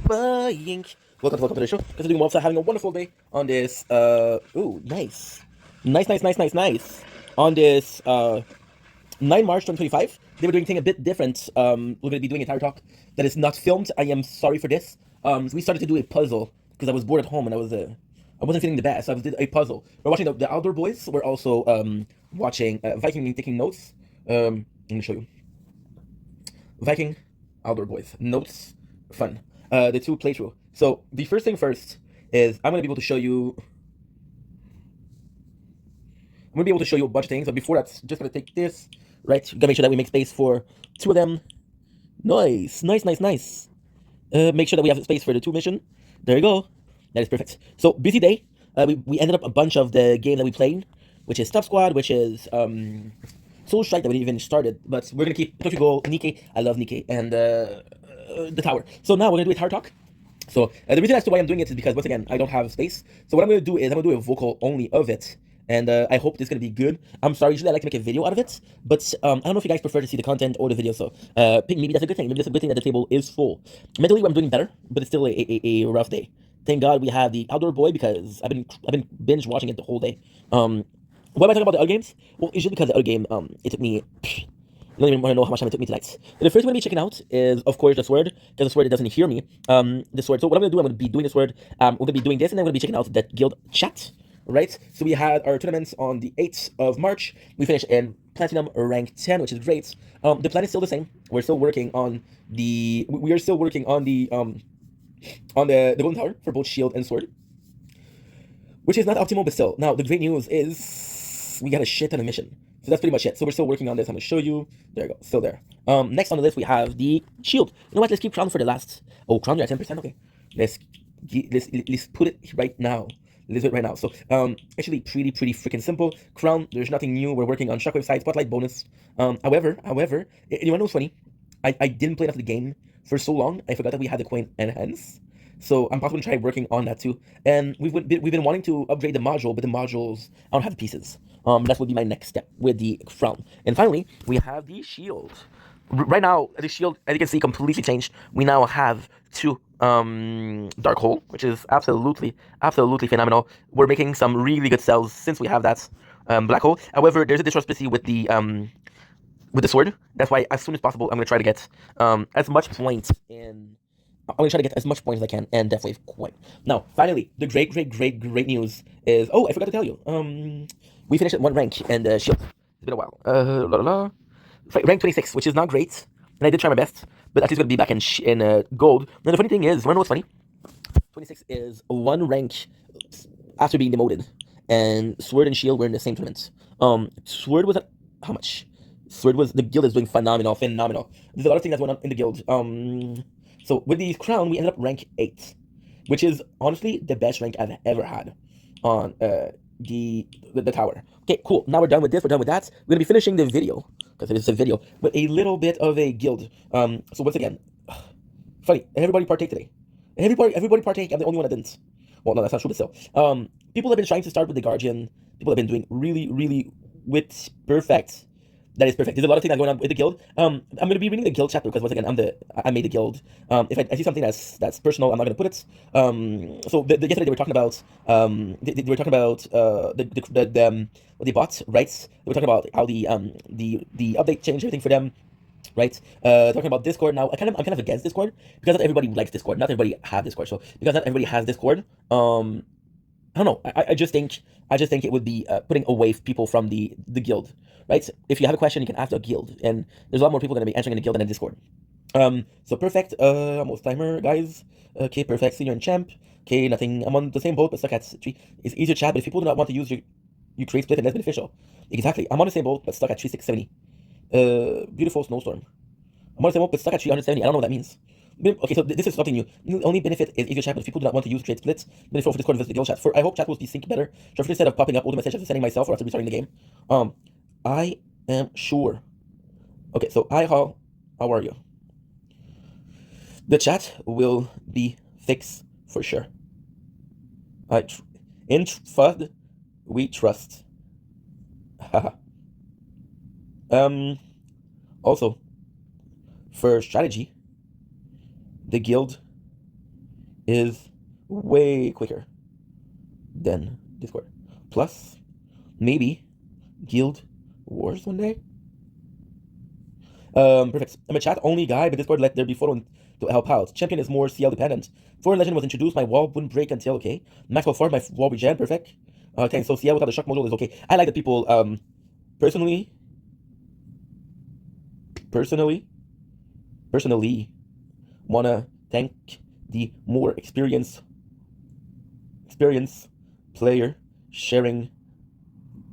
Buying. Welcome to the show. Considering Mobster having a wonderful day on this ooh, nice. Nice. On this 9 March 2025. They were doing thing a bit different. We're gonna be doing a entire talk that is not filmed. I am sorry for this. We started to do a puzzle because I was bored at home and I wasn't feeling the best. So I did a puzzle. We're watching the Outdoor Boys. We're also watching Viking taking notes. Let me show you. Viking, Outdoor Boys. Notes, fun. The two playthrough. So the first thing first is I'm gonna be able to show you. I'm gonna be able to show you a bunch of things, but before that, just gonna take this. Right, gotta make sure that we make space for two of them. Nice. Make sure that we have space for the two mission. There you go. That is perfect. So busy day. We ended up a bunch of the game that we played, which is Top Squad, which is Soul Strike that we didn't even started, but we're gonna keep Tokyo Ghoul, Nikkei. I love Nikkei and the tower. So now we're gonna do a tower talk. So the reason as to why I'm doing it is because once again I don't have space. So what I'm gonna do is I'm gonna do a vocal only of it, and I hope this is gonna be good. I'm sorry, usually I like to make a video out of it, but I don't know if you guys prefer to see the content or the video. So maybe that's a good thing. Maybe that's a good thing that the table is full. Mentally, I'm doing better, but it's still a rough day. Thank God we have the Outdoor Boy because I've been binge watching it the whole day. Why am I talking about the other games? Well, it's just because the other game it took me. You don't even want to know how much time it took me tonight. The first one we're gonna be checking out is, of course, the sword, because the sword it doesn't hear me. The sword. So what I'm gonna do, I'm gonna be doing the sword. We're gonna be doing this, and then we're gonna be checking out that guild chat. Right. So we had our tournaments on the 8th of March. We finished in Platinum rank 10, which is great. The plan is still the same. We're still working on the. We are still working on the golden tower for both shield and sword, which is not optimal, but still. Now the great news is we got a shit ton of mission. So that's pretty much it. So we're still working on this. I'm gonna show you. There you go. Still there. Next on the list we have the shield. You know what? Let's keep crown for the last. Oh, crown, you're at 10%. Okay. Let's put it right now. Let's do it right now. So actually pretty freaking simple. Crown. There's nothing new. We're working on shockwave side spotlight bonus. However, you wanna know what's funny? I didn't play enough of the game for so long. I forgot that we had the coin enhance. So I'm possibly try working on that too. And we've been wanting to upgrade the module, but the modules I don't have the pieces. That would be my next step with the crown. And finally, we have the shield. Right now, the shield, as you can see, completely changed. We now have two dark hole, which is absolutely phenomenal. We're making some really good cells since we have that black hole. However, there's a discrepancy with the sword. That's why as soon as possible, I'm gonna try to get as much points in. I'm gonna try to get as much points as I can, and definitely quite. Now, finally, the great news is. Oh, I forgot to tell you. We finished at one rank and shield. It's been a while. Rank 26, which is not great, and I did try my best, but at least gonna be back in gold. And the funny thing is, wanna know what's funny? 26 is one rank after being demoted, and Sword and Shield were in the same tournament. Sword was at how much? Sword was the guild is doing phenomenal. There's a lot of things that's going on in the guild. So with the crown, we ended up rank 8, which is honestly the best rank I've ever had on the tower. Okay, cool. Now we're done with this. We're done with that. We're gonna be finishing the video because it is a video with a little bit of a guild. So once again, funny. Everybody partake today. Everybody partake. I'm the only one that didn't. Well, no, that's not true, but still. People have been trying to start with the Guardian. People have been doing really with perfect. That is perfect. There's a lot of things that are going on with the guild. I'm gonna be reading the guild chapter because once again, I made the guild. If I see something that's personal, I'm not gonna put it. So yesterday they were talking about they were talking about what they bought, right? They were talking about how the update changed everything for them, right? Talking about Discord now. I'm kind of against Discord because not everybody likes Discord. Not everybody have Discord. So because not everybody has Discord, I don't know. I just think it would be putting away people from the guild, right? If you have a question, you can ask the guild, and there's a lot more people going to be answering in the guild than in Discord. So perfect. Almost timer, guys. Okay, perfect. Senior and champ. Okay, nothing. I'm on the same boat, but stuck at 3. It's easier chat, but if people do not want to use you create split and that's beneficial. Exactly. I'm on the same boat, but stuck at 3670. Beautiful snowstorm. I'm on the same boat, but stuck at 370. I don't know what that means. Okay, so this is something new. The only benefit is easier chat, but if people do not want to use trade splits, benefit for Discord visit the guild chat. I hope chat will be synced better. So if instead of popping up all the messages and sending myself or after restarting the game, I am sure. Okay, so how are you? The chat will be fixed for sure. In FUD, we trust. Also, for strategy, the guild is way quicker than Discord. Plus, maybe Guild Wars one day. Perfect. I'm a chat only guy, but Discord let there be photo to help out. Champion is more CL dependent. Foreign Legend was introduced, my wall wouldn't break until okay. Maxwell Ford, my wall regen, perfect. Okay, so CL without the shock module is okay. I like that people personally wanna thank the more experienced player sharing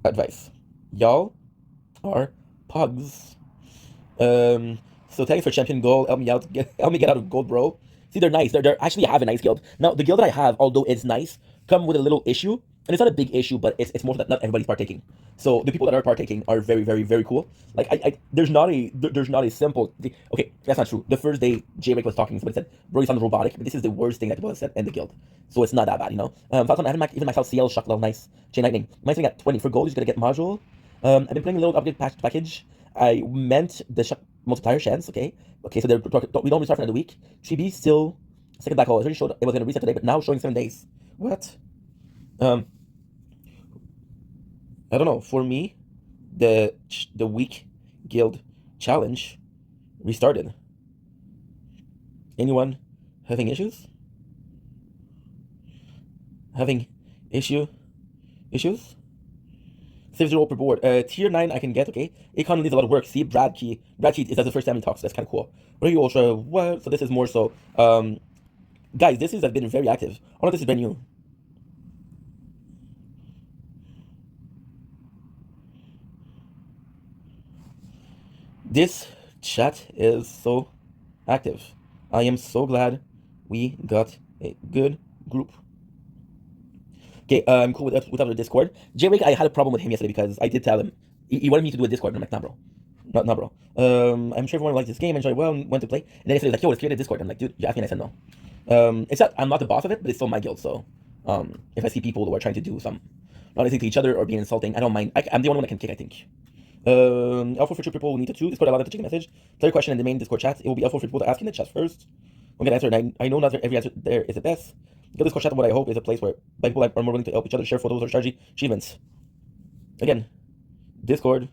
advice. Y'all are pugs. So thanks for champion goal. Help me out. Help me get out of gold, bro. See, they're nice. They're actually have a nice guild. Now, the guild that I have, although it's nice, come with a little issue. And it's not a big issue, but it's more that not everybody's partaking. So the people that are partaking are very, very, very cool. Like there's not a simple. Okay, that's not true. The first day J-Rick was talking, somebody said, "Bro, you sound robotic," but this is the worst thing that people have said in the guild. So it's not that bad, you know. Falcon, I haven't even myself CL shock level nice. Chain lightning. Mine's sitting at 20 for gold. He's gonna get module. I've been playing a little upgrade package. I meant the shock multiplier chance. Okay, so we don't restart for another week. 3B still second black hole. It already showed it was gonna reset today, but now showing 7 days. What? I don't know. For me, the week guild challenge restarted. Anyone having issues? Having issues? Save 0 per board. Tier 9 I can get, okay? Econ needs a lot of work. See, Brad Key is that's the first time he talks, so that's kind of cool. What are you, Ultra? What? So this is more so. Guys, this has been very active. All of this is brand new. This chat is so active. I am so glad we got a good group. Okay, I'm cool with the Discord. J-Rick, I had a problem with him yesterday because I did tell him he wanted me to do a Discord, and I'm like, nah, bro. Nah, bro. I'm sure everyone likes this game, enjoy well, went to play. And then yesterday he's like, yo, let's create a Discord. I'm like, dude, you asked me and I said no. It's not, I'm not the boss of it, but it's still my guild, so if I see people who are trying to do some not listening to each other or being insulting, I don't mind. I'm the only one that can kick, I think. Helpful for two people who need to. Discord allowed them to check a message. Tell your question in the main Discord chat. It will be helpful for people to ask in the chat first. We'll get an answer, and I know not every answer there is the best. The Discord chat, what I hope, is a place where people are more willing to help each other, share photos or strategy achievements. Again, Discord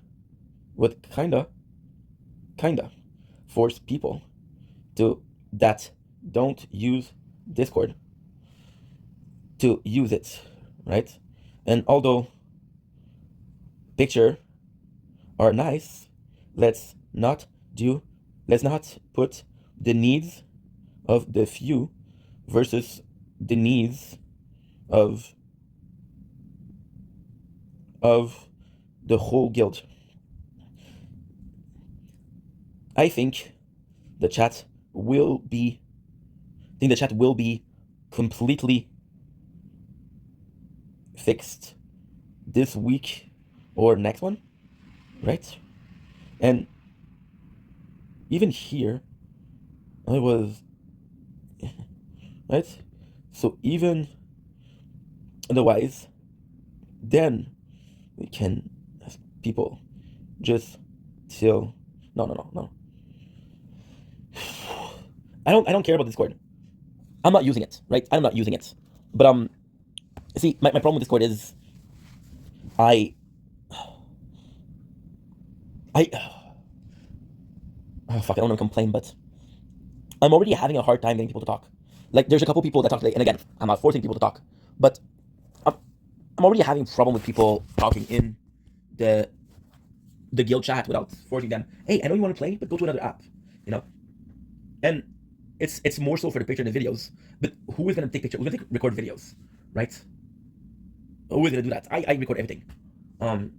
would kinda force people that don't use Discord to use it, right? And although picture are nice, let's not put the needs of the few versus the needs of the whole guild. I think the chat will be completely fixed this week or next one, right? And even here, I was right. So even otherwise, then we can have people just chill. No. I don't care about Discord. I'm not using it, right? I'm not using it. But see, my problem with Discord is I oh fuck, I don't want to complain, but I'm already having a hard time getting people to talk. Like, there's a couple people that talk today, and again, I'm not forcing people to talk, but I'm already having a problem with people talking in the guild chat without forcing them. Hey, I know you want to play, but go to another app, you know. And it's more so for the picture and the videos. But who is gonna take pictures? Who's gonna record videos, right? Who is gonna do that? I record everything. I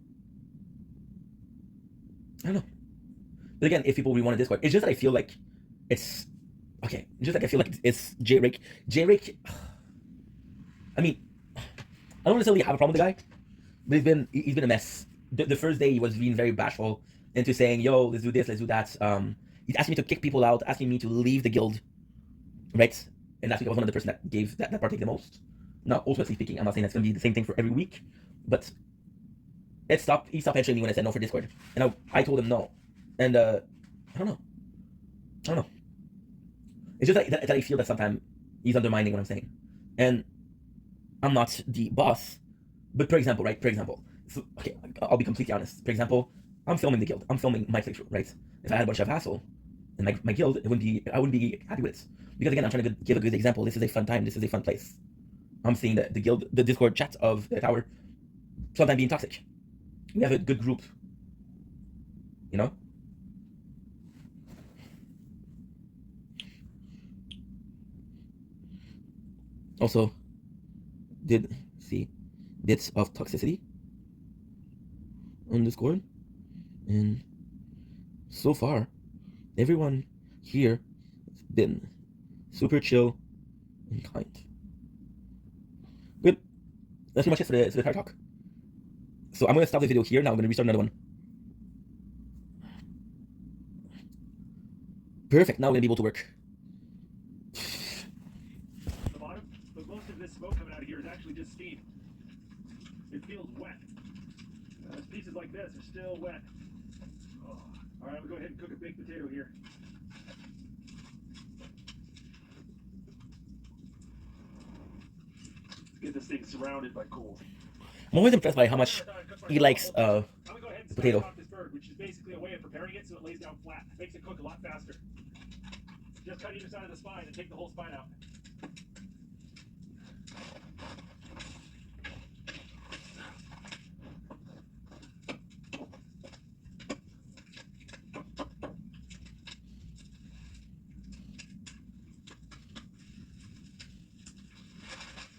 don't know. But again, if people really want a Discord, it's just that I feel like it's okay. Just like I feel like it's J-Rick. I mean, I don't necessarily have a problem with the guy, but he's been a mess. The first day he was being very bashful into saying, "Yo, let's do this, let's do that." He's asking me to kick people out, asking me to leave the guild, right? And last week I was one of the person that gave that partake the most. Now, ultimately speaking, I'm not saying that's gonna be the same thing for every week, but he stopped answering me when I said no for Discord, and I told him no, and I don't know. It's just that I feel that sometimes He's undermining what I'm saying. And I'm not the boss. But for example, right? For example, so, okay, I'll be completely honest. For example, I'm filming the guild. I'm filming my playthrough, right? If I had a bunch of hassle in my guild, I wouldn't be happy with it. Because again, I'm trying to give a good example. This is a fun time. This is a fun place. I'm seeing the guild, the Discord chat of the tower, sometimes being toxic. We have a good group, you know. Also, did see bits of toxicity on Discord, and so far, everyone here has been super chill and kind. Good. That's pretty much it for the car talk. So I'm gonna stop the video here. Now I'm gonna restart another one. Perfect. Now we're gonna be able to work. The bottom, but most of this smoke coming out of here is actually just steam. It feels wet. Pieces like this are still wet. Oh. All right, we'll go ahead and cook a baked potato here. Let's get this thing surrounded by coals. I'm always impressed by how much he likes the potato. This bird, which is basically a way of preparing it so it lays down flat. It makes it cook a lot faster. Just cut either side of the spine and take the whole spine out.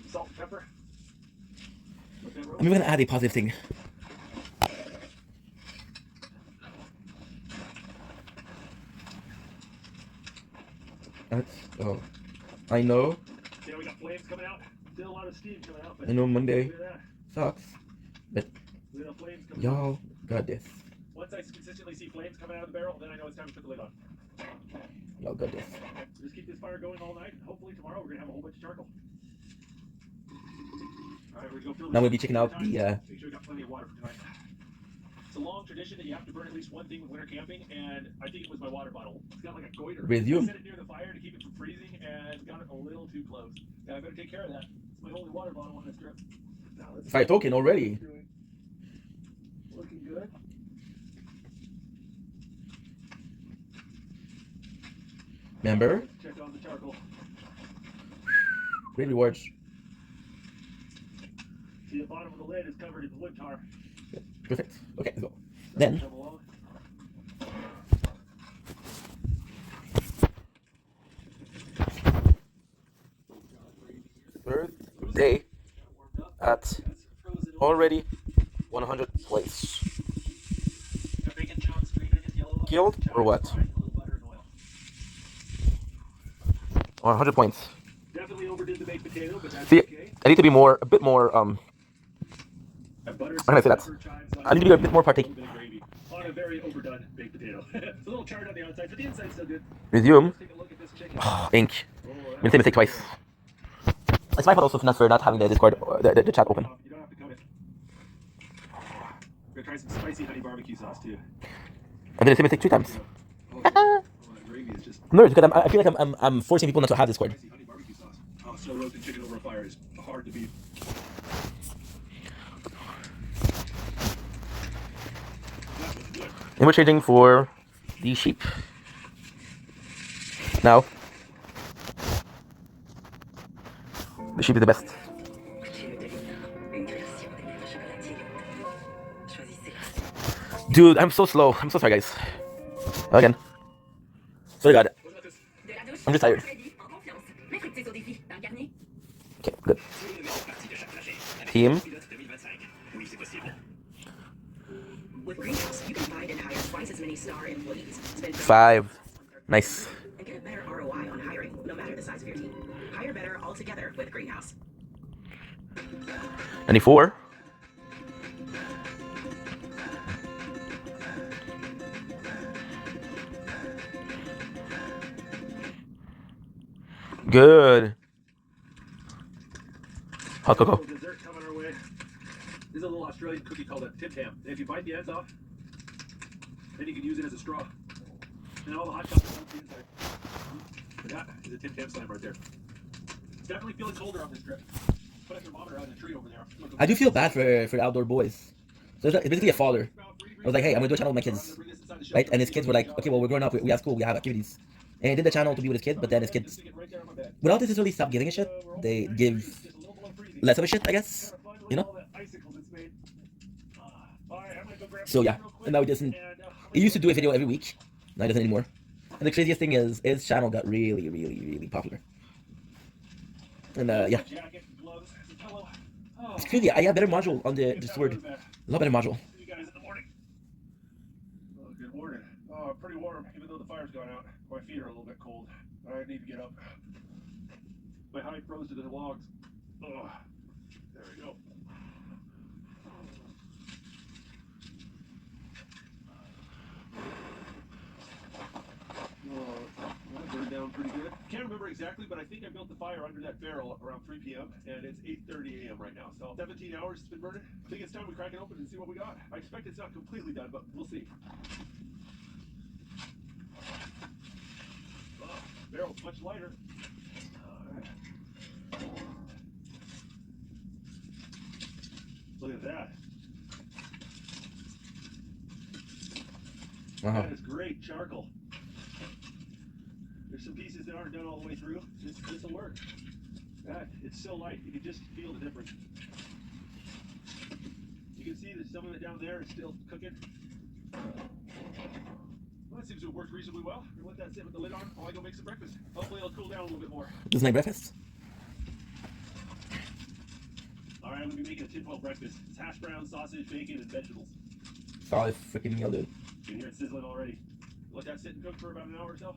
Some salt and pepper. I'm even gonna add a positive thing. That's I know. Yeah, we got flames coming out. Still a lot of steam coming out. But I know Monday sucks, but y'all got this. Once I consistently see flames coming out of the barrel, then I know it's time to put the lid on. Y'all got this. Just keep this fire going all night. Hopefully tomorrow we're gonna have a whole bunch of charcoal. All right, we're gonna go Now we'll be checking out the. Make sure we got plenty of water for tonight. It's a long tradition that you have to burn at least one thing when winter camping, and I think it was my water bottle. It's got like a goiter. Resume. I set it near the fire to keep it from freezing, and got it a little too close. Yeah, I better take care of that. It's my only water bottle on this trip. Fire token already. Looking good. Remember? Check on the charcoal. Great rewards. See, the bottom of the lid is covered in wood tar. Perfect. Okay, let's go. Then. Third day at already 100 plates. Killed or what? Or 100 points. Definitely overdid the baked potato, but that's See, okay. I need to be a bit more, how can I say that? I need to be a bit more partaking. On a very overdone baked potato. It's a little charred on the outside, but the inside's still good. Resume. Let's take a look at this chicken. Ink. Made the same mistake twice. It's my fault also for not having the Discord, the chat open. You don't have to cut it. We're gonna try some spicy honey barbecue sauce too. I did the same mistake 3 times. That gravy is just No, because I feel like I'm forcing people not to have Discord. spicy honey barbecue sauce. Oh, slow roasted chicken over a fire is hard to beat. That was good. And we're changing for the sheep. Now, the sheep is the best. Dude, I'm so slow. I'm so sorry, guys. Again. Sorry, God. I'm just tired. Okay, good. Team. With Greenhouse, you can find and hire twice as many star employees. Spend 5. Nice. and get a better ROI on hiring, no matter the size of your team. Hire better altogether with Greenhouse. 94. Good. Hot cocoa. Little dessert coming our way. This is a little Australian cookie called a Tim Tam. If you bite the ends off, then you can use it as a straw. And all the hot chocolate on the inside. That is a Tim Tam slime right there. definitely feeling colder on this trip. Put a thermometer out in the tree over there. I do feel bad for the outdoor boys. So it's basically a father. I was like, hey, I'm gonna do a channel with my kids, right? And his kids were like, okay, well, we're growing up, we have school, we have activities. And he did the channel to be with his kids, but then his kids, without necessarily stop giving a shit, they give less of a shit, I guess. You know? So yeah, and now he doesn't. He used to do a video every week. Now he doesn't anymore. And the craziest thing is, his channel got really, really, really popular. And yeah, it's crazy. I have better module on the Sword. A lot better module. See you guys in the morning. Oh, good morning. Oh, pretty warm, even though the fire's gone out. My feet are a little bit cold. I need to get up. My hide froze to the logs. Oh, there we go. That burned down pretty good. Can't remember exactly, but I think I built the fire under that barrel around 3 p.m. and it's 8:30 a.m. right now. So 17 hours it's been burning. I think it's time we crack it open and see what we got. I expect it's not completely done, but we'll see. Oh, barrel's much lighter. Look at that. Wow. That is great charcoal. There's some pieces that aren't done all the way through. This will work. That, it's so light, you can just feel the difference. You can see that some of it down there is still cooking. Well, that seems to have worked reasonably well. I'm gonna let that sit with the lid on while I go make some breakfast. Hopefully it'll cool down a little bit more. This is my breakfast. All right, I'm gonna be making a tinfoil breakfast. It's hash brown, sausage, bacon, and vegetables. Solid freaking meal, dude. You can hear it sizzling already. Let that sit and cook for about an hour or so.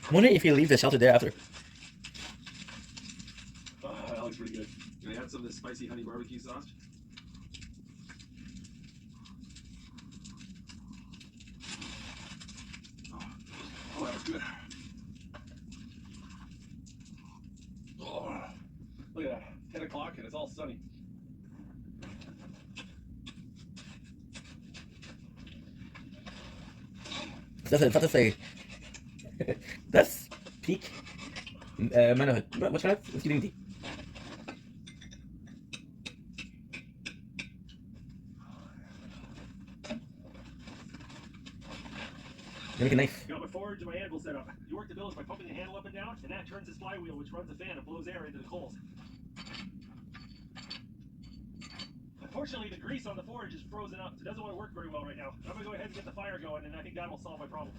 I'm wondering if he leaves the shelter there after. Oh, that looks pretty good. Can I add some of this spicy honey barbecue sauce? Oh, that was good. Oh, look at that. 10 o'clock and it's all sunny. That's what I say. That's peak manhood. What's that? It's getting deep. Make a knife. Got my forge and my anvil set up. You work the bilge by pumping the handle up and down, and that turns this flywheel, which runs a fan and blows air into the coals. Unfortunately, the grease on the forge is frozen up, so it doesn't want to work very well right now. I'm gonna go ahead and get the fire going, and I think that will solve my problem.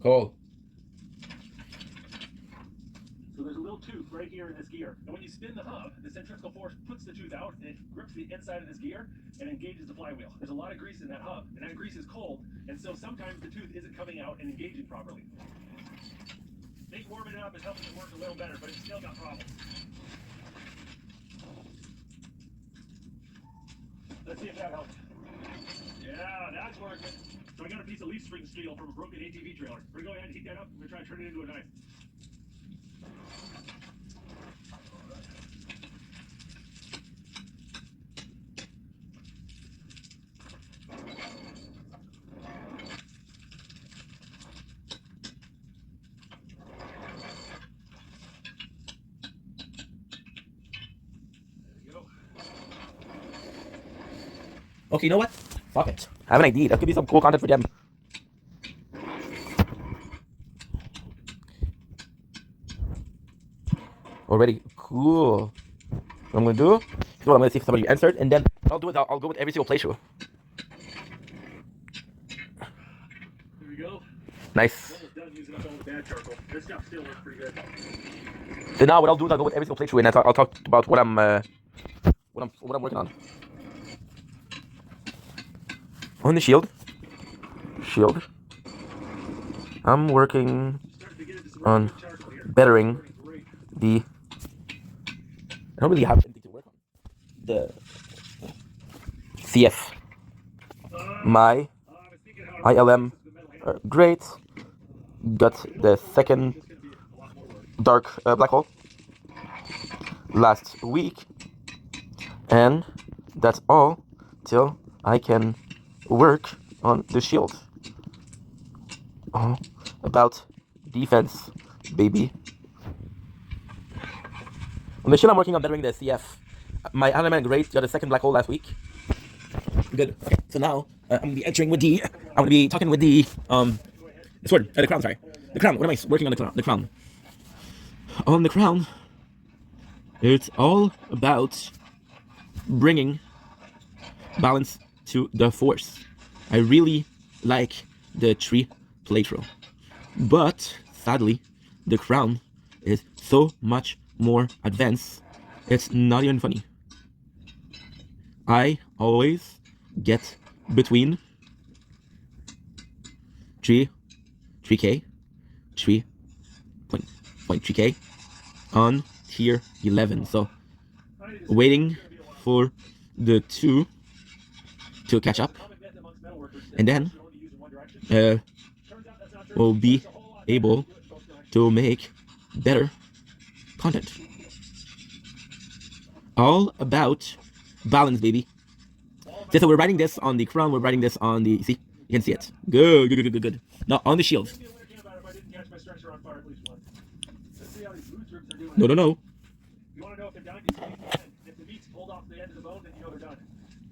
Cool. So there's a little tooth right here in this gear. And when you spin the hub, the centrifugal force puts the tooth out, and it grips the inside of this gear and engages the flywheel. There's a lot of grease in that hub, and that grease is cold, and so sometimes the tooth isn't coming out and engaging properly. I think warming it up is helping it work a little better, but it's still got problems. Let's see if that helps. Yeah, that's working. So I got a piece of leaf spring steel from a broken ATV trailer. We're gonna go ahead and heat that up. We're gonna try to turn it into a knife. There you go. Okay, you know what? Fuck it. I have an idea. That could be some cool content for them. Already cool. What I'm gonna do is what I'm gonna see if somebody answered, and then I'll do it. I'll go with every single playthrough. There we go. Nice. Almost done using up all the bad charcoal. This stuff still works pretty good. So now what I'll do is I'll go with every single playthrough, and I'll talk about what I'm working on. On the shield. shield. I'm working on bettering the. I don't really have anything to work on. The CF. My ILM are great. Got the second dark black hole last week, and that's all till I can work on the shield. All about defense, baby. On the shield, I'm working on bettering the CF. My Iron great got a second black hole last week. Good. Okay, so now I'm gonna be entering with the. I'm gonna be talking with the sword, the crown. Sorry, the crown. What am I working on? The crown. On the crown, it's all about bringing balance to the force. I really like the tree playthrough, but sadly, the crown is so much more advanced. It's not even funny. I always get between 3K, 3.3K on tier 11. So waiting for the 2 to catch up, and then we'll be able to make better content. All about balance, baby. So we're writing this on the crown, we're writing this on the, see, you can see it. Good. Now on the shield. No. You want to know if they're done? If the meat's pulled off the end of the bone, then you know they're done.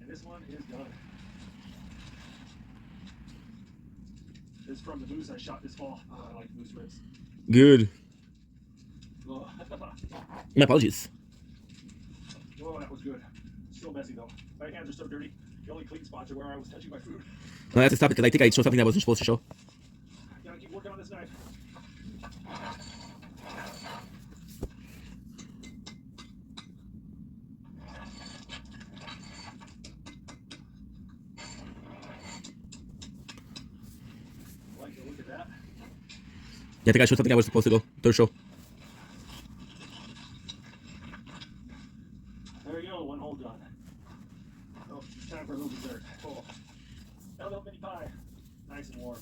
And this one is done. This is from the moose I shot this fall. Oh, I like moose ribs. Good. Oh. My apologies. Oh, that was good. Still messy though. My hands are so dirty. The only clean spots are where I was touching my food. No, I have to stop it because I think I showed something that I wasn't supposed to show. Gotta keep working on this knife. Like to look at that. Yeah, I think I showed something I was supposed to go. Third show. There you go, one hole done. Oh, it's time for a little dessert. Oh, a little mini pie. Nice and warm.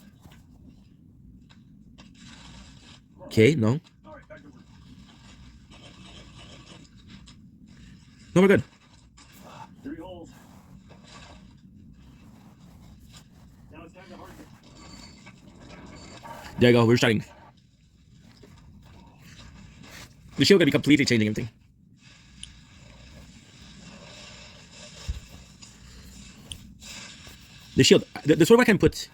Okay, no. All right, back to work. No, we're good. 3 holes. Now it's time to harden it. There you go, we're starting. The shield gonna be completely changing everything. The shield, the sword I can put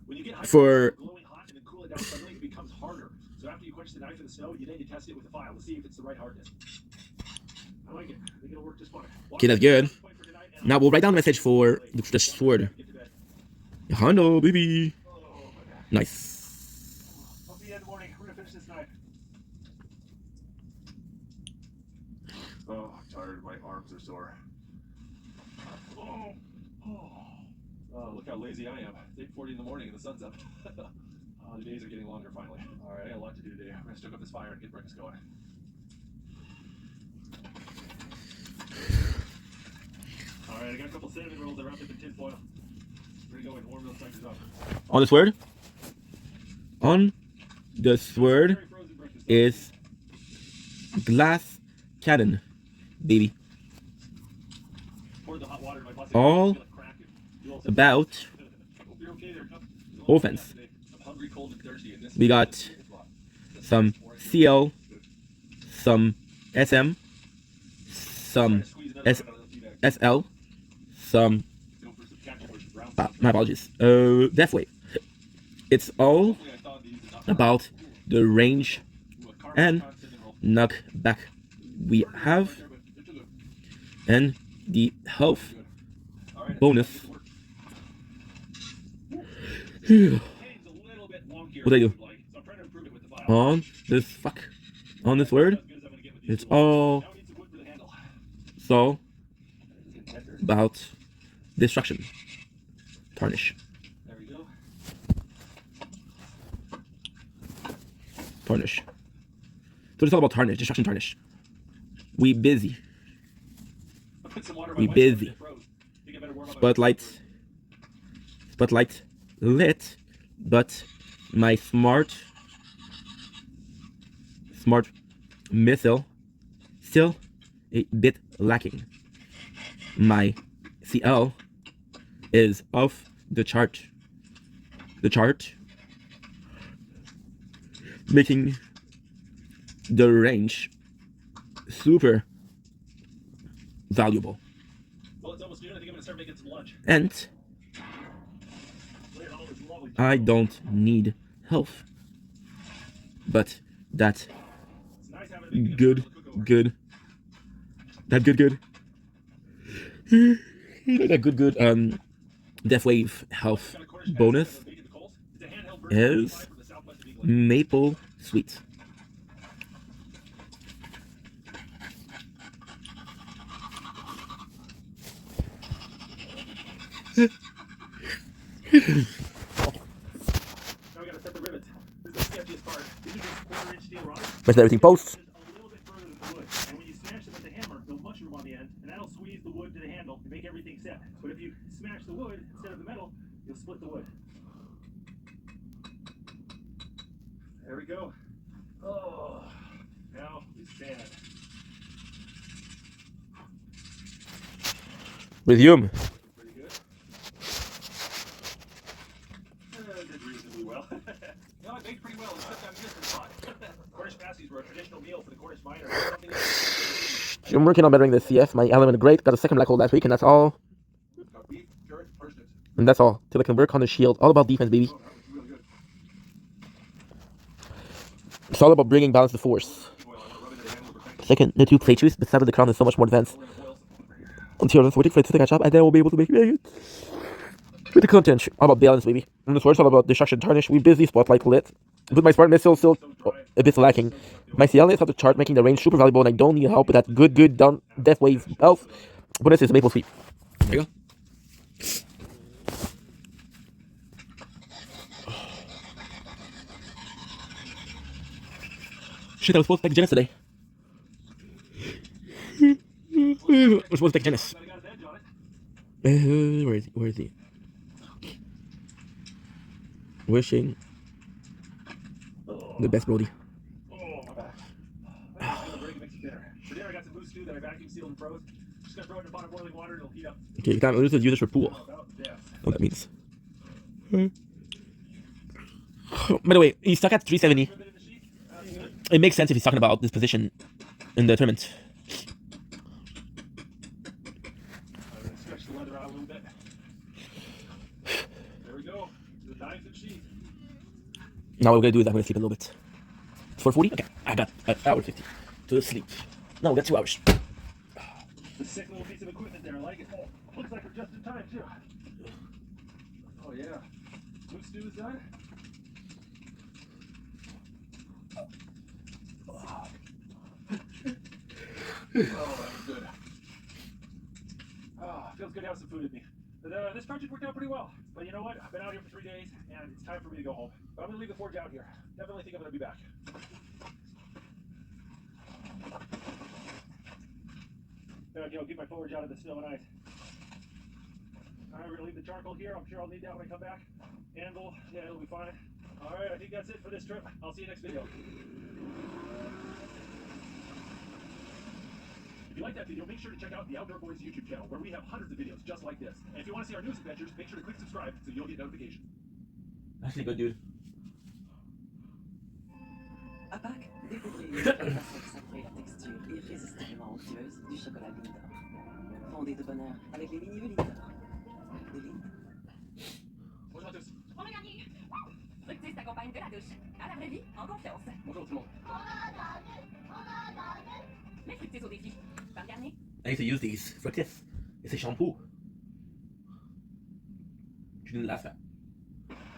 When you get for glowing hot and then cool it down suddenly, it becomes harder. So after you quench the knife in the snow, you need to test it with a file to see if it's the right hardness. I like it. I think it'll work just fine. okay, that's good. Now we'll write down the message for the sword. Hondo, baby. Nice. I'll see you in the morning. We're gonna finish this knife. Oh, I'm tired. My arms are sore. Oh, look how lazy I am. It's 8:40 in the morning and the sun's up. The days are getting longer finally. All right, I got a lot to do today. I'm gonna stoke up this fire and get breakfast going. All right, I got a couple cinnamon rolls. I wrapped up in tin foil. Ready to go and warm those suckers up. On the sword. On the sword is glass cannon, baby. Pour the hot water in my plastic All bag, crack it. You also- about Hope you're okay there, Cup. offense. I'm hungry, cold, and thirsty, and this We got some CL, some SM, some SL, some. My apologies. Deathwave. It's all about the range and knockback we have, and the health bonus. What do I do? On this on this word, it's all so about destruction. Tarnish. There we go. Tarnish. So it's all about tarnish, destruction tarnish. We busy. I'll put some water in We my white busy. shirt, it froze. Think I better warm up my Spotlight. Spotlight lit, but my smart missile still a bit lacking. My CL is off the chart. The chart, making the range super valuable. Well, it's almost noon. I think I'm gonna start making some lunch. And Look at all this lovely I don't need health. But that It's nice having a big good, meal to cook over. good. That good. You know that good Death Wave health Got a Cornish pasty bonus that goes baked in the coals. It's a handheld version of is pie from the southwest of England. maple sweet. Now we gotta set the rivets. This is the sketchiest part. These are just quarter-inch steel rods. Make sure everything posts. Just a little bit further than the wood. And when you smash them with the hammer, they'll mushroom on the end, and that'll squeeze the wood to the handle and make everything set. But if you smash the wood instead of the metal, you'll split the wood. There we go. Oh, now we stand. Resume. Pretty good. Did reasonably well. No, I baked pretty well, except I'm missing a spot. Cornish pasties were a traditional meal for the Cornish miner. Something else. I'm working on bettering the CF. My element great. Got a second black hole last week, and that's all. Got beef, carrot, parsnips. And that's all. Till I can work on the shield. All about defense, baby. Oh, that was really good. It's all about bringing balance to force. Oil, I'm gonna rub it in the handle for thank Second, the two clay trees beside of the crown is so much more advanced. Until I'm waiting for it to catch up, and then we'll be able to make it. With the content, all about balance, baby. And the sword's all about destruction tarnish. We busy, spotlight lit. But my smart missile still a bit lacking. My CL is off the chart, making the range super valuable, and I don't need help with that good down death wave health. But this is maple sweet. There you go. Shit, I was supposed to take Genesis today. I was supposed to take Genesis. Got a edge on it. Where is he? Where is he? Wishing the best, Brody. Oh, my back. I'm gonna break it, makes it bitter. For dinner, I got some moose stew that I vacuum sealed and froze. Just gonna throw it in a pot of boiling water and it'll heat up. Okay, you can't use this for pool. About death. What that means. By the way, he's stuck at 370. Rip it in the sheet. That's good. It makes sense if he's talking about this position in the tournament. I'm gonna stretch the leather out a little bit. There we go. The knives and sheath. Now what we're gonna do is I'm gonna sleep a little bit. It's 4:40? Okay, I got an hour 50 to sleep. No, we got 2 hours. The sick little piece of equipment there. I like it. Oh, looks like we're just in time, too. Oh, yeah. Moose stew is done. Oh, that was good. Oh, feels good to have some food in me. But, this project worked out pretty well. But you know what? I've been out here for 3 days, and it's time for me to go home. But I'm going to leave the forge out here. Definitely think I'm going to be back. Okay, I'll keep my forge out of the snow and ice. Alright, we're going to leave the charcoal here. I'm sure I'll need that when I come back. Anvil, yeah, it'll be fine. Alright, I think that's it for this trip. I'll see you next video. If you like that video, make sure to check out the Outdoor Boys YouTube channel, where we have hundreds of videos just like this. And if you want to see our newest adventures, make sure to click subscribe so you'll get notifications. Actually, good dude. À Pâques, découvrez les saveurs sacrées, la texture irrésistiblement onctueuse du chocolat Lindor. Fondé de bonheur avec les lignes Lindor. Des lignes. Bonjour à tous. On a gagné! Fructis s'accompagne de la douche. À la vraie vie, en confiance. Bonjour tout le monde. Mais Fructis au défi. Par Garnier. I used to use these for this. It's a shampoo. You didn't laugh at.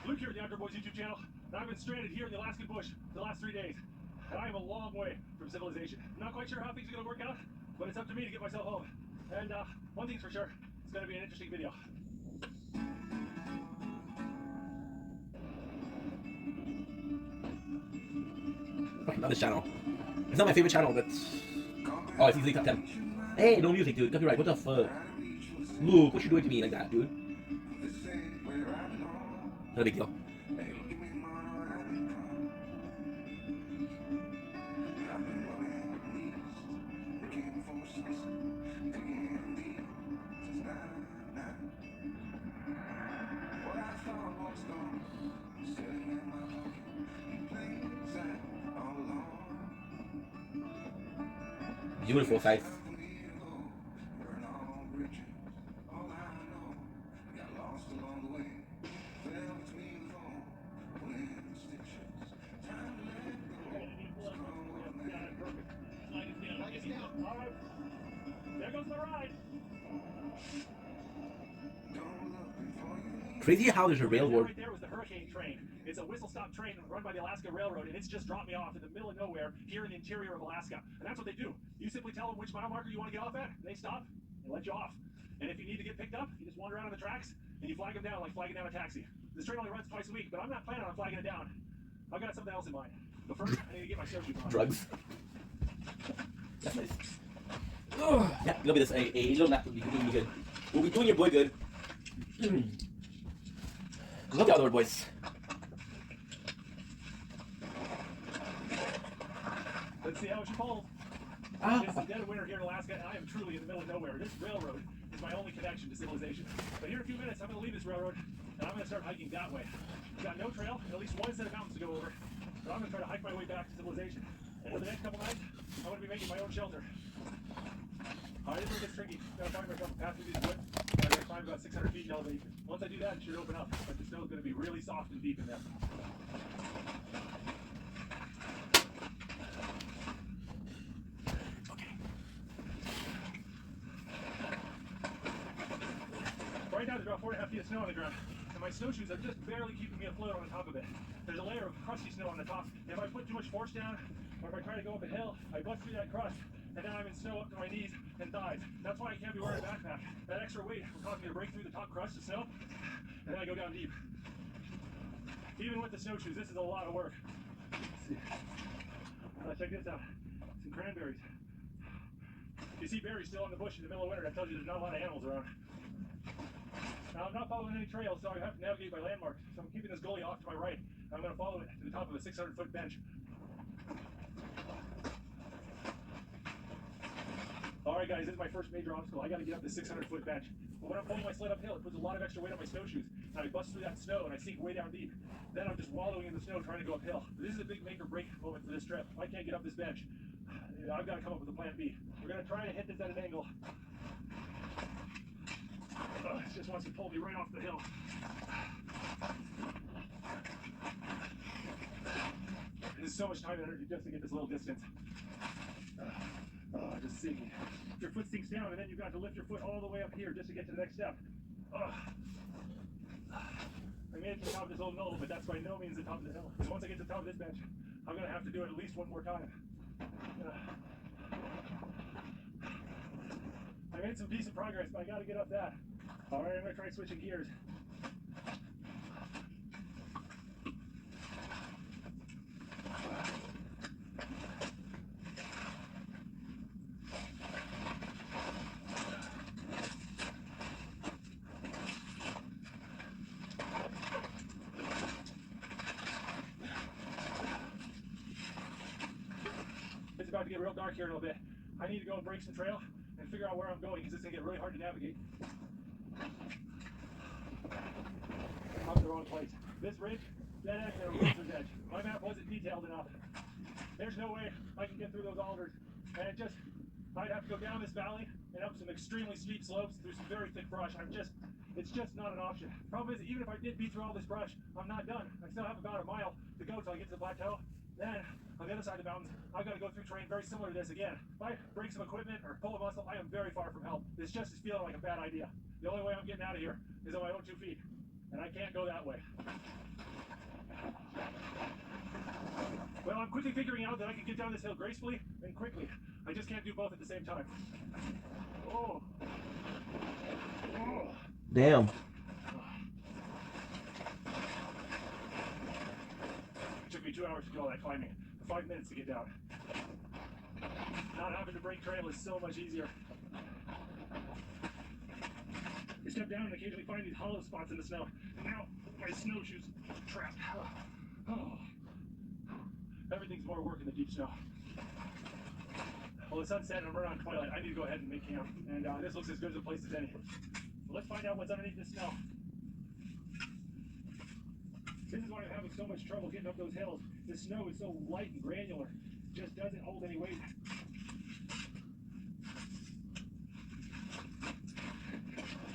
Luke here at the Outdoor Boys YouTube channel. And I've been stranded here in the Alaskan bush for the last 3 days. And I am a long way from civilization. I'm not quite sure how things are going to work out, but it's up to me to get myself home. And one thing's for sure, it's going to be an interesting video. on this channel. It's not my favorite channel, but oh, it's easily top 10. Hey, no music, dude. Copyright. What the fuck? Luke, what you doing to me like that, dude? Not a big deal. Beautiful sight. There goes the ride. Crazy how there's a railroad. Right there was the Hurricane train. It's a whistle-stop train run by the Alaska Railroad, and it's just dropped me off in the middle of nowhere here in the interior of Alaska. And that's what they do. You simply tell them which mile marker you want to get off at, and they stop and let you off. And if you need to get picked up, you just wander around on the tracks and you flag them down like flagging down a taxi. This train only runs twice a week, but I'm not planning on flagging it down. I've got something else in mind. But first, I need to get my snowshoes on. Drugs. That's nice. Oh, yeah, it'll be this a little nap would be doing me good. We'll be doing your boy good. Love the outdoor boys. Let's see how it's pulled. Ah. It's the dead of winter here in Alaska, and I am truly in the middle of nowhere. This railroad is my only connection to civilization. But here in a few minutes, I'm going to leave this railroad, and I'm going to start hiking that way. We've got no trail, and at least one set of mountains to go over. So I'm going to try to hike my way back to civilization. And for the next couple nights, I'm going to be making my own shelter. Alright, this one gets tricky. I'm going to find myself a path through these woods. I'm going to climb about 600 feet in elevation. Once I do that, it should open up. But the snow is going to be really soft and deep in there. Right now, there's about 4.5 feet of snow on the ground, and my snowshoes are just barely keeping me afloat on the top of it. There's a layer of crusty snow on the top, and if I put too much force down, or if I try to go up a hill, I bust through that crust, and then I'm in snow up to my knees and thighs. That's why I can't be wearing a backpack. That extra weight will cause me to break through the top crust of snow, and then I go down deep. Even with the snowshoes, this is a lot of work. Let's see. Check this out. Some cranberries. You see berries still in the bush in the middle of winter. That tells you there's not a lot of animals around. Now, I'm not following any trails, so I have to navigate by landmarks. So I'm keeping this gully off to my right. I'm going to follow it to the top of a 600-foot bench. All right, guys, this is my first major obstacle. I got to get up this 600-foot bench. But when I'm pulling my sled uphill, it puts a lot of extra weight on my snowshoes. And I bust through that snow, and I sink way down deep. Then I'm just wallowing in the snow trying to go uphill. This is a big make or break moment for this trip. If I can't get up this bench, I've got to come up with a plan B. We're going to try to hit this at an angle. It just wants to pull me right off the hill. There's so much time and energy just to get this little distance. Just sinking. Your foot sinks down, and then you've got to lift your foot all the way up here just to get to the next step. I made it to the top of this old knoll, but that's by no means the top of the hill. So once I get to the top of this bench, I'm going to have to do it at least one more time. I made some decent progress, but I got to get up that. All right, I'm going to try switching gears. It's about to get real dark here in a little bit. I need to go and break some trail and figure out where I'm going because it's going to get really hard to navigate. I'm in the wrong place. This ridge, dead end, and a razor's edge. My map wasn't detailed enough. There's no way I can get through those alders. And I'd have to go down this valley and up some extremely steep slopes through some very thick brush. It's just not an option. Problem is, even if I did beat through all this brush, I'm not done. I still have about a mile to go till I get to the plateau. Then, on the other side of the mountains, I've got to go through terrain very similar to this again. If I break some equipment or pull a muscle, I am very far from help. This just is feeling like a bad idea. The only way I'm getting out of here is on my own 2 feet. And I can't go that way. Well, I'm quickly figuring out that I can get down this hill gracefully and quickly. I just can't do both at the same time. Oh. Oh. Damn. It took me 2 hours to do all that climbing. The 5 minutes to get down. Not having to break trail is so much easier. You step down and occasionally find these hollow spots in the snow. And now my snowshoes trapped. Oh. Everything's more work in the deep snow. Well, the sun's setting and we're on twilight. I need to go ahead and make camp. And this looks as good as a place as any. So let's find out what's underneath this snow. This is why I'm having so much trouble getting up those hills. The snow is so light and granular. Just doesn't hold any weight.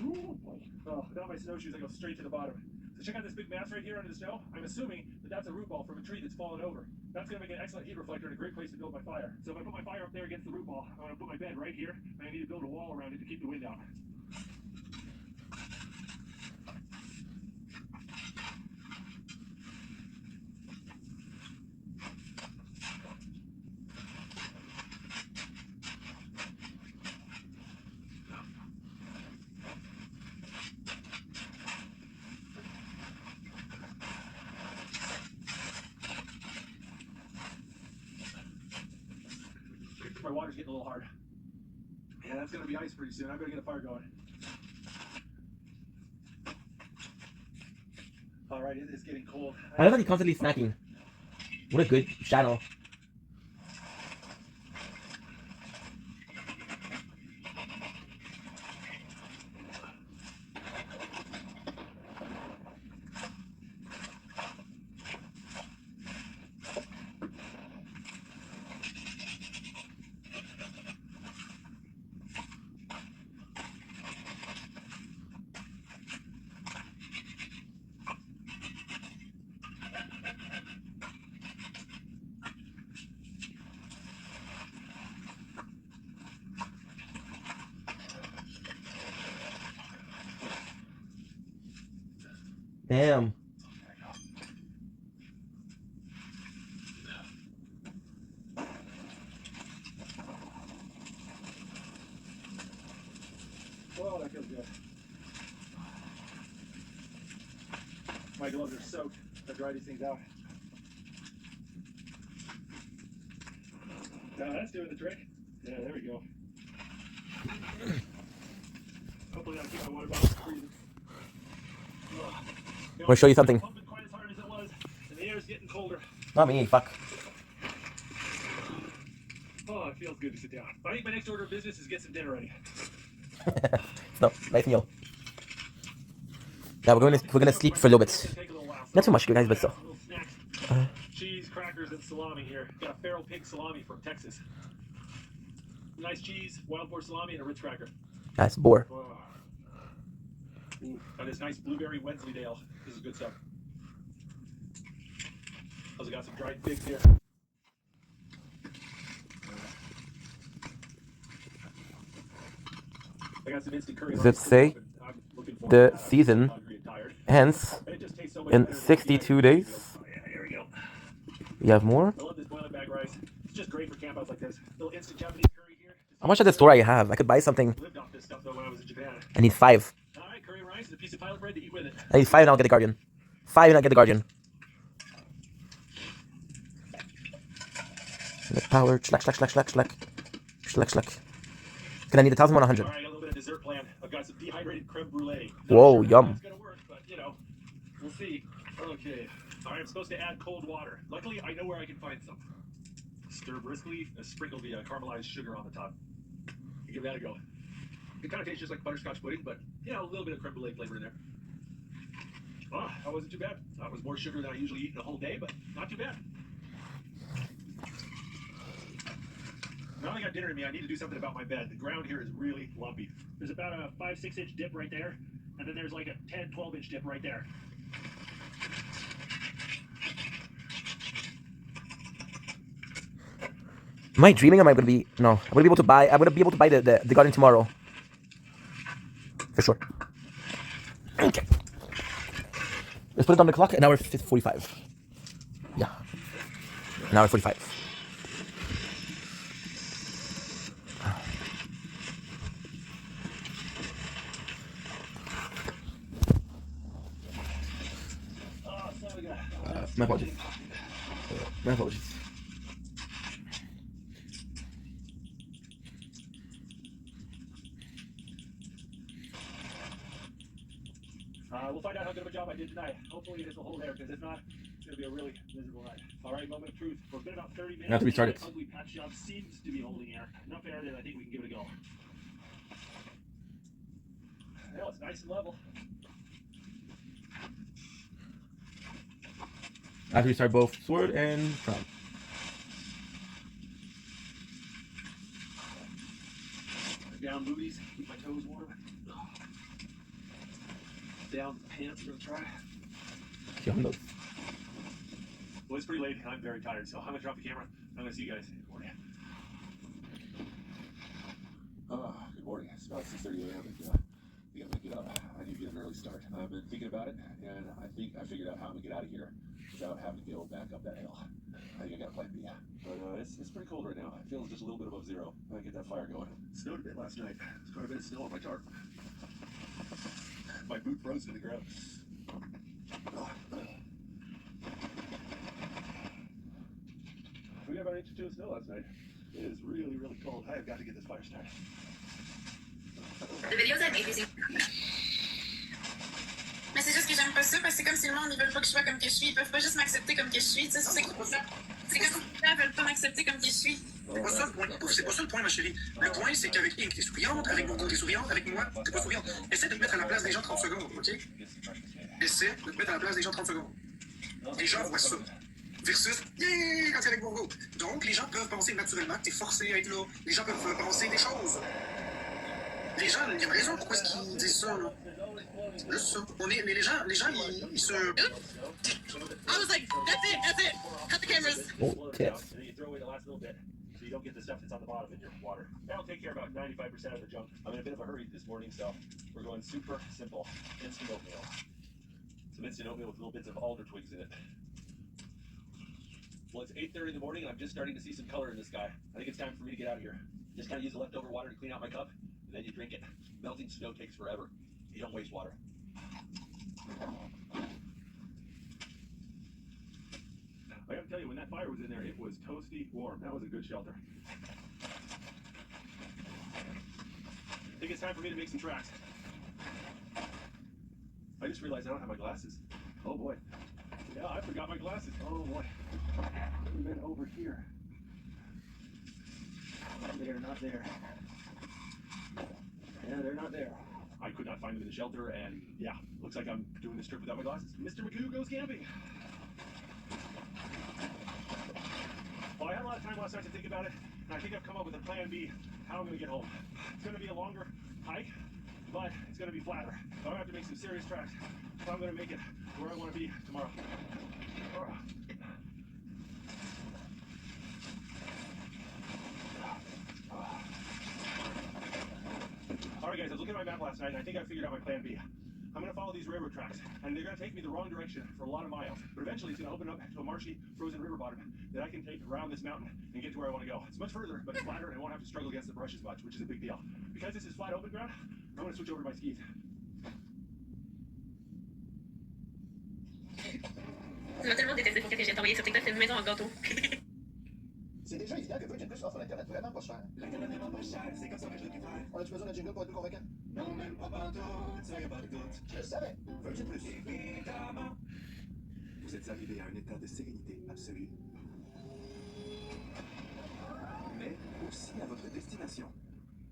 Ooh, boy. Oh, without my snowshoes, I go straight to the bottom. So check out this big mass right here under the snow. I'm assuming that that's a root ball from a tree that's fallen over. That's going to make an excellent heat reflector and a great place to build my fire. So if I put my fire up there against the root ball, I'm going to put my bed right here. And I need to build a wall around it to keep the wind out. My water's getting a little hard. Yeah, that's going to be ice pretty soon. I'm going to get a fire going. All right, it is getting cold. I love that he's constantly snacking. What a good channel. Damn. Whoa, that feels good. My gloves are soaked. I dry these things out. That's doing the trick. Yeah, there we go. Hopefully that'll keep my water bottle from freezing. I want to show you something. Pumping quite as hard as it was, and the air's getting colder. Not me, fuck. Oh, it feels good to sit down. I think my next order of business is get some dinner ready. No, nice meal. Yeah, we're gonna sleep for a little bit. Take a little while. Not too much, guys, but still. Little snacks. Cheese, crackers, and salami here. Got a feral pig salami from Texas. Nice cheese, wild boar salami, and a Ritz cracker. That's boar. Oh. Ooh, got this nice blueberry Wensleydale. This is good stuff. Also got some dried figs here. I got some instant curry. Does it say the season ends in 62 days? Oh, yeah, here we go. We have more? I love this boiling bag rice. It's just great for campouts like this. Little instant Japanese curry here. How much at the store I have? I could buy something. Lived off this stuff though when I was in Japan. I need 5. All right, curry rice and a piece of pilot bread to eat with it. I need 5 and I'll get the Guardian. 5 and I'll get the Guardian. Power, schlack. Can I need 1,100? All right, I got a little bit of dessert planned. I've got some dehydrated creme brulee. Whoa, Not sure yum. how it's gonna work, but you know, we'll see. Okay. All right, I'm supposed to add cold water. Luckily, I know where I can find some. Stir briskly, sprinkle the caramelized sugar on the top. Give that a go. It kind of tastes just like butterscotch pudding, but you know, a little bit of creme brulee flavor in there. Oh, that wasn't too bad. That was more sugar than I usually eat in a whole day, but not too bad. Now I got dinner in me, I need to do something about my bed. The ground here is really lumpy. There's about a 5-6 inch dip right there, and then there's like a 10-12 inch dip right there. Am I dreaming? Or am I gonna be? No, I'm gonna be able to buy. I'm gonna be able to buy the Guardian tomorrow. For sure. Okay. Let's put it on the clock. An hour 45. Yeah. An hour 45. My apologies. My apologies. I did tonight. Hopefully this will hold there, because if not, it's going to be a really miserable night. All right, moment of truth. For a bit about 30 minutes, have to restart it. that ugly patch job seems to be holding air. Enough air that I think we can give it a go. Well, it's nice and level. I have to restart both sword and crown. Down booties, keep my toes warm. Down pants, we're gonna try. Down those. Well, it's pretty late and I'm very tired, so I'm gonna drop the camera. I'm gonna see you guys in the morning. Good morning. It's about 6:30 a.m. and I think I'm gonna get up. I need to get an early start. I've been thinking about it, and I think I figured out how I'm gonna get out of here without having to go back up that hill. I think I got a plan B. But it's pretty cold right now. It feels just a little bit above zero. I gotta get that fire going. It snowed a bit last night. There's quite a bit of snow on my tarp. My boot froze to the ground. We got about an inch or two of snow last night. It is really, really cold. I have got to get this fire started. The videos are amazing. Mais c'est juste que j'aime pas ça parce que c'est comme si le monde, ils veulent pas que je sois comme que je suis. Ils peuvent pas juste m'accepter comme que je suis. Tu sais, c'est comme ça. C'est comme si les gens veulent pas m'accepter comme que je suis. C'est pas ça le point. C'est pas ça le point, ma chérie. Le point, c'est qu'avec Ink, t'es souriante, avec Bogo, t'es souriante, avec moi, t'es pas souriante. Essaie de te mettre à la place des gens 30 secondes, ok? Essaie de te mettre à la place des gens 30 secondes. Les gens voient ça. Versus, yeah, quand t'es avec Bogo. Donc, les gens peuvent penser naturellement que t'es forcé à être là. Les gens peuvent penser des choses. Les gens, il y a une raison pourquoi est-ce qu'ils disent ça, là. Juste ça. Mais les gens, ils se... I was like, that's it. Cut the cameras. Oh, tits. And then you throw away the last little bit so you don't get the stuff that's on the bottom in your water. That'll take care of about 95% of the junk. I'm in a bit of a hurry this morning, so we're going super simple. Instant oatmeal. Some instant oatmeal with little bits of alder twigs in it. Well, it's 8:30 in the morning, and I'm just starting to see some color in the sky. I think it's time for me to get out of here. Just kind of use the leftover water to clean out my cup, and then you drink it. Melting snow takes forever. You don't waste water. I gotta tell you, when that fire was in there, it was toasty warm. That was a good shelter. I think it's time for me to make some tracks. I just realized I don't have my glasses. Oh boy. Yeah, I forgot my glasses. Oh boy. We've been over here. They're not there. Yeah, they're not there. I could not find them in the shelter, and yeah, looks like I'm doing this trip without my glasses. Mr. Magoo goes camping. Well, I had a lot of time last night to think about it, and I think I've come up with a plan B, how I'm going to get home. It's going to be a longer hike, but it's going to be flatter. So I'm going to have to make some serious tracks if I'm going to make it where I want to be tomorrow. Alright guys, I was looking at my map last night, and I think I figured out my plan B. I'm going to follow these railroad tracks, and they're going to take me the wrong direction for a lot of miles. But eventually it's going to open up to a marshy, frozen river bottom that I can take around this mountain and get to where I want to go. It's much further, but it's flatter, and I won't have to struggle against the brush as much, which is a big deal. Because this is flat open ground, I'm going to switch over to my skis. Tu m'as tellement détesté pour que j'ai envoyé sur TikTok, c'est une maison en gâteau. C'est déjà évident que Virgin Plus offre l'Internet vraiment pas cher. L'Internet n'est pas cher, c'est comme ça que je le préfère. On a-tu besoin d'un jingle pour être plus convaincant? Non, même pas pantoute, ça y a pas de doute. Je le savais. Virgin Plus. Évidemment. Vous êtes arrivé à un état de sérénité absolue. Mais aussi à votre destination.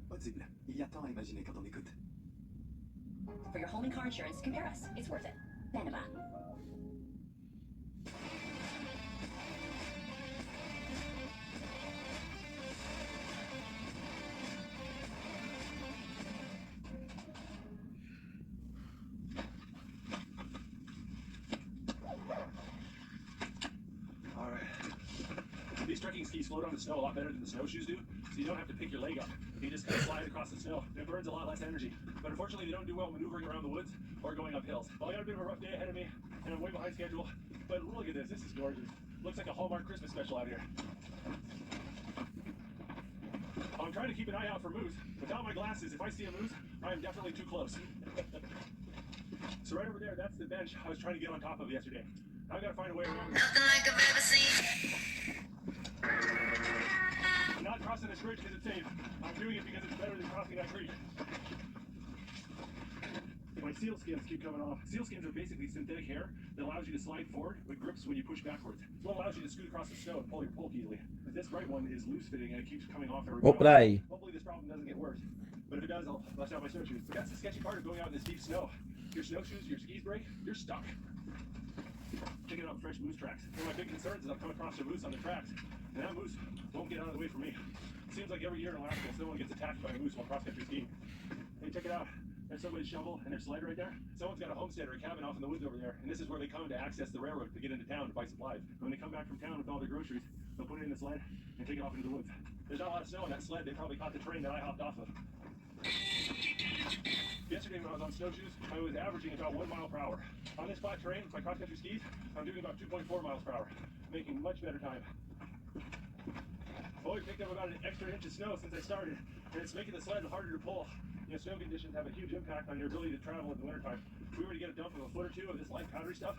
Audible. Il y a tant à imaginer quand on écoute. For your home and car insurance, compare us. It's worth it. Beneva. These trekking skis float on the snow a lot better than the snowshoes do, so you don't have to pick your leg up. You just kind of slide across the snow. It burns a lot less energy. But unfortunately, they don't do well maneuvering around the woods or going up hills. Well, I got a bit of a rough day ahead of me, and I'm way behind schedule. But look at this. This is gorgeous. Looks like a Hallmark Christmas special out here. I'm trying to keep an eye out for moose. Without my glasses, if I see a moose, I am definitely too close. So right over there, that's the bench I was trying to get on top of yesterday. Now I gotta find a way around. Nothing like I've ever seen. I'm not crossing this bridge because it's safe. I'm doing it because it's better than crossing that creek. When My seal skins keep coming off. Seal skins are basically synthetic hair that allows you to slide forward but grips when you push backwards. It's what allows you to scoot across the snow and pull your poke easily. But this right one is loose fitting and it keeps coming off every Oh, now and play. then. Hopefully this problem doesn't get worse. But if it does, I'll bust out my snowshoes. But that's the sketchy part of going out in this deep snow. Your snowshoes, your skis break, you're stuck. Checking out fresh moose tracks. One of my big concerns is I've come across a moose on the tracks, and that moose won't get out of the way for me. It seems like every year in Alaska, someone gets attacked by a moose while cross-country skiing. Hey, check it out. There's somebody's shovel and their sled right there. Someone's got a homestead or a cabin off in the woods over there, and this is where they come to access the railroad to get into town to buy supplies. When they come back from town with all their groceries, they'll put it in the sled and take it off into the woods. There's not a lot of snow on that sled. They probably caught the train that I hopped off of. Yesterday when I was on snowshoes, I was averaging about 1 mile per hour. On this flat terrain with my cross-country skis, I'm doing about 2.4 miles per hour, making much better time. I've only picked up about an extra inch of snow since I started, and it's making the sled harder to pull. You know, snow conditions have a huge impact on your ability to travel in the wintertime. If we were to get a dump of a foot or two of this light powdery stuff,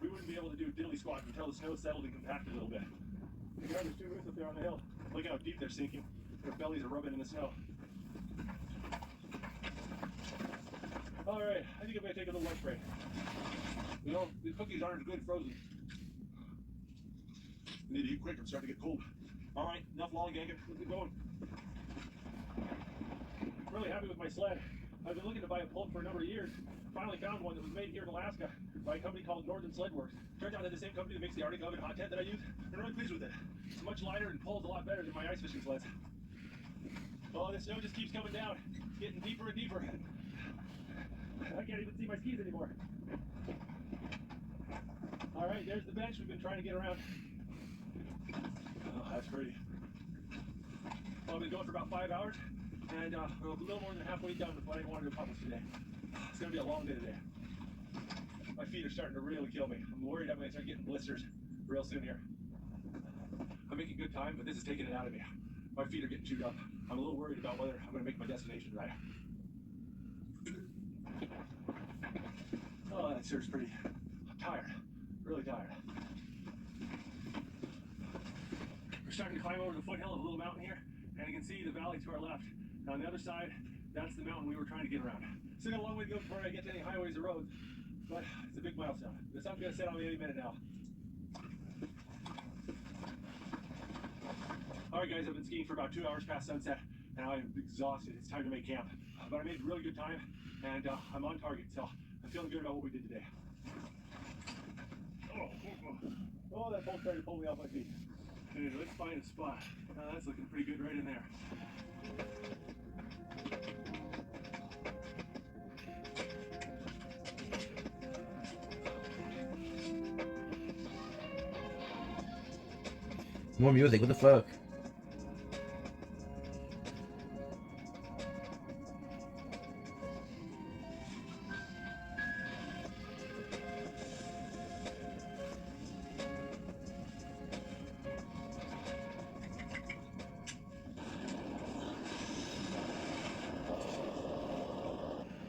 we wouldn't be able to do diddly squat until the snow settled and compacted a little bit. You know, there's two moose up there on the hill. Look how deep they're sinking. Their bellies are rubbing in the snow. All right, I think I'm gonna take a little lunch break. You know, these cookies aren't as good frozen. I need to eat quick, I'm starting to get cold. All right, enough lollygagging, let's get going. I'm really happy with my sled. I've been looking to buy a pulp for a number of years. Finally found one that was made here in Alaska by a company called Northern Sled Works. Turns out they're the same company that makes the Arctic Oven hot tent that I use. I'm really pleased with it. It's much lighter and pulls a lot better than my ice fishing sleds. Oh, the snow just keeps coming down. It's getting deeper and deeper. I can't even see my skis anymore. All right, there's the bench we've been trying to get around. Oh, that's pretty. Well, I've been going for about 5 hours, and a little more than halfway done with what I wanted to publish today. It's going to be a long day today. My feet are starting to really kill me. I'm worried I'm going to start getting blisters real soon here. I'm making good time, but this is taking it out of me. My feet are getting chewed up. I'm a little worried about whether I'm going to make my destination right. Oh, that sure is pretty. I'm tired. Really tired. We're starting to climb over the foothill of a little mountain here, and you can see the valley to our left. And on the other side, that's the mountain we were trying to get around. Still got a long way to go before I get to any highways or roads, but it's a big milestone. The sun's going to set on me any minute now. All right, guys, I've been skiing for about 2 hours past sunset, and I'm exhausted. It's time to make camp. But I made really good time, and I'm on target, so I'm feeling good about what we did today. Oh, that bolt started to pull me off my feet. Dude, let's find a spot. That's looking pretty good right in there. More music, what the fuck?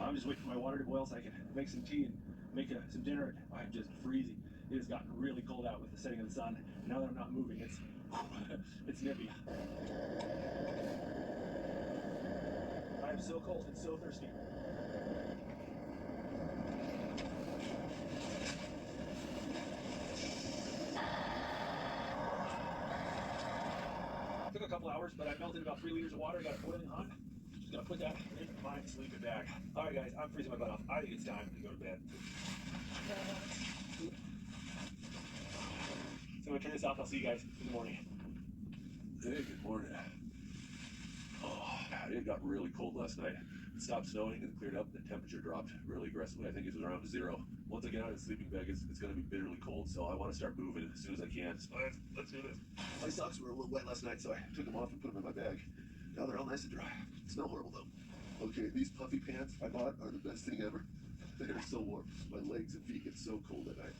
I'm just waiting for my water to boil so I can make some tea and make some dinner. I'm just freezing. It has gotten really cold out with the setting of the sun. And now that I'm not moving, it's nippy. I'm so cold and so thirsty. Took a couple hours, but I melted about 3 liters of water, got it boiling hot. Just gonna put that in my sleeping bag. All right, guys, I'm freezing my butt off. I think it's time to go to bed. So I'm gonna turn this off. I'll see you guys in the morning. Hey, good morning. Oh, it got really cold last night. It stopped snowing and cleared up. The temperature dropped really aggressively. I think it was around 0. Once I get out of the sleeping bag, it's going to be bitterly cold, so I want to start moving as soon as I can. So let's do this. My socks were a little wet last night, so I took them off and put them in my bag. Now they're all nice and dry. Smell horrible, though. Okay, these puffy pants I bought are the best thing ever. They are so warm. My legs and feet get so cold at night.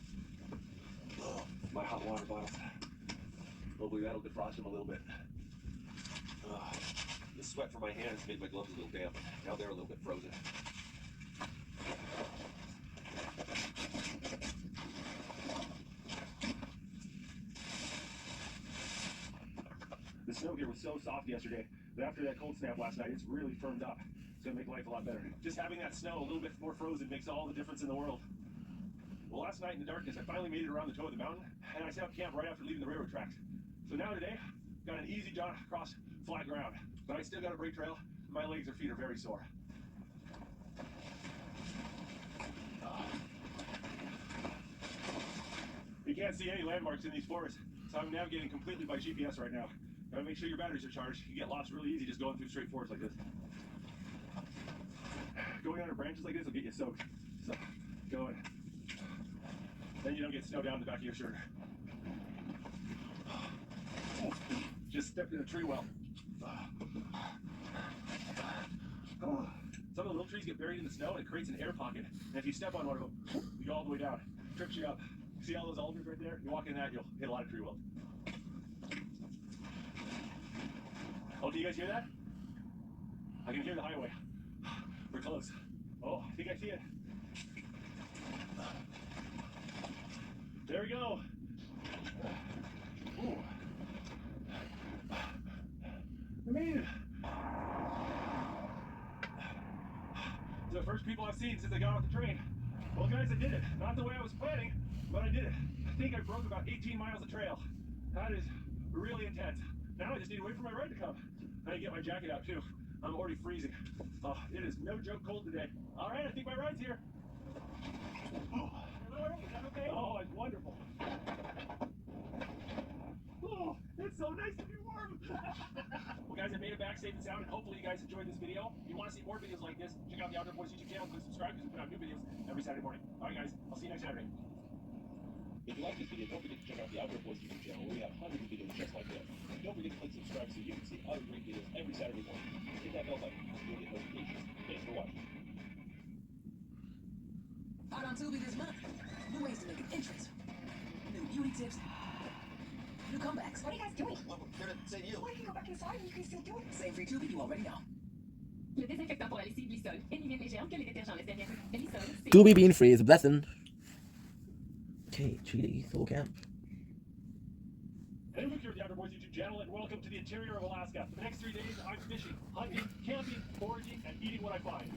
Oh, my hot water bottles. Hopefully that'll defrost them a little bit. The sweat from my hands made my gloves a little damp. Now they're a little bit frozen. The snow here was so soft yesterday that after that cold snap last night, it's really firmed up. gonna make life a lot better. Just having that snow a little bit more frozen makes all the difference in the world. Well, last night in the darkness, I finally made it around the toe of the mountain, and I set up camp right after leaving the railroad tracks. So now today, got an easy jaunt across flat ground, but I still got a break trail. My legs or feet are very sore. You can't see any landmarks in these forests, so I'm navigating completely by GPS right now. Gotta make sure your batteries are charged. You get lost really easy just going through straight forests like this. Going under branches like this will get you soaked. So, go in. Then you don't get snow down the back of your shirt. Just stepped in a tree well. Some of the little trees get buried in the snow and it creates an air pocket. And if you step on one of them, you go all the way down. Trips you up. See all those alders right there? You walk in that, you'll hit a lot of tree wells. Oh, do you guys hear that? I can hear the highway. We're close. Oh, I think I see it. There we go. Ooh. I made it. It's the first people I've seen since I got off the train. Well, guys, I did it. Not the way I was planning, but I did it. I think I broke about 18 miles of trail. That is really intense. Now I just need to wait for my ride to come. I need to get my jacket out, too. I'm already freezing. Oh, it is no joke cold today. All right, I think my ride's here. Oh, is that okay? Oh, it's wonderful. Oh, it's so nice to be warm. Well, guys, I made it back safe and sound, and hopefully you guys enjoyed this video. If you want to see more videos like this, check out the Outdoor Boys YouTube channel. Click subscribe because we put out new videos every Saturday morning. All right, guys, I'll see you next Saturday. If you like this video, don't forget to check out the Outdoor Boys YouTube channel where we have hundreds of videos just like this. And don't forget to click subscribe so you can see other great videos every Saturday morning. Hit that bell button. You'll get notifications. Thanks for watching. Out on Tubi this month. New ways to make an entrance. New beauty tips. New comebacks. What are you guys doing? Well, we're here to say to you. Why don't you go back inside and you can still do it? Same free Tubi, you already know. Le désinfectant pour la lessive Lysol élimine les germes que les détergents laissent derrière eux. Lysol, c'est... Tubi being free is a blessing. Okay, Treaty, Soul Camp. Hey, look here at the Outdoor Boys YouTube channel, and welcome to the interior of Alaska. For the next 3 days, I'm fishing, hunting, camping, foraging, and eating what I find.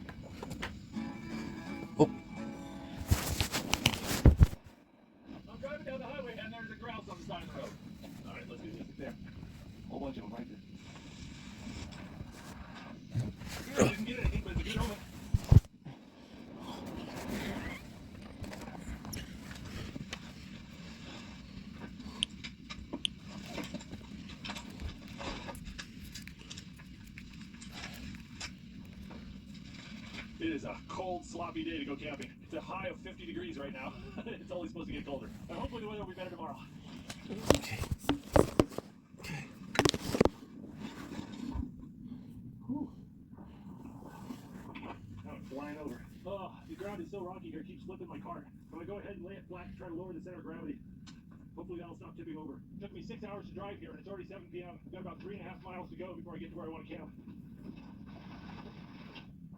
Oh. I'm driving down the highway, and there's a grouse on the side of the road. All right, let's do this. There. A whole bunch of them right there. I didn't get anything, but it's a good omen. It is a cold, sloppy day to go camping. It's a high of 50 degrees right now. It's only supposed to get colder. And hopefully the weather will be better tomorrow. Okay. Okay. Whew. Now I'm flying over. Oh, the ground is so rocky here, it keeps flipping my cart. I'm going to go ahead and lay it flat to try to lower the center of gravity. Hopefully that'll stop tipping over. It took me 6 hours to drive here, and it's already 7 p.m. I've got about 3.5 miles to go before I get to where I want to camp.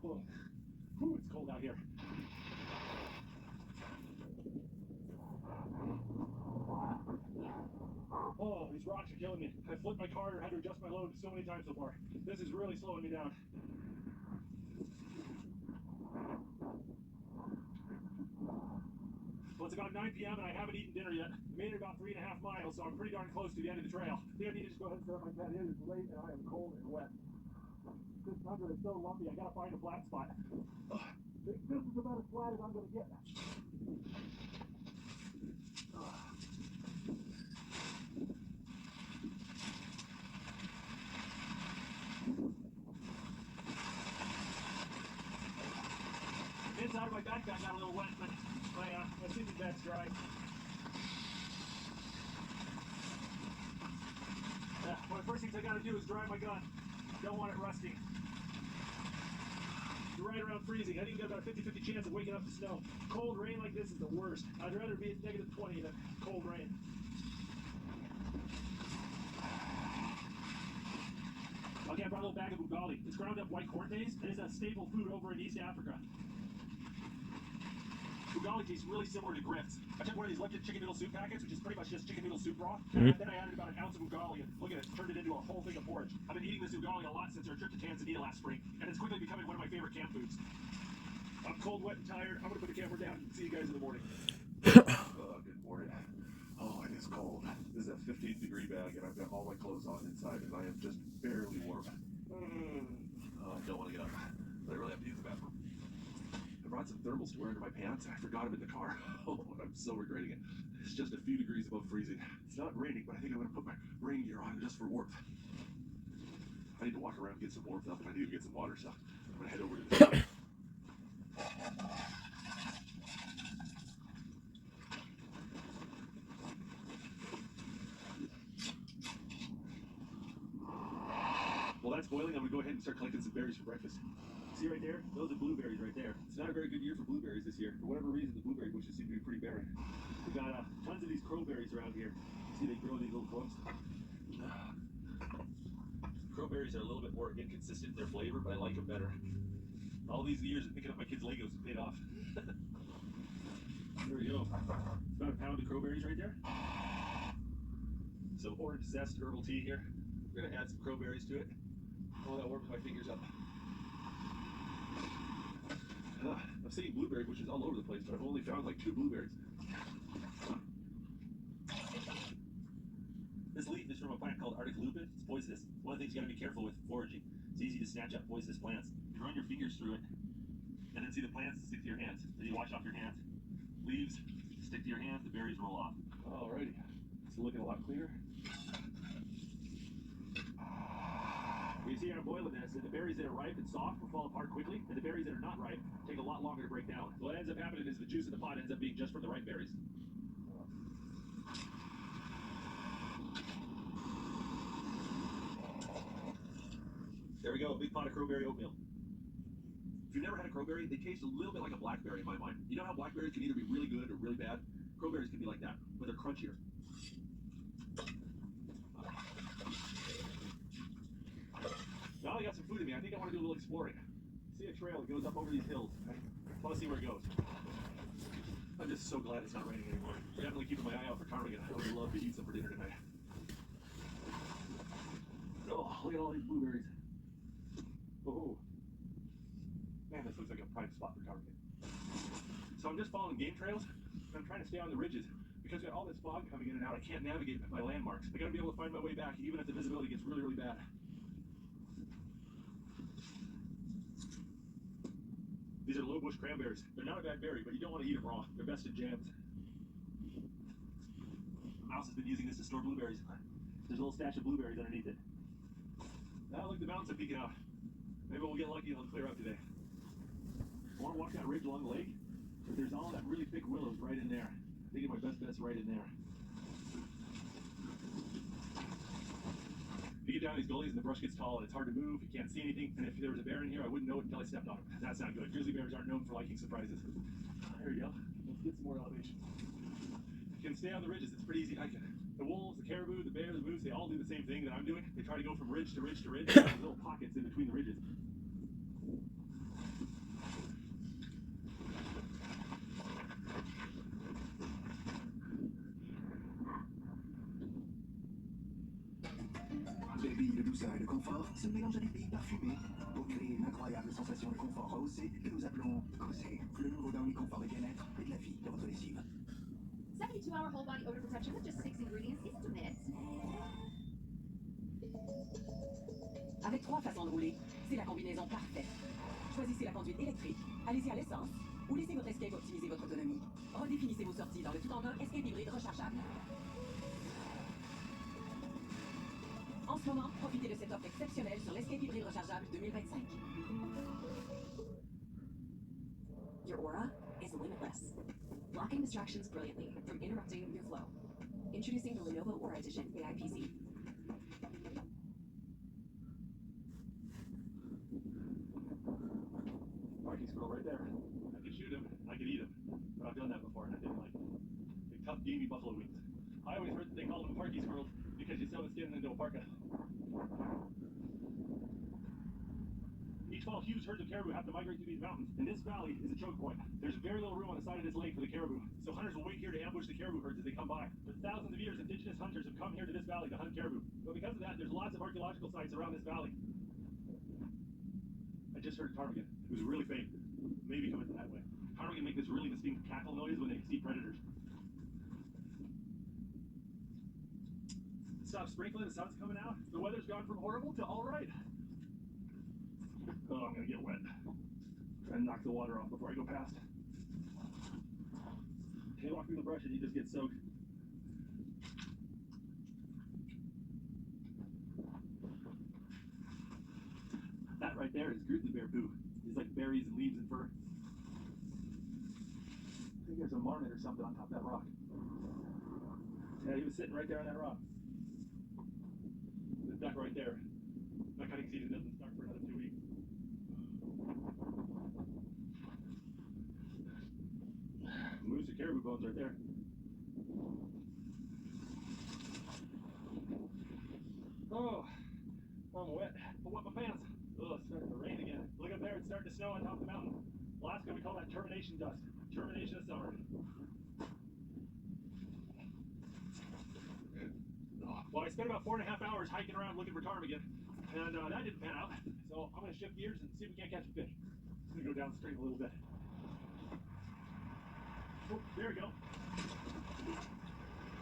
Oh. Whew, it's cold out here. Oh, these rocks are killing me. I flipped my cart or had to adjust my load so many times so far. This is really slowing me down. Well, it's about 9 p.m. and I haven't eaten dinner yet. I made it about 3.5 miles, so I'm pretty darn close to the end of the trail. I think I need to just go ahead and start my tent. It is late and I am cold and wet. This tundra is so lumpy, I gotta find a flat spot. This is about as flat as I'm gonna get. Inside of my backpack got a little wet, but my sleeping bag's dry. One of the first things I gotta do is dry my gun. Don't want it rusty. You're right around freezing. I think you've got about a 50-50 chance of waking up to snow. Cold rain like this is the worst. I'd rather be at negative 20 than cold rain. Okay, I brought a little bag of ugali. It's ground up white corn maize, and it's a staple food over in East Africa. ugali tastes really similar to grits. I took one of these lifted chicken noodle soup packets, which is pretty much just chicken noodle soup broth. Mhm. And then I added about an ounce of ugali, and look at it, turned it into a whole thing of porridge. I've been eating this ugali a lot since our trip to Tanzania last spring, and it's quickly becoming one of my favorite camp foods. I'm cold, wet, and tired. I'm gonna put the camera down. See you guys in the morning. Good morning. Oh, it is cold. This is a 15-degree bag, and I've got all my clothes on inside, and I am just barely warm. Oh, I don't want to get up, but I really have to use the bathroom. I brought some thermals to wear under my pants, and I forgot them in the car. Oh, I'm so regretting it. It's just a few degrees above freezing. It's not raining, but I think I'm going to put my rain gear on just for warmth. I need to walk around and get some warmth up, and I need to get some water, so I'm going to head over to the While that's boiling, I'm going to go ahead and start collecting some berries for breakfast. See right there? Those are blueberries right there. It's not a very good year for blueberries this year. For whatever reason, the blueberry bushes seem to be pretty barren. We got tons of these crowberries around here. See, they grow in these little clumps. Crowberries are a little bit more inconsistent in their flavor, but I like them better. All these years of picking up my kids' Legos have paid off. There we go. About a pound of crowberries right there. Some orange zest herbal tea here. We're gonna add some crowberries to it. Oh, that warms my fingers up. I've seen blueberry bushes all over the place, but I've only found like 2 blueberries. This leaf is from a plant called Arctic lupin. It's poisonous. One of the things you gotta be careful with foraging. It's easy to snatch up poisonous plants. You run your fingers through it, and then see the plants stick to your hands. Then you wash off your hands. Leaves stick to your hands, the berries roll off. Alrighty. It's looking a lot cleaner. You see how I'm boiling this, and the berries that are ripe and soft will fall apart quickly, and the berries that are not ripe take a lot longer to break down. So what ends up happening is the juice in the pot ends up being just from the ripe berries. There we go, a big pot of crowberry oatmeal. If you've never had a crowberry, they taste a little bit like a blackberry in my mind. You know how blackberries can either be really good or really bad? Crowberries can be like that, but they're crunchier. Now I got some food in me. I think I want to do a little exploring. See a trail that goes up over these hills. I want to see where it goes. I'm just so glad it's not raining anymore. Definitely keeping my eye out for ptarmigan. I would love to eat some for dinner tonight. Oh, look at all these blueberries. Oh, man, this looks like a prime spot for ptarmigan. So I'm just following game trails, and I'm trying to stay on the ridges. Because we got all this fog coming in and out, I can't navigate my landmarks. I gotta be able to find my way back, even if the visibility gets really, really bad. These are low bush cranberries. They're not a bad berry, but you don't want to eat them raw. They're best in jams. Mouse has been using this to store blueberries. There's a little stash of blueberries underneath it. Now look, the mountains are peeking out. Maybe we'll get lucky and it'll clear up today. I want to walk that ridge along the lake, but there's all that really thick willows right in there. I think my best bet's right in there. You get down these gullies and the brush gets tall and it's hard to move, you can't see anything, and if there was a bear in here, I wouldn't know it until I stepped on him. That's not good. Grizzly bears aren't known for liking surprises. There we go. Let's get some more elevation. You can stay on the ridges, it's pretty easy hiking. The wolves, the caribou, the bear, the moose, they all do the same thing that I'm doing. They try to go from ridge to ridge to ridge, and there's little pockets in between the ridges. Les billes de douceur et de confort se mélangent à des billes parfumées pour créer une incroyable sensation de confort rehaussé que nous appelons Cosé, le nouveau dans le confort et bien-être et de la vie de votre lessive. 72-hour whole body odor protection with just 6 ingredients isn't a myth. Avec 3 façons de rouler, c'est la combinaison parfaite. Choisissez la conduite électrique, allez-y à l'essence, ou laissez votre Escape optimiser votre autonomie. Redéfinissez vos sorties dans le tout-en-un Escape hybride rechargeable. En ce moment, profitez de cette offre exceptionnelle sur l'Escape hybride rechargeable 2025. Your aura is limitless, blocking distractions brilliantly from interrupting your flow. Introducing the Lenovo Aura Edition AI PC. Parking squirrel right there. I could shoot him, I could eat him, but I've done that before and I didn't like it. Big tough gamey buffalo wings. I always heard that they called them parky squirrels because you sew the skin into a parka. Each each fall, huge herds of caribou have to migrate through these mountains, and this valley is a choke point. There's very little room on the side of this lake for the caribou, so hunters will wait here to ambush the caribou herds as they come by. For thousands of years, indigenous hunters have come here to this valley to hunt caribou, but because of that, there's lots of archaeological sites around this valley. I just heard a ptarmigan. It was really faint. Maybe coming from that way. Ptarmigan make this really distinct cackle noise when they see predators. Stop sprinkling, the sun's coming out. The weather's gone from horrible to all right. Oh, I'm gonna get wet. Try to knock the water off before I go past. Can't walk through the brush and you just get soaked. That right there is grizzly bear poo. It's like berries and leaves and fur. I think there's a marmot or something on top of that rock. Yeah, he was sitting right there on that rock. The duck right there. My cutting season doesn't start for another 2 weeks. Moose or caribou bones right there. Oh, I'm wet. I wet my pants. Oh, it's starting to rain again. Look up there, it's starting to snow on top of the mountain. Alaska, we call that termination dust. Termination of summer. Well, I spent about 4.5 hours hiking around looking for ptarmigan, and that didn't pan out. So I'm going to shift gears and see if we can't catch a fish. I'm going to go downstream a little bit. Oh, there we go.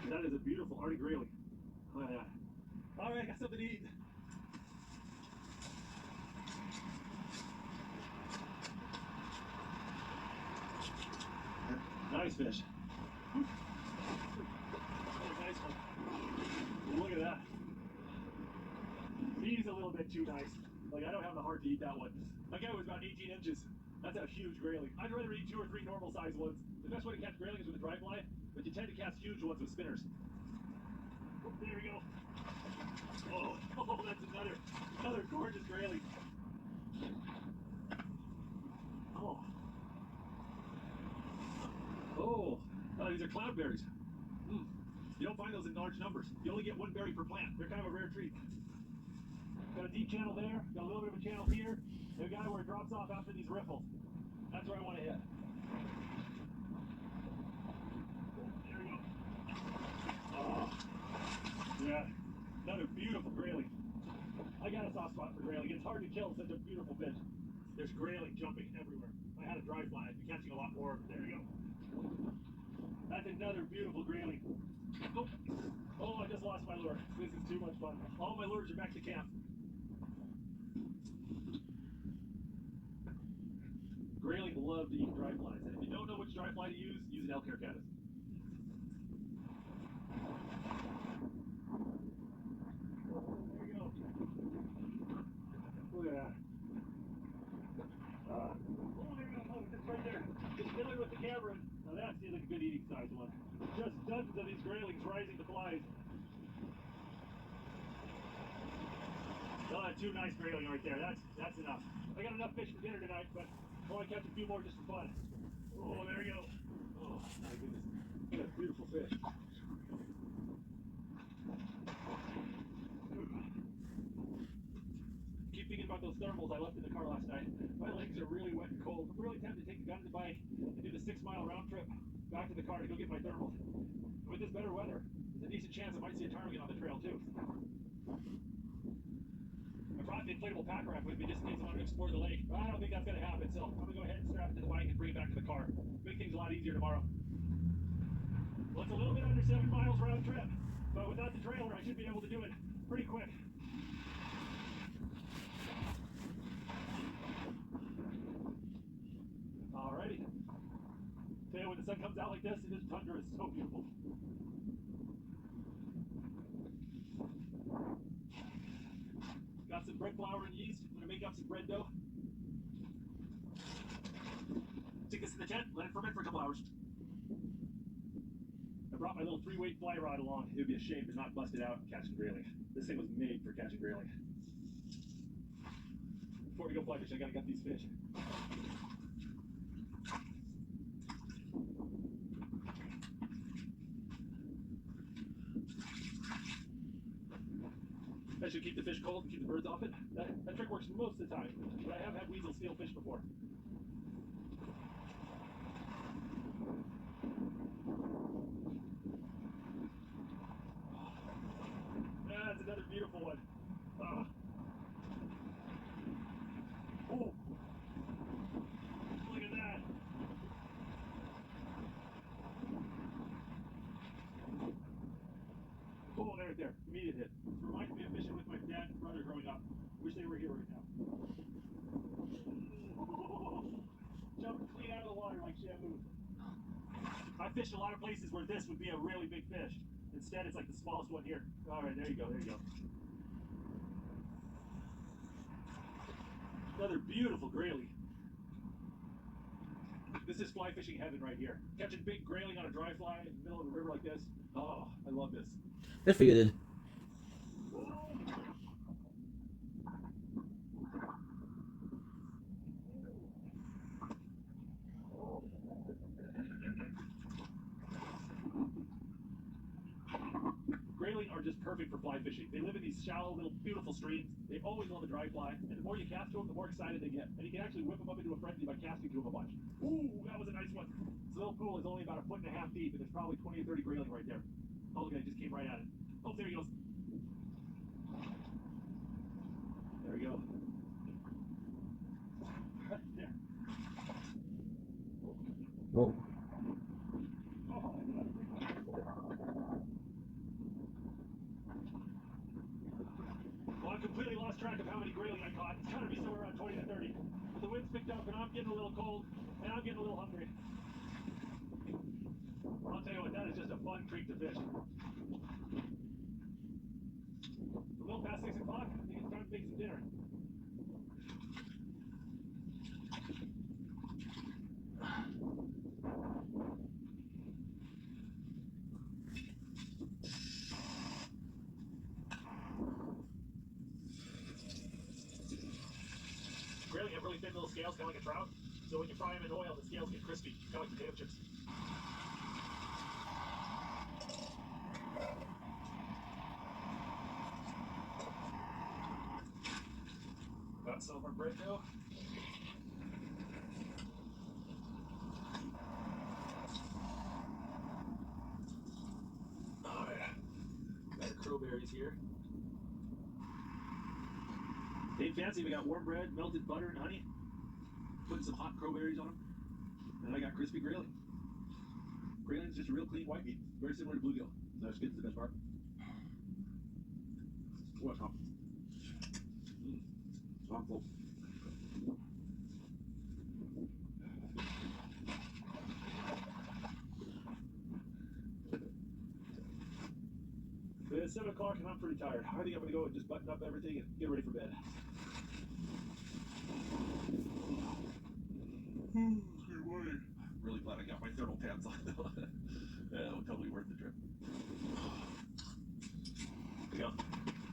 That is a beautiful Arctic grayling. Oh, yeah. All right, I got something to eat. Nice fish. Nice one. Look at that. He's a little bit too nice. Like, I don't have the heart to eat that one. That guy was about 18 inches. That's a huge grayling. I'd rather eat 2 or 3 normal sized ones. The best way to catch grayling is with a dry fly, but you tend to catch huge ones with spinners. Oh, there we go. Oh, that's another gorgeous grayling. These are cloudberries. You don't find those in large numbers. You only get 1 berry per plant. They're kind of a rare treat. Got a deep channel there. Got a little bit of a channel here. And a guy where it drops off after these riffles. That's where I want to hit. There we go. Oh, yeah. Another beautiful grayling. I got a soft spot for grayling. It's hard to kill such a beautiful fish. There's grayling jumping everywhere. If I had a dry fly, I'd be catching a lot more. There we go. That's another beautiful grayling. Oh, I just lost my lure. This is too much fun. All my lures are back to camp. Grayling love to eat dry flies. And if you don't know which dry fly to use an elk hair caddis. There you go. Look at that. Oh, there you go. Oh, it's right there. Just fiddling with the camera. Now that seems like a good eating size one. Just dozens of these graylings rising to flies. Oh, that's 2 nice grayling right there. That's enough. I got enough fish for dinner tonight, but I want to catch a few more just for fun. Oh, there you go. Oh, my goodness. What a beautiful fish. Keep thinking about those thermals I left in the car last night. My legs are really wet and cold. I'm really tempted to take the gun to the bike and do the 6-mile round trip back to the car to go get my thermal. With this better weather, there's a decent chance I might see a ptarmigan on the trail too. I brought the inflatable pack rack with me just in case I want to explore the lake. But I don't think that's going to happen, so I'm going to go ahead and strap it to the bike and bring it back to the car. Make things a lot easier tomorrow. Well, it's a little bit under 7 miles round trip, but without the trailer, I should be able to do it pretty quick. Alrighty. Tell you, when the sun comes out like this, this tundra is so beautiful. Got some bread flour and yeast. I'm gonna make up some bread dough. Stick this in the tent, let it ferment for a couple hours. I brought my little 3-weight fly rod along. It would be a shame to not bust it out and catch some grayling. This thing was made for catching grayling. Before we go fly fishing, I gotta gut these fish. That should keep the fish cold and keep the birds off it. That trick works most of the time, but I have had weasels steal fish before. That's another beautiful one. Ah. Oh. Look at that. Oh, there, there. Immediate hit. Reminds me of fishing with my dad and brother growing up. Wish they were here right now. Jumped clean out of the water like Shamu. I fished a lot of places where this would be a really big fish. Instead, it's like the smallest one here. All right, there you go, there you go. Another beautiful grayling. This is fly fishing heaven right here. Catching big grayling on a dry fly in the middle of a river like this. Oh, I love this. Good for you, dude. Grayling are just perfect for fly fishing. They live in these shallow, little, beautiful streams. They always love a dry fly, and the more you cast to them, the more excited they get. And you can actually whip them up into a frenzy by casting to them a bunch. Ooh, that was a nice one. This little pool is only about 1.5 feet deep, and there's probably 20 or 30 grayling right there. Oh, look at it, just came right at it. Oh, there he goes. There we go. There. Whoa. Well, I completely lost track of how many grayling I caught. It's got to be somewhere around 20 to 30. But the wind's picked up, and I'm getting a little cold, and I'm getting a little hungry. I'll tell you what, that is just a fun treat to fish. It's a little past 6 o'clock. I think it's time to make some dinner. Grayling have really thin little scales, kind of like a trout. So when you fry them in oil, the scales get crispy, kind of like potato chips. Got some of our bread dough. Alright. Got our crowberries here. Ain't fancy, we got warm bread, melted butter, and honey. Putting some hot crowberries on them. And I got crispy grayling. Grayling's just a real clean white meat. Very similar to bluegill. That's good, the best part. What's hot? I'm full. It's 7 o'clock and I'm pretty tired. I think I'm gonna go and just button up everything and get ready for bed. Good morning. Really glad I got my thermal pants on though. Yeah, totally worth the trip. Yeah.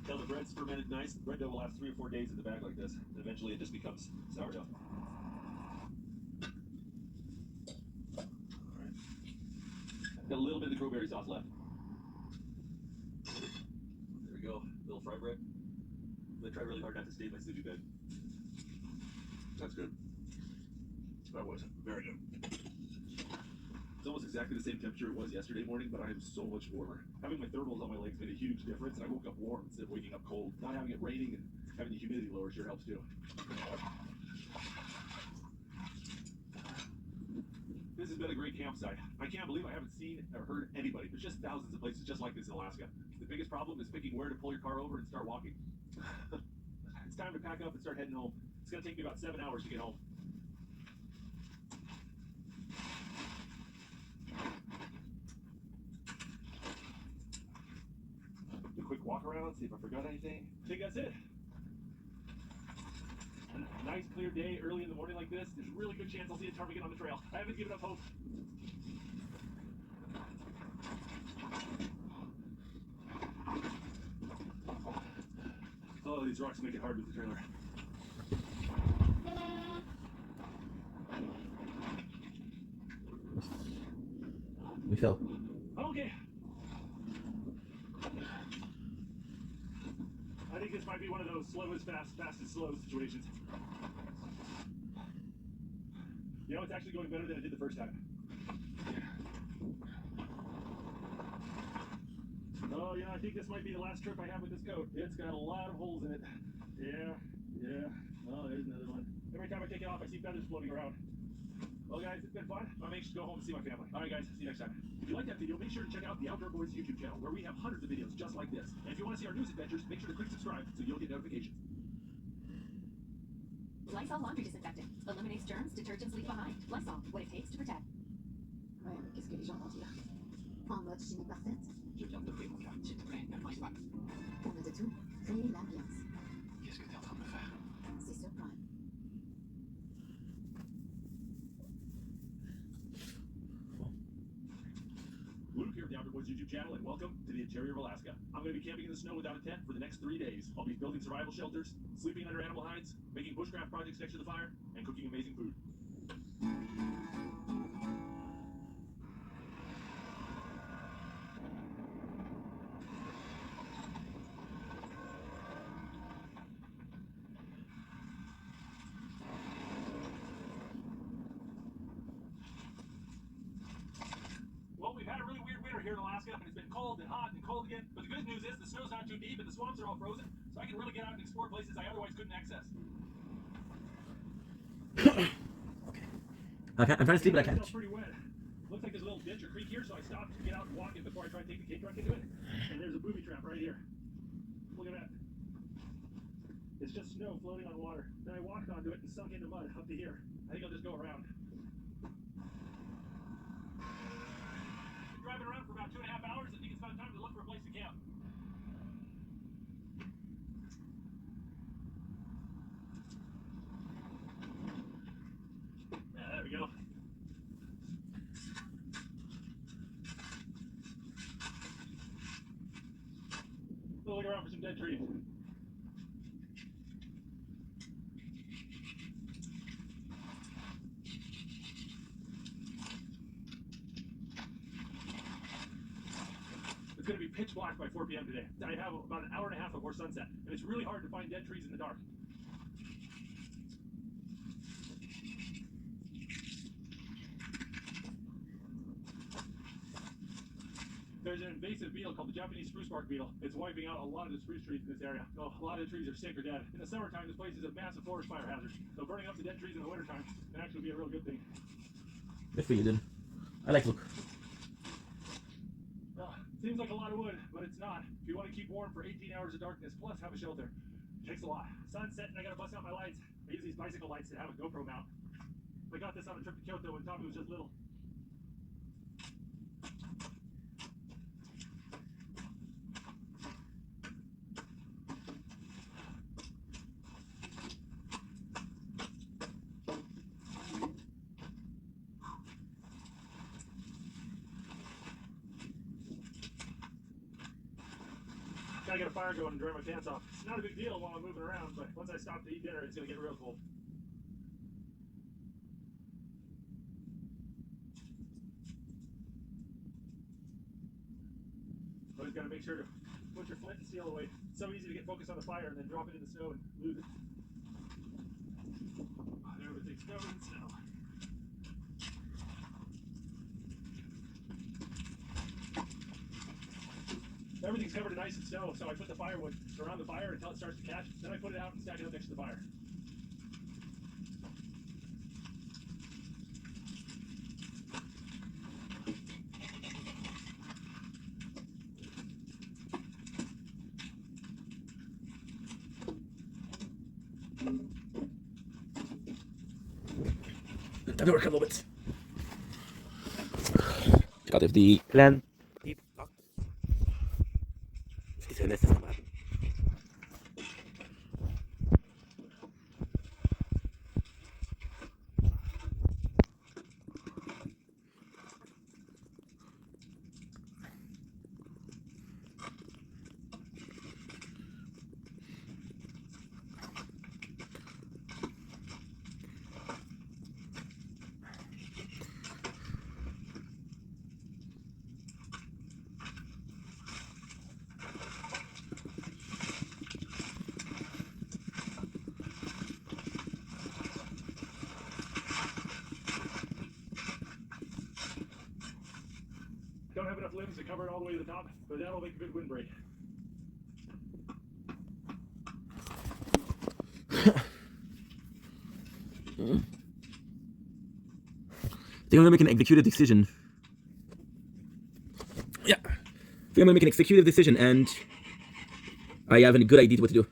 Now the bread's fermented nice. The bread dough will last 3 or 4 days in the bag like this. And eventually it just becomes sourdough. Alright. Got a little bit of the crowberry sauce left. There we go. Little fry bread. I'm gonna try really hard not to stain my sushi bed. That's good. That was very good. It's almost exactly the same temperature it was yesterday morning, but I am so much warmer. Having my thermals on my legs made a huge difference, and I woke up warm instead of waking up cold. Not having it raining and having the humidity lower sure helps too. This has been a great campsite. I can't believe I haven't seen or heard anybody. There's just thousands of places just like this in Alaska. The biggest problem is picking where to pull your car over and start walking. It's time to pack up and start heading home. It's gonna take me about 7 hours to get home. Do a quick walk around, see if I forgot anything. I think that's it. A nice clear day early in the morning like this. There's a really good chance I'll see a ptarmigan on the trail. I haven't given up hope. Oh, these rocks make it hard with the trailer. We fell. Okay. I think this might be one of those slow is fast, fast is slow situations. You know, it's actually going better than it did the first time. Oh, yeah, I think this might be the last trip I have with this coat. It's got a lot of holes in it. Yeah. Oh, there's another one. Every time I take it off, I see feathers floating around. Well, guys, it's been fun. I'm anxious to go home and see my family. All right, guys, see you next time. If you like that video, make sure to check out the Outdoor Boys YouTube channel, where we have hundreds of videos just like this. And if you want to see our news adventures, make sure to click subscribe so you'll get notifications. Lysol laundry disinfectant eliminates germs detergents leave behind. Lysol, what it takes to protect. Ouais, mais qu'est-ce que les gens vont dire? En mode chimie parfaite? Je viens de t'offrir mon cœur, s'il te plaît, ne le brise pas. On a de tout. Créer l'ambiance. Qu'est-ce que t'es en train de me faire? C'est sur Prime. Luke here at the Outdoor Boys YouTube channel, and welcome to the interior of Alaska. I'm going to be camping in the snow without a tent for the next 3 days. I'll be building survival shelters, sleeping under animal hides, making bushcraft projects next to the fire, and cooking amazing food. Well, we've had a really weird winter here in Alaska, and it's been cold and hot and cold again. But the good news is the snow's not too deep and the swamps are all frozen, so I can really get out and explore places I otherwise couldn't access. I'm trying to sleep, but I can't. It's pretty wet. Looks like there's a little ditch or creek here, so I stopped to get out and walk it before I try to take the cake truck into it. And there's a booby trap right here. Look at that. It's just snow floating on water. Then I walked onto it and sunk into mud up to here. I think I'll just go around. Been driving around for about 2.5 hours. I think it's about time to look for a place to camp. There we go. We'll look around for some dead trees. It's going to be pitch black by 4 p.m. today. I have about an hour and a half before sunset, and it's really hard to find dead trees in the dark. There's an invasive beetle called the Japanese spruce bark beetle. It's wiping out a lot of the spruce trees in this area. Oh, a lot of the trees are sick or dead. In the summertime, this place is a massive forest fire hazard. So burning up the dead trees in the wintertime can actually be a real good thing. Good for you, dude. I like Luke. Seems like a lot of wood, but it's not. If you want to keep warm for 18 hours of darkness, plus have a shelter, it takes a lot. Sun's setting, I gotta bust out my lights. I use these bicycle lights that have a GoPro mount. I got this on a trip to Kyoto when Tommy was just little. Gotta get a fire going and dry my pants off. It's not a big deal while I'm moving around, but once I stop to eat dinner, it's gonna get real cold. Always gotta make sure to put your flint and steel away. It's so easy to get focused on the fire and then drop it in the snow and lose it. Oh, there everything's covered in snow. Everything's covered in ice and snow, so I put the firewood around the fire until it starts to catch. Then I put it out and stack it up next to the fire. Time to work a little bit. Got the plan. limbs to cover it all the way to the top, but that'll make a good windbreak. I think I'm gonna make an executive decision. Yeah. I think I'm gonna make an executive decision, and I have a good idea what to do.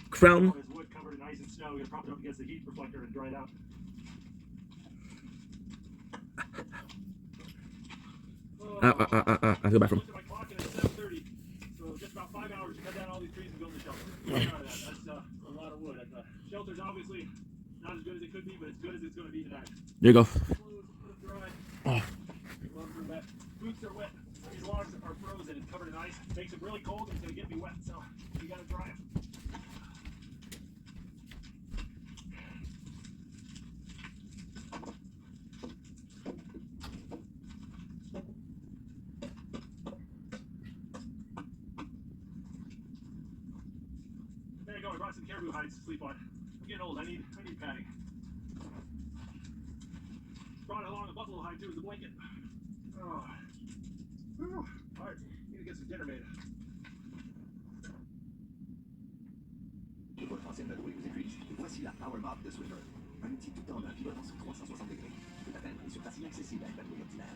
Crown. All this wood covered in ice and snow, you're propped up against the heat reflector and dried out. I feel bad for him. I looked at my clock and it's 7:30, so just about 5 hours to cut down all these trees and build the shelter. That's a lot of wood. The shelter's obviously not as good as it could be, but as good as it's going to be tonight. There you go. Boots are wet. These logs are frozen and covered in ice. It makes them really cold and it's going to get me wet, so you got to dry them. There you go. I brought some caribou hides to sleep on. I'm getting old. I need padding. Brought along a buffalo hide too as a blanket. Oh. Whew. All right, need to get some dinner made. Votre ancienne patrouille vous épuise. Voici la Power Mop de Swiffer. Un outil tout en un pilotant sur 360 degrés qui peut atteindre une surface inaccessible à une patrouille ordinaire.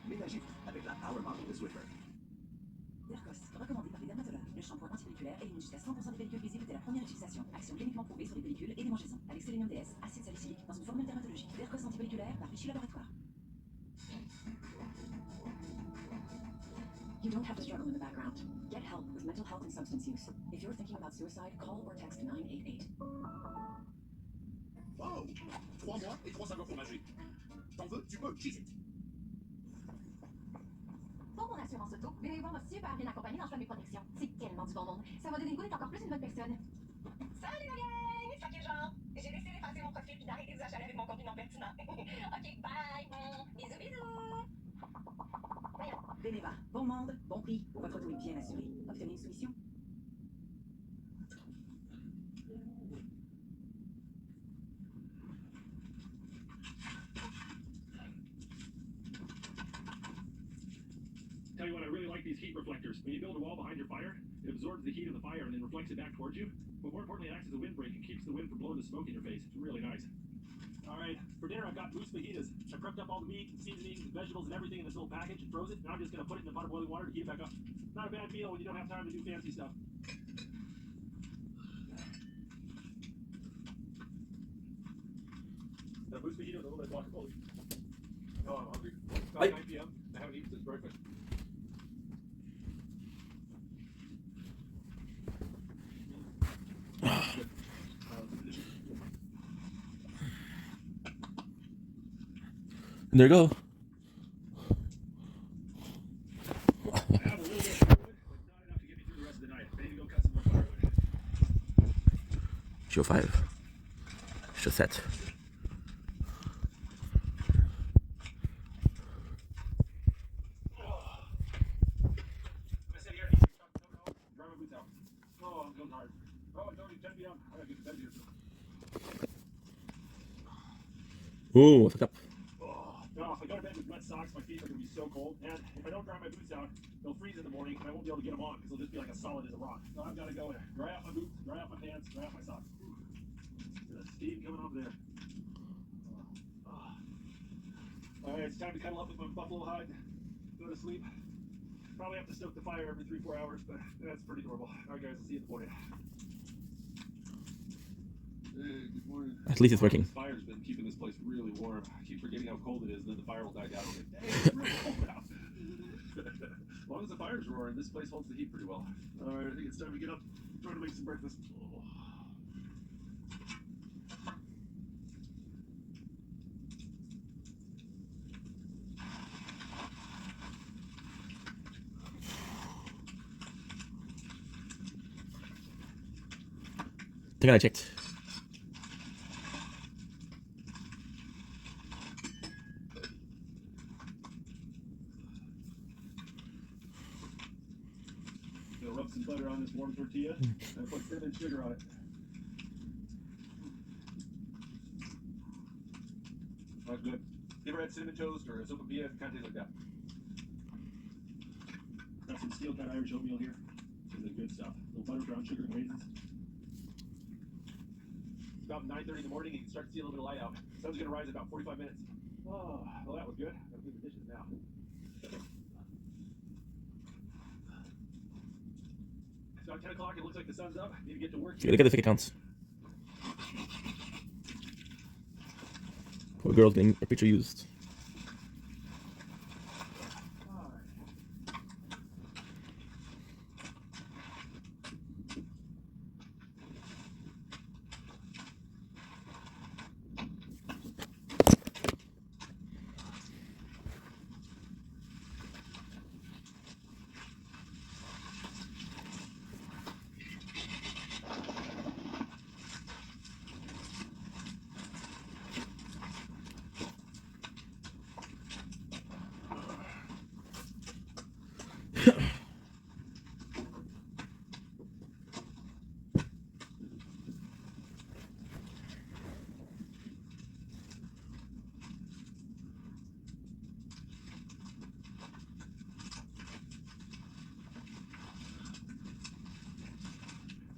Ménagez-vous avec la Power Mop de Swiffer. Dercos, recommandé par les dermatologues. Le shampoing antivéhiculaire élimine jusqu'à 100% des pellicules visibles dès la première utilisation. Action cliniquement prouvée sur les pellicules et démangeaisons. Avec Selenium DS, acide salicylique, dans une formule dermatologique. Dercos antipelliculaire par Vichy Laboratoire. You don't have to struggle in the background. Get help with mental health and substance use. If you're thinking about suicide, call or text 988. Wow! 3 mois et 3 saveurs fromagées. T'en veux? Tu peux, cheese it! Pour mon assurance auto, Bénévent m'a super bien accompagné dans le choix de mes protections. C'est tellement du bon monde. Ça va donner le goût d'être encore plus une bonne personne. Salut la gang! C'est Fakir Jean. J'ai décidé d'effacer mon profil et d'arrêter de achats avec mon contenu non pertinent. Ok, bye! Bisous, bisous! Beneva, bon monde, bon prix. Votre auto est bien assurée. Obtenez une soumission. Tell you what, I really like these heat reflectors. When you build a wall behind your fire, it absorbs the heat of the fire and then reflects it back towards you. But more importantly, it acts as a windbreak and keeps the wind from blowing the smoke in your face. It's really nice. All right, for dinner I've got moose fajitas. I prepped up all the meat, seasonings, vegetables, and everything in this little package and froze it. Now I'm just gonna put it in a pot of boiling water to heat it back up. Not a bad meal when you don't have time to do fancy stuff. The moose fajita with a little bit of guacamole. Oh, I'm hungry. It's about 9 p.m. I haven't eaten since breakfast. And there you go. I have a little bit of firewood, but not enough to get me through the rest of the night. I need to go cut some more firewood. Show 5. Show set. I'm gonna sit here and eat some chocolate milk, dry my boots out. Oh, I'm going hard. Oh, it's already 10 p.m. I gotta get to bed here. Ooh, fucked up. Oh, if I go to bed with wet socks, my feet are gonna be so cold. And if I don't dry my boots out, they'll freeze in the morning, and I won't be able to get them on because they'll just be like as solid as a rock. So I've got to go and dry out my boots, dry out my pants, dry out my socks. There's steam coming off there. All right, it's time to cuddle up with my buffalo hide. Go to sleep. Probably have to stoke the fire every 3-4 hours, but that's pretty normal. All right, guys, I'll see you in the morning. Hey, good morning. At least it's working. This fire's been keeping this place really warm. I keep forgetting how cold it is, and then the fire will die down. I'll get, hey, it's really cold out. As long as the fire's roaring, this place holds the heat pretty well. All right, I think it's time to get up. Trying to make some breakfast. I think I checked. Gonna rub some butter on this warm tortilla and put cinnamon sugar on it. That's good. You ever had cinnamon toast or a sopapilla? It kind of tastes like that. some steel cut Irish oatmeal here. This is the good stuff. A little butter, brown sugar, and raisins. It's about 9:30 in the morning. You can start to see a little bit of light out. Sun's gonna rise in about 45 minutes. Oh, well, that was good. Gotta do the dishes now. It's about 10 o'clock. It looks like the sun's up. Need to get to work. Look at the fake accounts. Poor girl's getting her picture used.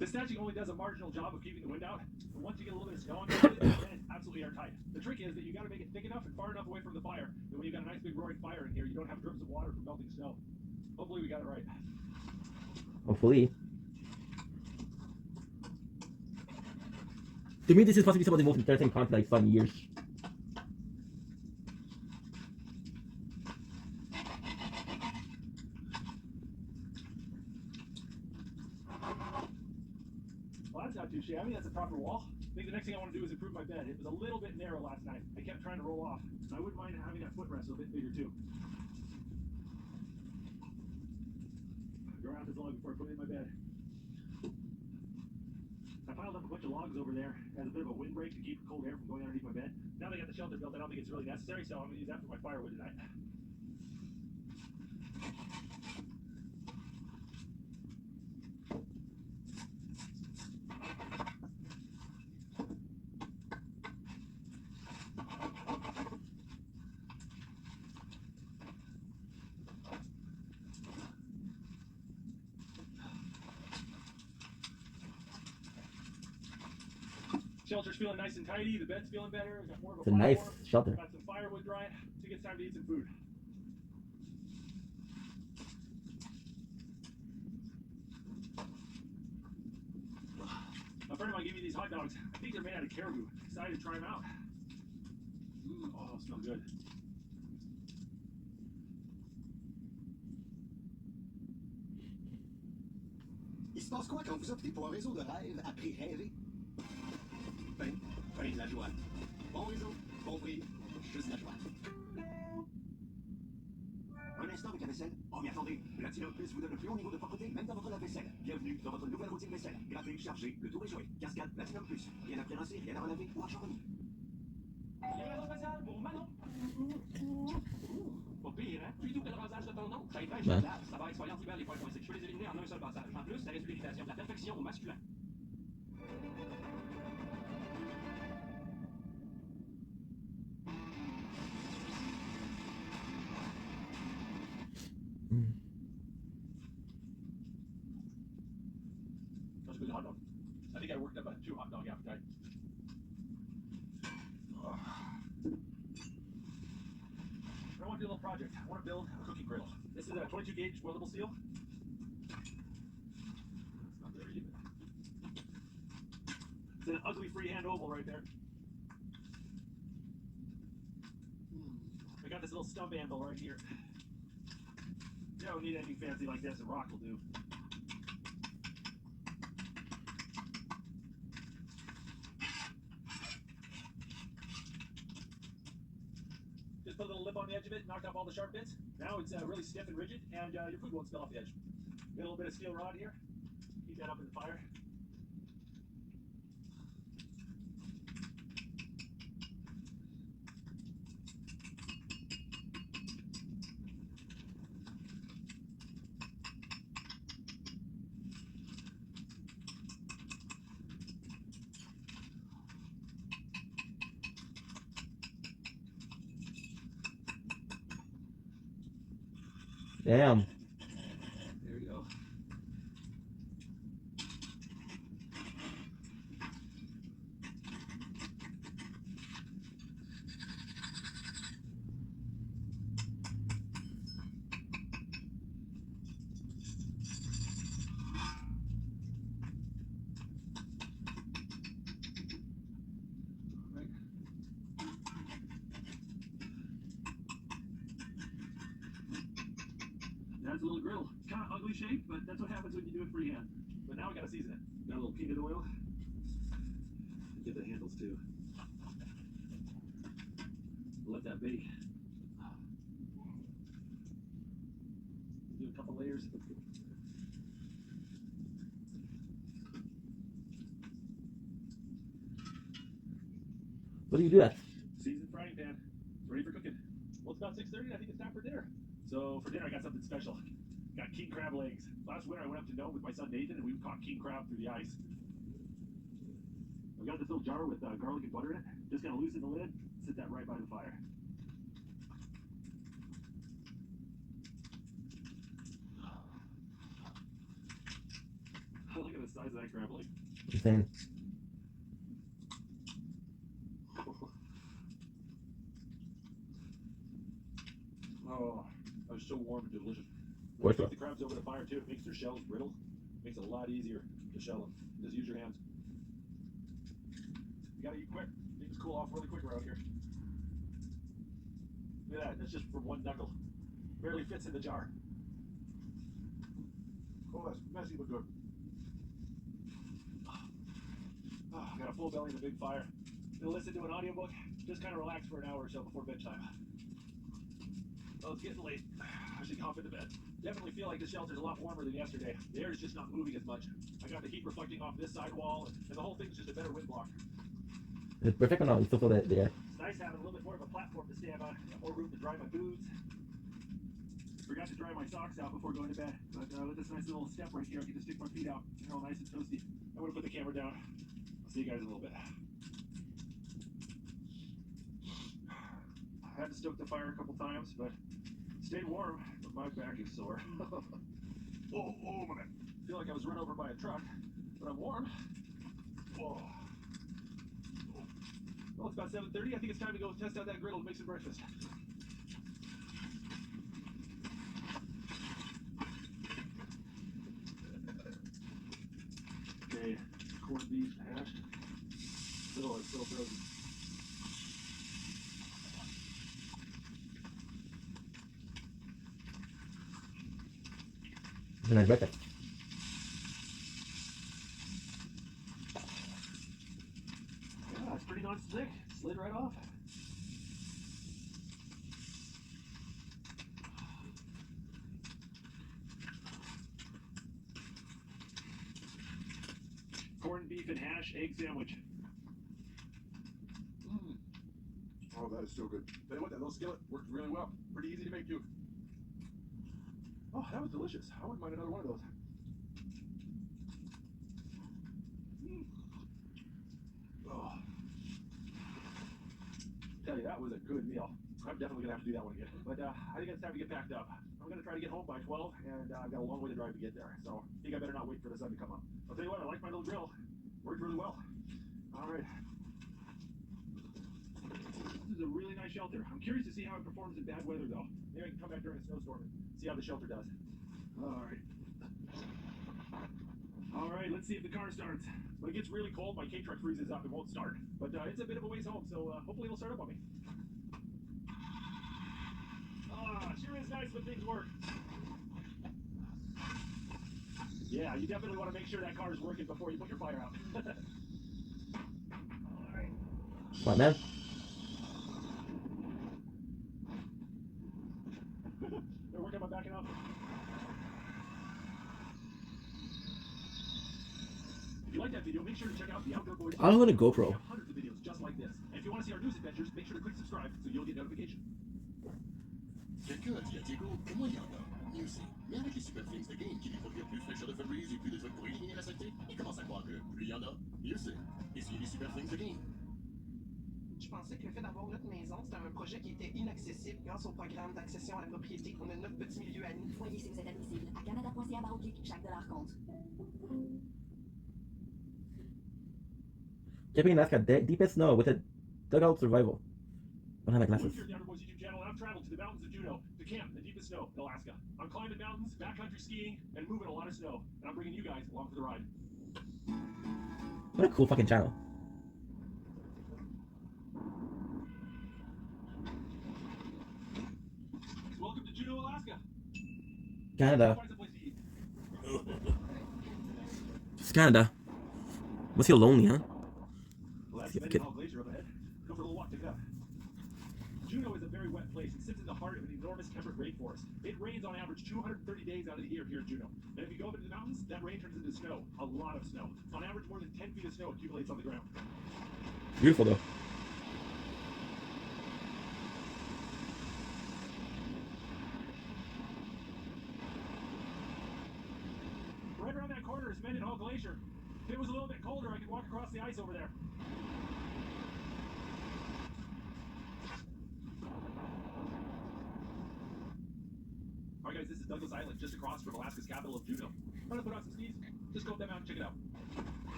This stitching only does a marginal job of keeping the wind out, but once you get a little bit of snow on it, then it's absolutely airtight. The trick is that you got to make it thick enough and far enough away from the fire that when you've got a nice big roaring fire in here, you don't have drips of water from melting snow. Hopefully we got it right. Hopefully. To me, this is possibly some of the most interesting content I saw in years. Well, that's not too shabby. That's a proper wall. I think the next thing I want to do is improve my bed. It was a little bit narrow last night. I kept trying to roll off. I wouldn't mind having that footrest a bit bigger too. Go around this log before I put it in my bed. I piled up a bunch of logs over there as a bit of a windbreak to keep cold air from going underneath my bed. Now that I got the shelter built, I don't think it's really necessary, so I'm going to use that for my firewood tonight. Shelter's feeling nice and tidy. The bed's feeling better. Got more of a It's a nice fire warmth. shelter. Got some firewood drying. I think it's time to eat some food. A friend of mine gave me these hot dogs. I think they're made out of caribou. Excited to try them out. Oh, smell good. Il se passe quoi quand vous optez pour un réseau de rêve après rêver? Ben, de la joie. Bon réseau, bon prix, juste la joie. Un instant avec la vaisselle? Oh mais attendez, Platinum Plus vous donne le plus haut niveau de propreté même dans votre lave-vaisselle. Bienvenue dans votre nouvelle routine vaisselle. Gratuit, chargé, le tour est joué. Cascade Platinum Plus. Rien à pré-rincer, rien à relaver ou à charbonner. Livraison spéciale pour Manon. Pas pire, hein? Plus doux que le rasage de ton nom. Ça y fait, Ouais. ça va exfoliant l'hiver les points coincés. Je peux les éliminer en un seul passage. En plus, ça reste l'irritation de la perfection au masculin. That's a good hot dog. I think I worked up a 2 hot dog appetite. I want to do a little project. I want to build a cooking griddle. This is a 22 gauge weldable steel. It's not there either. It's an ugly freehand oval right there. I got this little stump anvil right here. You don't need anything fancy like this. A rock will do. Just put a little lip on the edge of it, knocked off all the sharp bits. Now it's really stiff and rigid, and your food won't spill off the edge. Got a little bit of steel rod here. Keep that up in the fire. Damn. That's a little griddle. It's kind of ugly shape, but that's what happens when you do it freehand. But now we gotta season it. Got a little peanut oil. Get the handles too. Let that bake. Do a couple layers. What do you do that? Seasoned frying pan. It's ready for cooking. Well, it's about 6:30 and I think it's time for dinner. So for dinner I got something special. Got king crab legs. Last winter I went up to Nome with my son Nathan and we caught king crab through the ice. We got this little jar with garlic and butter in it. Just gonna loosen the lid, sit that right by the fire. Look at the size of that crab leg. Insane. Oh, that was so warm and delicious. What's Cook up? the crabs over the fire too. It makes their shells brittle. Makes it a lot easier to shell them. Just use your hands. You gotta eat quick. Things cool off really quick around here. Look at that. That's just from one knuckle. Barely fits in the jar. Oh, that's messy but good. Oh, got a full belly and a big fire. Gonna listen to an audiobook. Just kind of relax for an hour or so before bedtime. Oh, it's getting late. I should hop into bed. Definitely feel like the shelter's a lot warmer than yesterday. The air is just not moving as much. I got the heat reflecting off this side wall, and the whole thing's just a better wind block. Is it perfect or not? You still feel that there? It's nice having a little bit more of a platform to stand on. Got more room to dry my boots. Forgot to dry my socks out before going to bed. But with this nice little step right here, I can just stick my feet out. They're all nice and toasty. I'm going to put the camera down. I'll see you guys in a little bit. I had to stoke the fire a couple times, but stayed warm, but my back is sore. Oh, my man. Feel like I was run over by a truck, but I'm warm. Oh. Well, it's about 7:30. I think it's time to go test out that griddle and make some breakfast. Okay, corned beef hashed. Still frozen. It's a nice breakfast. Yeah, it's pretty non-stick. Slid right off. Corned beef and hash, egg sandwich. Oh, that is so good. Tell you what, that little skillet worked really well. Pretty easy to make too. Oh, that was delicious. I wouldn't mind another one of those. Oh. Tell you, that was a good meal. I'm definitely gonna have to do that one again. But I think it's time to get packed up. I'm gonna try to get home by 12, and I've got a long way to drive to get there. So I think I better not wait for the sun to come up. I'll tell you what, I like my little grill. Worked really well. All right. This is a really nice shelter. I'm curious to see how it performs in bad weather, though. Maybe I can come back during a snowstorm and see how the shelter does. All right. All right, let's see if the car starts. When it gets really cold, my K-Truck freezes up and won't start. But it's a bit of a ways home, so hopefully it'll start up on me. Sure is nice when things work. Yeah, you definitely want to make sure that car is working before you put your fire out. All right. What, man? They're working on backing up. If you like that video, make sure to check out the Outdoor Boys. I don't want a We GoPro. have hundreds of videos just like this. And if you want to see our news adventures, make sure to click subscribe so you'll get notification. Quelqu'un a dit à Diego que moi il y en a, mieux c'est. Mais avec les Super Things de Game qui lui procurent plus de fraîcheur de Febreze et plus de trucs pour éliminer la saleté, il commence à croire que plus il y en a, mieux c'est. Essayez les Super Things de Game. Je pensais que le fait d'avoir notre maison, c'était un projet qui était inaccessible grâce au programme d'accession à la propriété. On a notre petit milieu à nous. Voyez si vous êtes admissible à canada.ca/, chaque dollar compte. Camping in Alaska, deepest snow with a dugout survival. I don't have my Luke glasses. here at the Outer Boys YouTube channel, and I've traveled to the mountains of Juneau to camp in the deepest snow in Alaska. I'm climbing mountains, backcountry skiing, and moving a lot of snow. And I'm bringing you guys along for the ride. What a cool fucking channel. Welcome to Juneau, Alaska. Canada. Find someplace to eat. It's Canada. Must feel lonely, huh? Well, that's See if I Mendenhall Glacier up ahead. Go for a little walk, check it out. Juneau is a very wet place. It sits in the heart of an enormous temperate rainforest. It rains on average 230 days out of the year here in Juneau. And if you go up into the mountains, that rain turns into snow. A lot of snow. On average, more than 10 feet of snow accumulates on the ground. Beautiful though. Right around that corner is Mendenhall Glacier. If it was a little bit colder, I could walk across the ice over there. Alright guys, this is Douglas Island, just across from Alaska's capital of Juneau. Want to put on some skis? Just go up that mountain, check it out.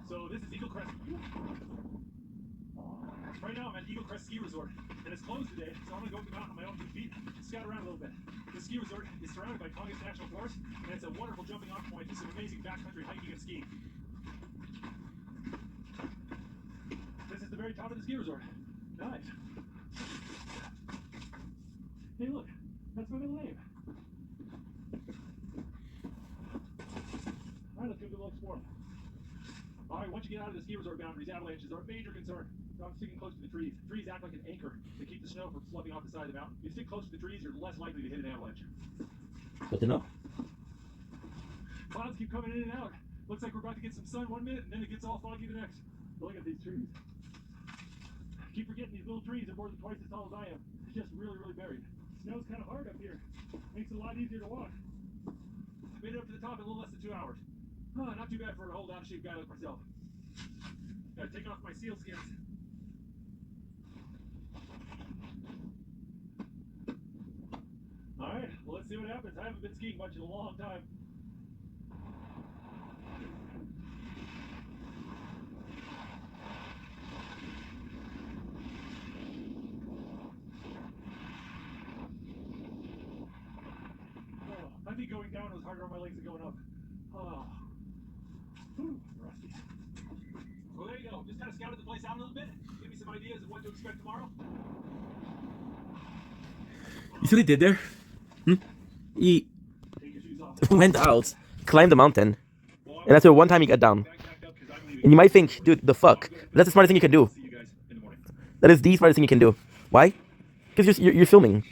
So this is Eagle Crest. Right now I'm at Eagle Crest Ski Resort, and it's closed today, so I'm going to go up the mountain on my own 2 feet, scout around a little bit. The ski resort is surrounded by Tongass National Forest, and it's a wonderful jumping off point to some amazing backcountry hiking and skiing. This is the very top of the ski resort. Nice. Hey look, that's my middle name. Alright, let's go do a little explore. Alright, once you get out of the ski resort boundaries, avalanches are a major concern. So I'm sticking close to the trees. Trees act like an anchor to keep the snow from sloughing off the side of the mountain. If you stick close to the trees, you're less likely to hit an avalanche. Good to know. Clouds keep coming in and out. Looks like we're about to get some sun 1 minute, and then it gets all foggy the next. But look at these trees. Keep forgetting these little trees are more than twice as tall as I am. It's just really, really buried. Snow's kind of hard up here. Makes it a lot easier to walk. I made it up to the top in a little less than 2 hours. Not too bad for a whole out-of-shape guy like myself. Gotta take off my seal skins. Alright, well let's see what happens. I haven't been skiing much in a long time. I think going down was harder on my legs than going up. Whew, rusty. Well, there you go. Just kind of scouted the place out a little bit. Give me some ideas of what to expect tomorrow. You see what he did there? He went out, climbed the mountain, and that's the one time he got down. And you might think, dude, the fuck? But that's the smartest thing you can do. That is the smartest thing you can do. Why? Because you're filming.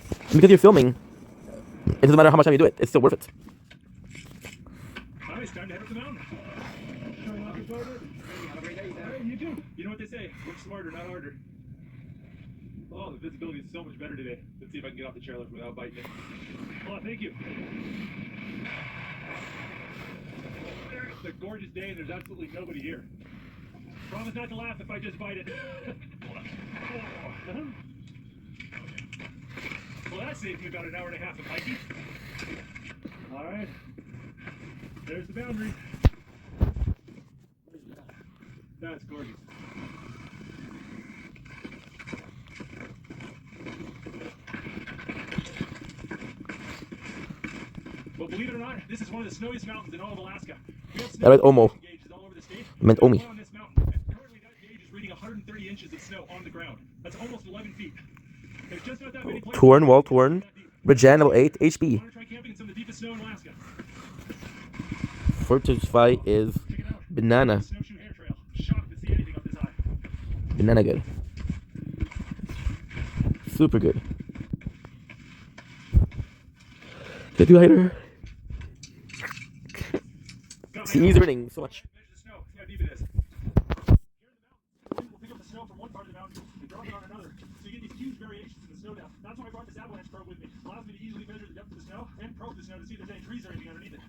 And because you're filming, it doesn't matter how much time you do it. It's still worth it. All right, it's time to head up the mountain. Hey, you too. You know what they say? Work smarter, not harder. Oh, the visibility is so much better today. Let's see if I can get off the chairlift without biting it. Oh, thank you. It's a gorgeous day and there's absolutely nobody here. Promise not to laugh if I just bite it. Well, that saved me about an hour and a half of hiking. All right. There's the boundary. That's gorgeous. Well, believe it or not, this is one of the snowiest mountains in all of Alaska. We have snow Omo. gauges all over the state. I meant Omi. On this mountain. Currently, that gauge is reading 130 inches of snow on the ground. That's almost 11 feet. There's just not that many places. Torn, wall torn. Bridgean level 8 HP. Want to try camping in some of the deepest snow in Alaska? Fortify is banana. Snowshoe hair trail. Shocked to see anything up this high. Banana good. Super good. Good do hider. See, he's earning so much. Measure the snow. See how deep it is. Here in the mountains, we'll pick up the snow from one part of the mountain and drop it on another. So you get these huge variations in the snow depth. That's why I brought this avalanche probe with me. It allows me to easily measure the depth of the snow and probe the snow to see if there's any trees or anything underneath it.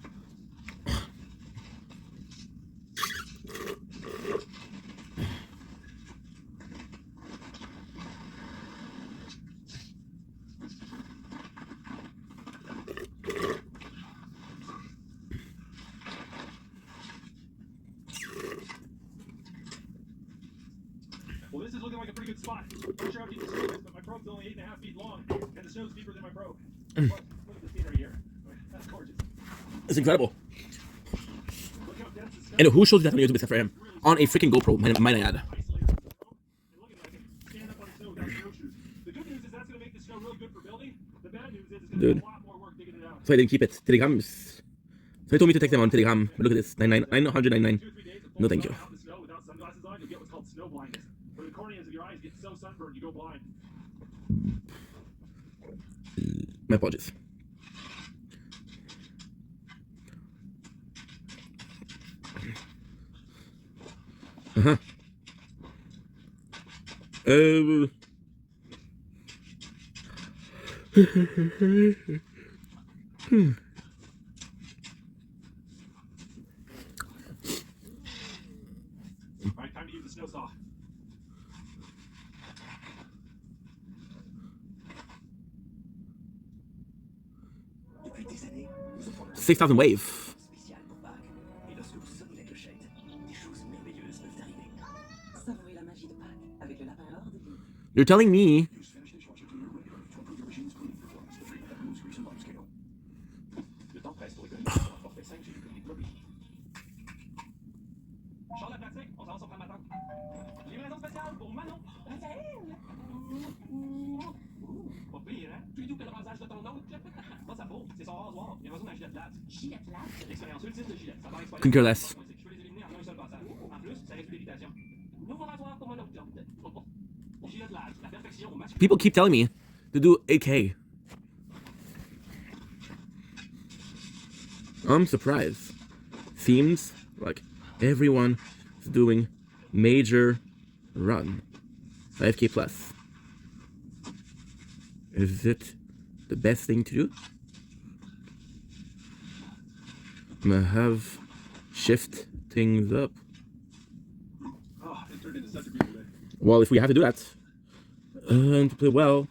Well, this is looking like a pretty good spot. I'm not sure how deep the snow is, but my probe's only 8.5 feet long, and the snow's deeper than my probe. Look at the scenery here. That's gorgeous. It's incredible. Look how dense the snow And who shows you that on YouTube except for him? On a freaking GoPro, might I add. isolated from the snow. And look at it, I can stand up on the snow without snowshoes. The good news is that's going to make the snow really good for building. The bad news Dude. So I didn't keep it. Telegram. So they told me to text them on Telegram. But look at this. 999. No thank you. My apologies. Uh-huh. Alright, time to use the snow saw. Depuis des années, nous offrons 6,000 wave. spécial pour Pâques. Et lorsque vous sonnez la clochette, des choses merveilleuses peuvent arriver. Savourez la magie de Pâques avec le lapin hors de ligne. You're telling me. Le temps presse pour économiser sur un forfait 5 G comme Mobile. Charles la pratique, on s'en prend ma tante. Livraison spéciale pour Manon. Raphaël. Pas pire, hein? Plus doux que le rasage de ton oncle. Pas sa peau, c'est son rasoir. Il a besoin d'un gilet de latte. Gilet plate. L'expérience ultime de gilet. Ça part exploiter. Couldn't care less. Je peux les éliminer en un seul passage. En plus, ça réduit l'irritation. Nouveau rasoir pour mon oncle. Gilet de latte, la perfection au masculin. People keep telling me to do 8K. I'm surprised. Seems like everyone is doing major run. 5K plus. Is it the best thing to do? I'm gonna have shift things up. Oh, it turned into such a beautiful day. Well, if we have to do that, and to play well.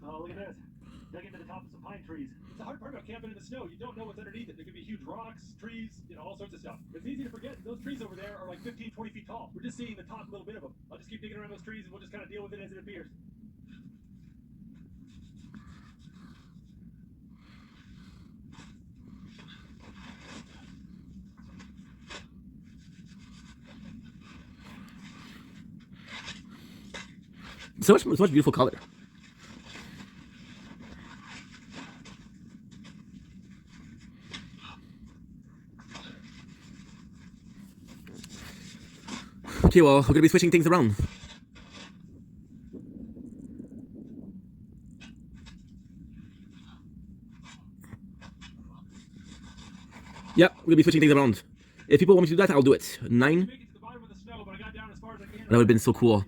Oh, look at this. Dug into the top of some pine trees. It's the hard part about camping in the snow. You don't know what's underneath it. There could be huge rocks, trees, all sorts of stuff. It's easy to forget. Those trees over there are like 15, 20 feet tall. We're just seeing the top little bit of them. I'll just keep digging around those trees and we'll just kind of deal with it as it appears. So much beautiful color. Okay, well, we're gonna be switching things around. Yeah, we're gonna be switching things around. If people want me to do that, I'll do it. 9. That would have been so cool.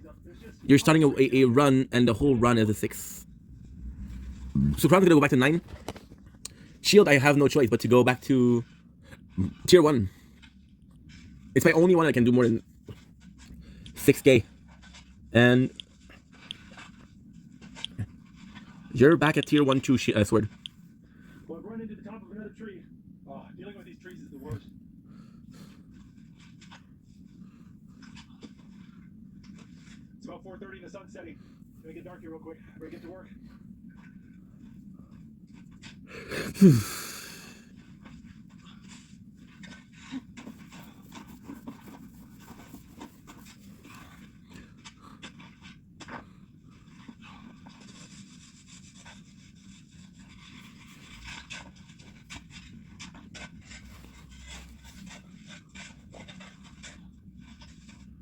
You're starting a run, and the whole run is a 6. So Crown's gonna go back to 9. Shield, I have no choice but to go back to tier 1. It's my only one that can do more than 6K. And you're back at tier 1 2 sword. Well, I've run into the top of another tree. Oh, dealing with these trees is the worst. It's about 4:30 and the sun's setting. It's gonna get dark here real quick. Better get to work.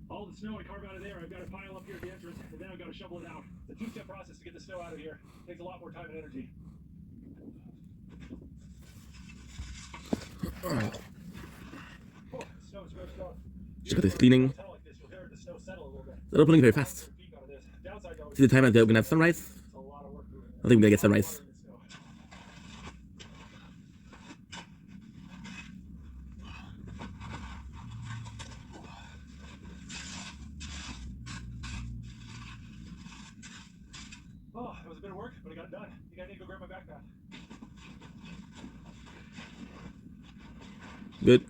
All the snow I carve out of there, I've got to pile up here at the entrance, and then I've got to shovel it out. It's a 2-step process to get the snow out of here. It takes a lot more time and energy. Oh, snow's roughed off. Look at this cleaning. Like this, you'll hear the snow settle a little bit. They're opening very fast. Downside though, See the time that they're gonna have sunrise? a lot of work doing it. I think we're gonna get sunrise. Oh, it was a bit of work, but I got it done. I think I need to go grab my backpack. Good.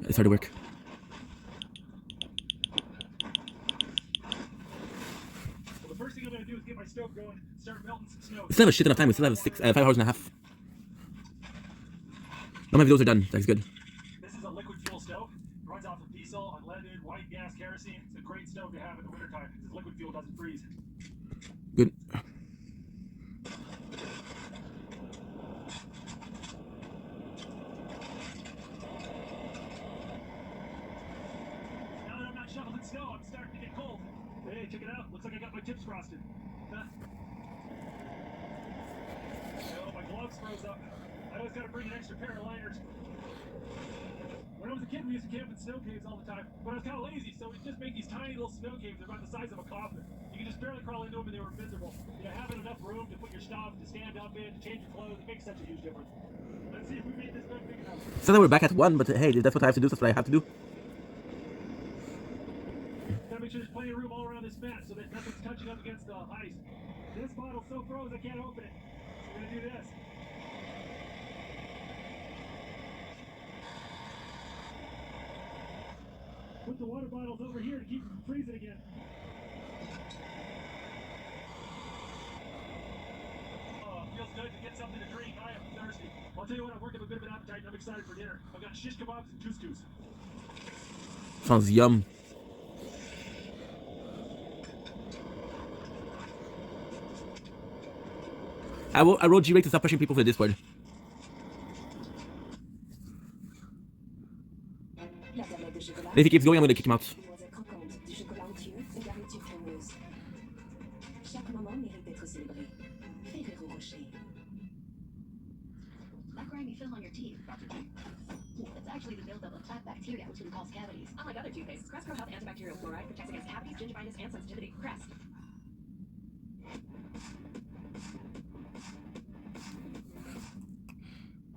I started work. Well, the first thing I'm going to do is get my stove going, start melting still have a shit ton of time. We still have 5 hours and a half. All my videos are done. That's good. This is a liquid fuel stove. It runs off of diesel, unleaded, white gas, kerosene. It's a great stove to have in the wintertime because liquid fuel doesn't freeze. Good. Now that I'm not shoveling snow, I'm starting to get cold. Hey, check it out. Looks like I got my tips frosted. Huh? Oh, my gloves froze up. I always gotta bring an extra pair of liners. When I was a kid, we used to camp in snow caves all the time. But I was kind of lazy, so we'd just make these tiny little snow caves. They're about the size of a coffin. You could just barely crawl into them, and they were miserable. You know, having enough room to put your stuff, to stand up in, to change your clothes, it makes such a huge difference. Let's see if we made this bed big enough. So that we're back at 1, but hey, that's what I have to do. That's what I have to do. Gotta make sure there's plenty of room all around this mat so that nothing's touching up against the ice. This bottle's so frozen I can't open it. So we're gonna do this. Put the water bottles over here to keep them from freezing again. Oh, it feels good to get something to drink. I am thirsty. I'll tell you what, I'm working with a bit of an appetite and I'm excited for dinner. I've got shish kebabs and couscous. Sounds yum. I wrote G-Rake to stop pushing people for the Discord. If he keeps going, I'm gonna kick him out. That grimy film on your teeth, Dr. G. It's actually the buildup of plaque bacteria, which can cause cavities. Unlike other toothpastes, Crest Pro Health antibacterial fluoride protects against cavities, gingivitis, and sensitivity. Crest.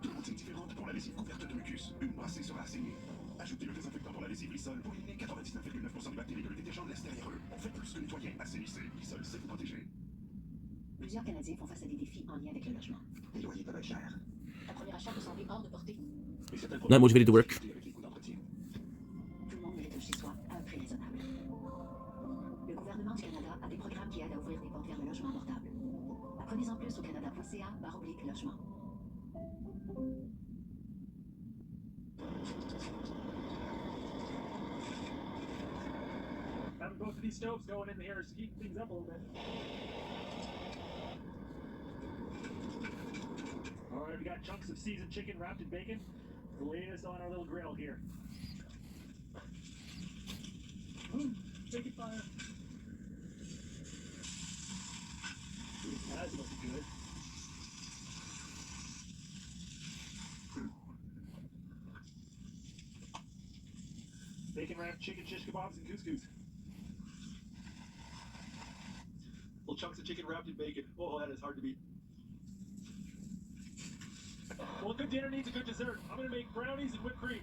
Deux routines différentes pour la lessive couverte de mucus. Une brassée sera assignée. Ajoutez le désinfectant pour la lessive Lysol pour éliminer 99,9% des bactéries de le détergent de l'extérieur. Faites plus que nettoyer, assainissez. Lysol, c'est vous protéger. Plusieurs Canadiens font face à des défis en lien avec le logement. Les loyers peuvent être chers. Un premier achat peut sembler hors de portée. Et certains Not motivated to work. avec les coûts d'entretien. Tout le monde mérite un chez-soi à un prix raisonnable. Le gouvernement du Canada a des programmes qui aident à ouvrir des portes vers le logement abordable. Apprenez-en plus au canada.ca/logement. Having both of these stoves going in here is heating things up a little bit. Alright, we got chunks of seasoned chicken wrapped in bacon. The latest on our little grill here. Ooh, bacon fire. Ooh, that's looking good. Bacon wrapped chicken shish kebabs and couscous. Little chunks of chicken wrapped in bacon. Oh, that is hard to beat. Well, a good dinner needs a good dessert. I'm gonna make brownies and whipped cream.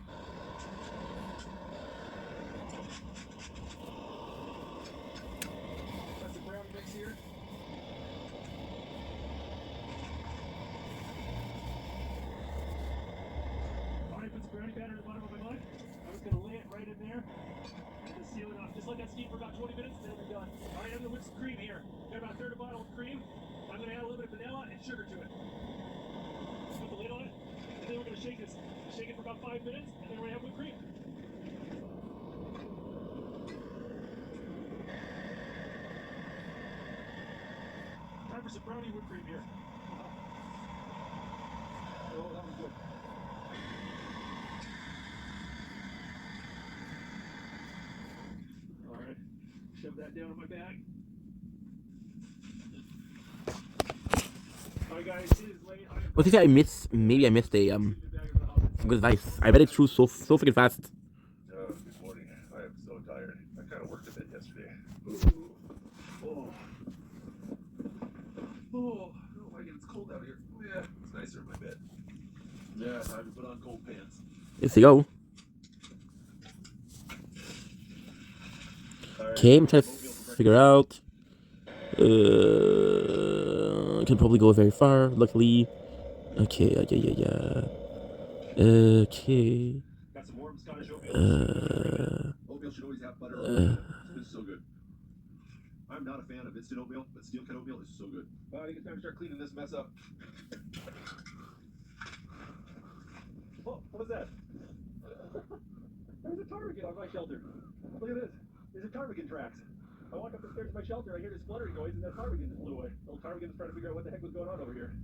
That's the brownie mix here. Alright, put some brownie batter in the bottom of my mug. I'm just gonna lay it right in there and just seal it off. Just let that steam for about 20 minutes, then it'll be done. Alright, I'm gonna whip some cream here. Got about a third of a bottle of cream. I'm gonna add a little bit of vanilla and sugar to it. Put the lid on it, and then we're gonna shake this. Shake it for about 5 minutes, and then we're gonna have whipped cream. Time for some brownie whipped cream here. Oh, that was good. Alright, shove that down in my bag. Alright guys, it is late. What if I missed? Maybe I missed a some good advice. I read it through so freaking fast. Good morning. I am so tired. I kind of worked a bit yesterday. Oh, Oh my God, it's cold out here. Oh, yeah, it's nicer in my bed. Yeah, time to put on cold pants. Let's go. Okay, I'm trying to figure out. I can probably go very far, luckily. Okay, yeah. Okay. Got some warm Scottish oatmeal. Oatmeal should always have butter on it. It's so good. I I'm not a fan of instant oatmeal, but steel cut oatmeal is so good. I think it's time to start cleaning this mess up. Oh, what is that? There's a ptarmigan on my shelter. Look at this. There's a ptarmigan tracks. I walk up the stairs to my shelter, I hear this fluttering noise, and that ptarmigan just flew away. Little ptarmigan's trying to figure out what the heck was going on over here.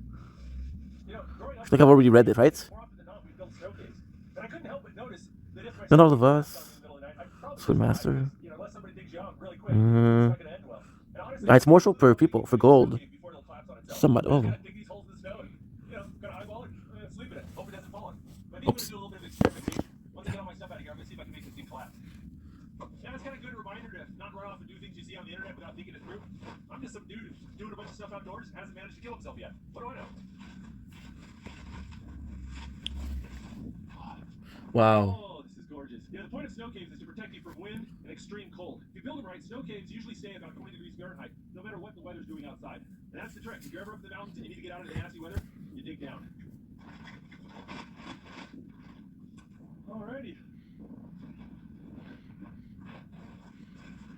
You know, growing up, I think I've already read it, right? more often than not, we built snow caves. And I couldn't help but notice that if my Not all snow of cave us. was in the middle of the night, I'd probably Swim survive Master. because, you know, unless somebody digs you out really quick, it's not gonna end well. And honestly, It's more so for people, for gold. before it'll collapse on itself. Somewhat. You Oh. just gotta dig these holes in the snow and, you know, gotta eyeball it, sleep in it, hope it doesn't fall in. But I think I'm gonna do a little bit of experimentation. Once I get all my stuff out of here, I'm gonna see if I can make this thing collapse. Yeah, it's kind of a good reminder to not run off and do things you see on the internet without thinking it through. I'm just some dude who's doing a bunch of stuff outdoors and hasn't managed to kill himself yet. What do I know? Wow. Oh, this is gorgeous. Yeah, the point of snow caves is to protect you from wind and extreme cold. If you build them right, snow caves usually stay about 20 degrees Fahrenheit, no matter what the weather's doing outside. And that's the trick. If you're ever up in the mountains and you need to get out of the nasty weather, you dig down. Alrighty.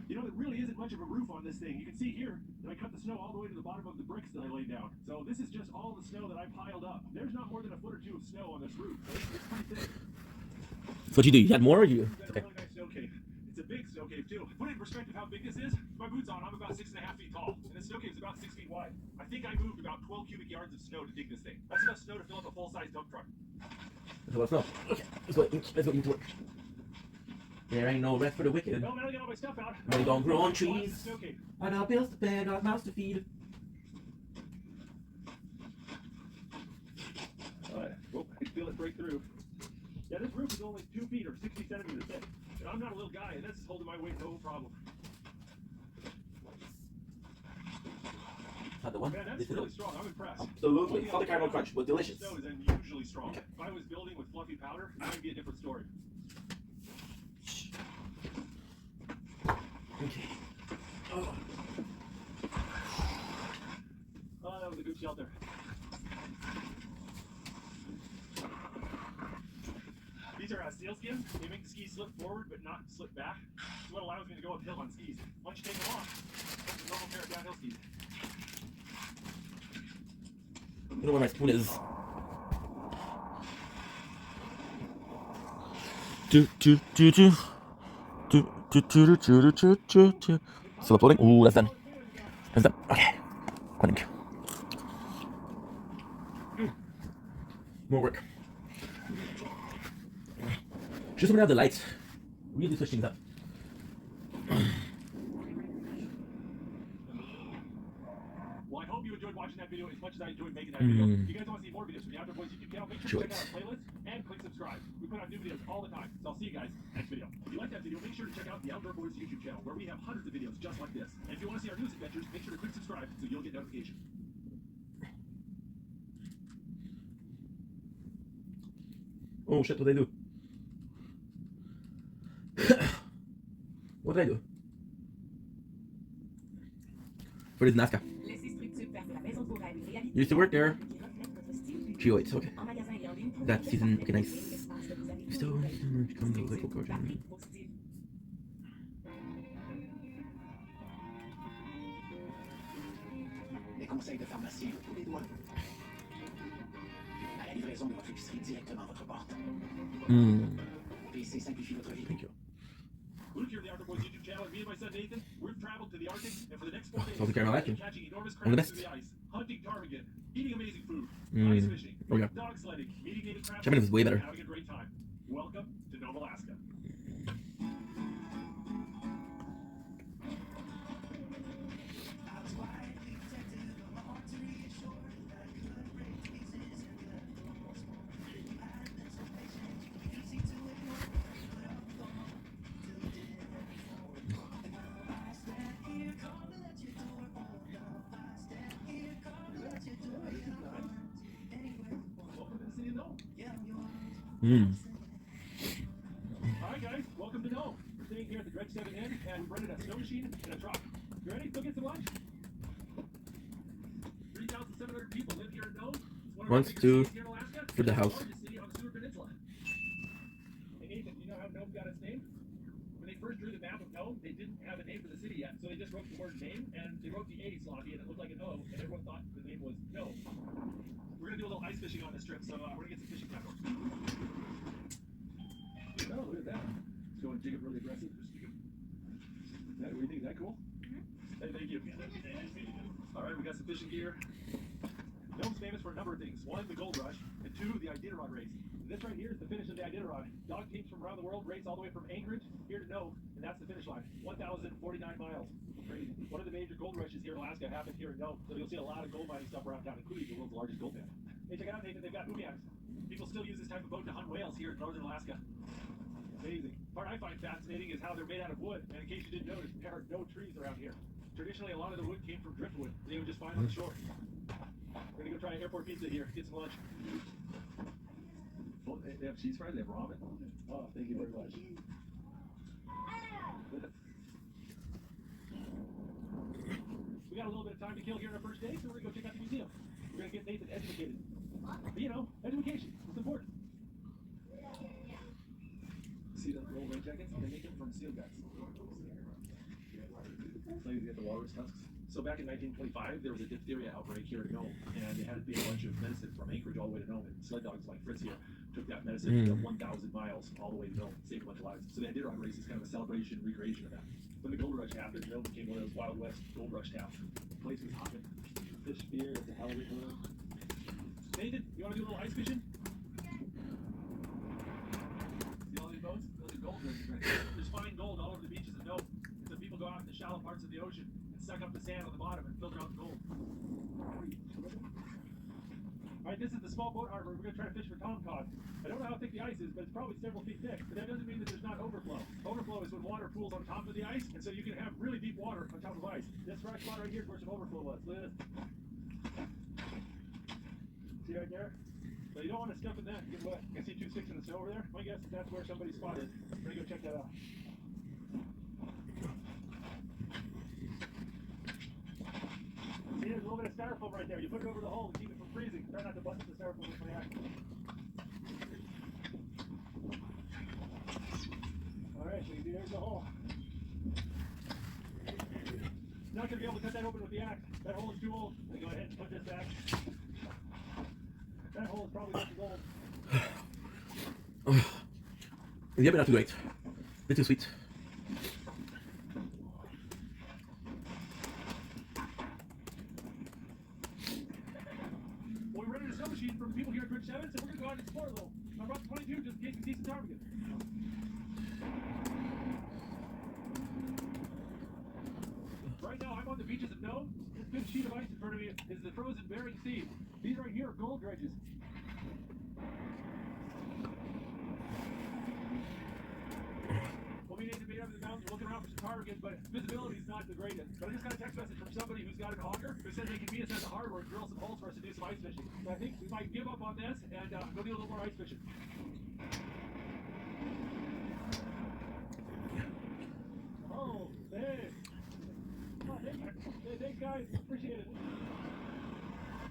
You know, there really isn't much of a roof on this thing. You can see here that I cut the snow all the way to the bottom of the bricks that I laid down. So this is just all the snow that I piled up. There's not more than a foot or two of snow on this roof. So it's pretty thick. So what you do? You had more, or you? We've got a Okay. really nice snow cave. It's a big snow cave too. To put it in perspective how big this is, with my boots on, I'm about 6.5 feet tall, and the snow cave is about 6 feet wide. I think I moved about 12 cubic yards of snow to dig this thing. That's enough snow to fill up a full-size dump truck. So let's go. Okay. Let's go into work. There ain't no rest for the wicked. Well, now I get all my stuff out. They don't grow on Watch the trees. snow cave. I got bills to pay, I got mouths to feed. Oh, I can feel it break through. Yeah, this roof is only 2 feet or 60 centimeters thick. And I'm not a little guy, and this is holding my weight no problem. Not the one. Man, that's This is really it. strong. I'm impressed. Absolutely. Salted caramel crunch was delicious. Snow is unusually strong. If I was building with fluffy powder, it might be a different story. Okay. Oh. Oh, that was a good shelter. These are seal skins. They make the skis slip forward but not slip back. It's what allows me to go uphill on skis. Once you take them off, it's a normal pair of downhill skis. I don't know where my spoon is. Still uploading? Ooh, that's done. That's done. Okay. Running. More work. Just want to have the lights. Really switch things up. Well, I hope you enjoyed watching that video as much as I enjoyed making that video. If you guys want to see more videos from the Outdoor Boys YouTube channel, make sure to check out our playlist and click subscribe. We put out new videos all the time, so I'll see you guys next video. If you like that video, make sure to check out the Outdoor Boys YouTube channel, where we have hundreds of videos just like this. And if you want to see our newest adventures, make sure to click subscribe so you'll get notifications. Oh shit, what did I do? What did I do? For this Nazca. You used to work there. 308, okay. That season, okay, nice. Still, come to the court. Les conseils de pharmacie de tous les doigts. À la livraison de votre épicerie directement à votre porte. PC simplifie votre vie. Thank you. Luke here, the Outdoor Boys YouTube channel, and me and my son Nathan, we've traveled to the Arctic, and for the next 4 days, Salted caramel we're ice cream. catching enormous One of the crabs best. through the ice, hunting ptarmigan, eating amazing food, Mm. ice fishing, Oh, yeah. dog sledding, meeting native crabs, Japanese is way better. and having a great time. Welcome to Nova Alaska. Welcome to the city of Nome. Alright guys, welcome to Nome. We're sitting here at the Dredge 7 Inn, and we rented a snow machine and a truck. You ready? Go get some lunch. 3,700 people live here in Nome. It's one of our Wants biggest to cities here in Alaska. for the It's house. largest city on the Seward Peninsula. Hey Nathan, do you know how Nome got its name? When they first drew the map of Nome, they didn't have a name for the city yet, so they just wrote the word name fishing on this trip, so we're gonna get some fishing tackle. Oh, look at that. Let's go and jig it really aggressive. What do you think? Is that cool? Hey, thank you. All right, we got some fishing gear. Nome's famous for a number of things. One, the gold rush, and two, the Iditarod race. This right here is the finish of the Iditarod. Dog teams from around the world race all the way from Anchorage here to Nome, and that's the finish line. 1,049 miles. Crazy. One of the major gold rushes here in Alaska happened here in Nome, so you'll see a lot of gold mining stuff around town, including the world's largest gold fan. Hey, check it out, Nathan. They've got umiaks. People still use this type of boat to hunt whales here in northern Alaska. Amazing. Part I find fascinating is how they're made out of wood, and in case you didn't notice, there are no trees around here. Traditionally, a lot of the wood came from driftwood they would just find on the shore. We're gonna go try airport pizza here, get some lunch. Oh, they have cheese fries, they have ramen. Oh, thank you very much. We got a little bit of time to kill here on our first day, so we're gonna go check out the museum. We're gonna get Nathan educated. But, you know, education, it's important. See the little red jackets? They make them from seal guts. So you get the walrus tusks. So back in 1925, there was a diphtheria outbreak here in Nome, and they had to be a bunch of medicine from Anchorage all the way to Nome. And sled dogs like Fritz here took that medicine 1,000 miles all the way to Nome, saved a bunch of lives. So the Iditarod race is kind of a celebration, recreation of that. When the gold rush happened, Nome became one of those Wild West gold rush towns. The place was hopping. Fish, beer, the hell of it. Nathan, you want to do a little ice fishing? See all these boats? Those are gold rushes right there. There's fine gold all over the beaches of Nome. So people go out in the shallow parts of the ocean and suck up the sand on the bottom and filter out the gold. Alright, this is the small boat harbor. We're going to try to fish for tomcod. I don't know how thick the ice is, but it's probably several feet thick. But that doesn't mean that there's not overflow. Overflow is when water pools on top of the ice, and so you can have really deep water on top of ice. This right spot right here is where some overflow was. Look at this. See right there? So you don't want to step in that and get wet. You can see 2 sticks in the snow over there? My guess is that's where somebody's spot is. We're going to go check that out. See, there's a little bit of styrofoam right there. You put it over the hole to keep it from freezing. Try not to bust the styrofoam with my axe. Alright, so you see there's the hole. Not going to be able to cut that open with the axe. That hole is too old. So go ahead and put this back. That hole is probably just as old. Yeah, but not too great. A bit too sweet. Well, we rented a snow machine from people here at Bridge 7, so we're going to go out and explore a little. I brought the 22 just in case we see some ptarmigan. Right now, I'm on the beaches of Nome. This big sheet of ice in front of me is the frozen Bering Sea. These right here are gold dredges. Well, we need to be up in the mountains looking around for some ptarmigan, but visibility is not the greatest. But I just got a text message from somebody who's got an auger who says they can meet us at the harbor and drill some holes for us to do some ice fishing. So I think we might give up on this and go do a little more ice fishing. Oh, hey. Oh, thanks, guys. Appreciate it.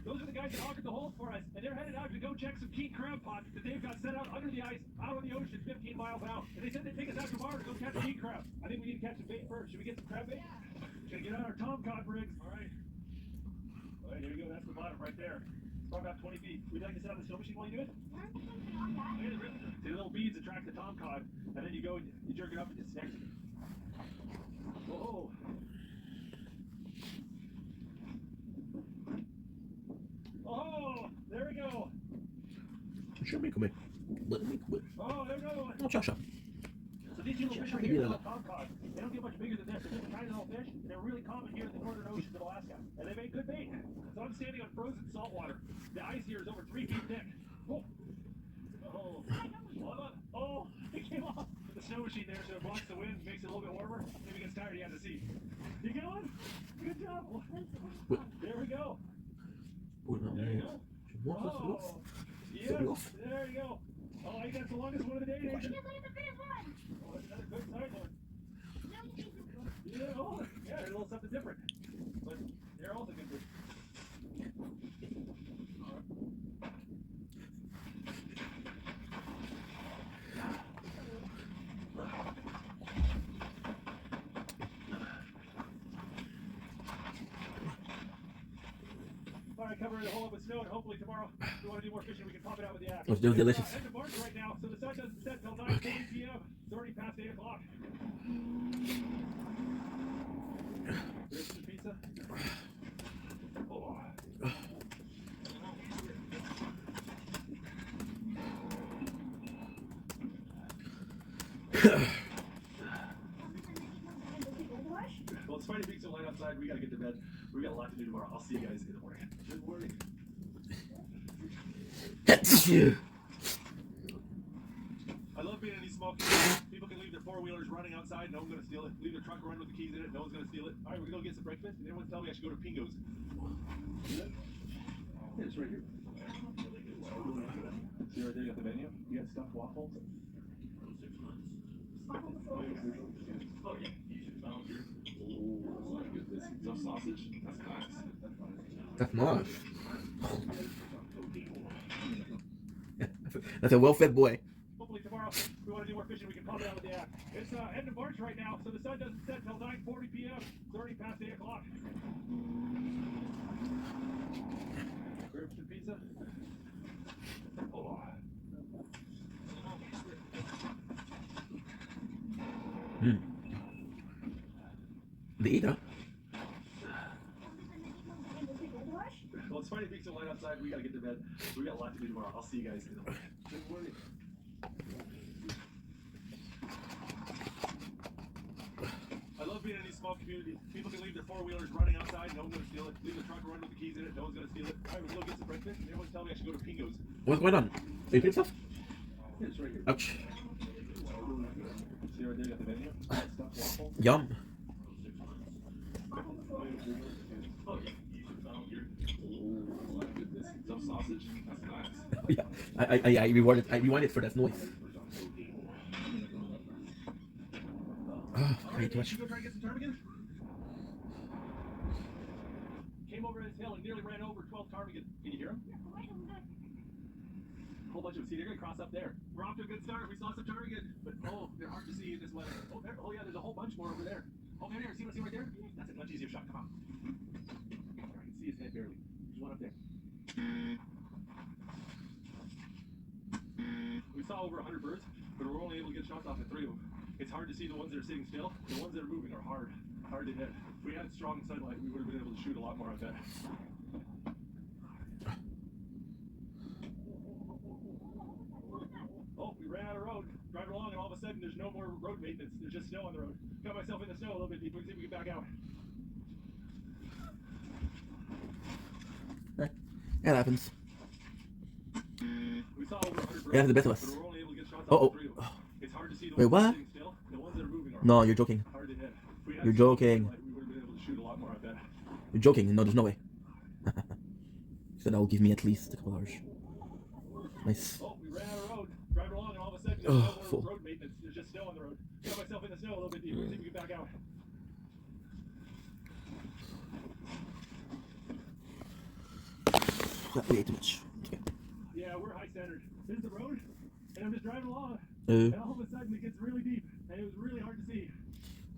Those are the guys that augered the holes for us, and they're headed out to go check some king crab pots that they've got set out under the ice, out on the ocean, 15 miles out. And they said they'd take us out tomorrow to go catch king crab. I think we need to catch some bait first. Should we get some crab bait? Gotta get out our tomcod rigs. All right. All right, here we go. That's the bottom right there. It's probably about 20 feet. Would you like to sit on the snow machine while you do it? See, the little beads attract the tomcod, and then you go and you jerk it up and it snacks it. Whoa. Oh, there we go. Deixa eu ver como é. Oh, there's another one. Não, tchau, tchau. So these little fish right here are tomcod. They don't get much bigger than this. They're just a tiny little fish. They're really common here in the northern oceans of Alaska. And they make good bait. So I'm standing on frozen salt water. The ice here is over 3 feet thick. Oh. Oh, it came off. The snow machine there, so it blocks the wind, makes it a little bit warmer. Maybe he gets tired, he has a seat. You going? Good job. There we go. There you go. Oh, yes, there you go. Oh, I got the longest one of the day, Nathan. Oh, that's another good size one. Yeah, oh, yeah, they're a little something different. But they're also good fish. All right, cover the whole up with snow, and hopefully tomorrow, if we want to do more fishing, we can pop it out with the axe. It's still delicious. End of March right now, so the sun doesn't set till 9:40 p.m. It's already past 8 o'clock. There's some pizza. Oh. Well, it's Friday being so light outside, we gotta get to bed. We got a lot to do tomorrow. I'll see you guys in the morning. Good morning. I love being in these small communities. People can leave their four-wheelers running outside, no one's gonna steal it. Leave their truck running with the keys in it, no one's gonna steal it. All right, we're gonna go get some breakfast, and everyone's telling me I should go to Pingo's. Yeah, it's right here. See right there, you got the menu? You got stuffed waffles. Oh, yeah. Oh, my goodness. Stuffed sausage? That's nice. That's nice. That's a well-fed boy. Hopefully tomorrow, if we want to do more fishing, we can pop it out with the app. It's end of March right now, so the sun doesn't set till 9:40 p.m. It's already past 8 o'clock. Grab some pizza. Oh. The eater. Well, it's Friday being so light outside, we gotta get to bed. We got a lot to do tomorrow. I'll see you guys in the morning. Good morning. I love being in these small communities. People can leave their four-wheelers running outside, no one's gonna steal it. Leave the truck running with the keys in it, no one's gonna steal it. All right, we're gonna go get some breakfast, and everyone's telling me I should go to Pingo's. What's going on? Are you eating stuff? Yeah, it's right here. Ouch. See right there, you got the menu? Stuffed waffle. Yum. Oh, yeah. Oh, my goodness. Some sausage? That's nice. Yeah, I rewind it for that noise. Oh, way too much. You go try to get some ptarmigan? Came over this hill and nearly ran over 12 ptarmigan. Can you hear them? A whole bunch of them. See, they're going to cross up there. We're off to a good start. We saw some ptarmigan, but oh, they're hard to see in this weather. Oh, there. Oh, yeah, there's a whole bunch more over there. Oh, there. See right there? That's a much easier shot. Come on. I can see his head barely. There's one up there. We saw over 100 birds, but we're only able to get shots off at 3 of them. It's hard to see the ones that are sitting still. The ones that are moving are hard to hit. If we had strong sunlight, we would have been able to shoot a lot more, I bet. Oh, we ran out of road. Driving along, and all of a sudden, there's no more road maintenance. There's just snow on the road. Got myself in the snow a little bit deep. Let's see if we can back out. That happens. We saw over 100 birds, Yeah, the best of us. but we're only able to get shots Oh, off oh. at 3 of them. It's hard to see the Wait, ones what? that are sitting still. The ones that are moving are No, you're joking. hard to hit. If we had You're strong joking. sunlight, we would have been able to shoot a lot more, I bet. You're joking. No, there's no way. So that will give me at least a couple hours. Nice. Oh, we ran out of road. Driving along, and all of a sudden, there's Oh, no more full. road maintenance. There's just snow on the road. Got myself in the snow a little bit deep. Let's see if we can back out. That way too much. Okay. Yeah, we're high standard. This is the road, and I'm just driving along, Uh, and all of a sudden it gets really deep, and it was really hard to see.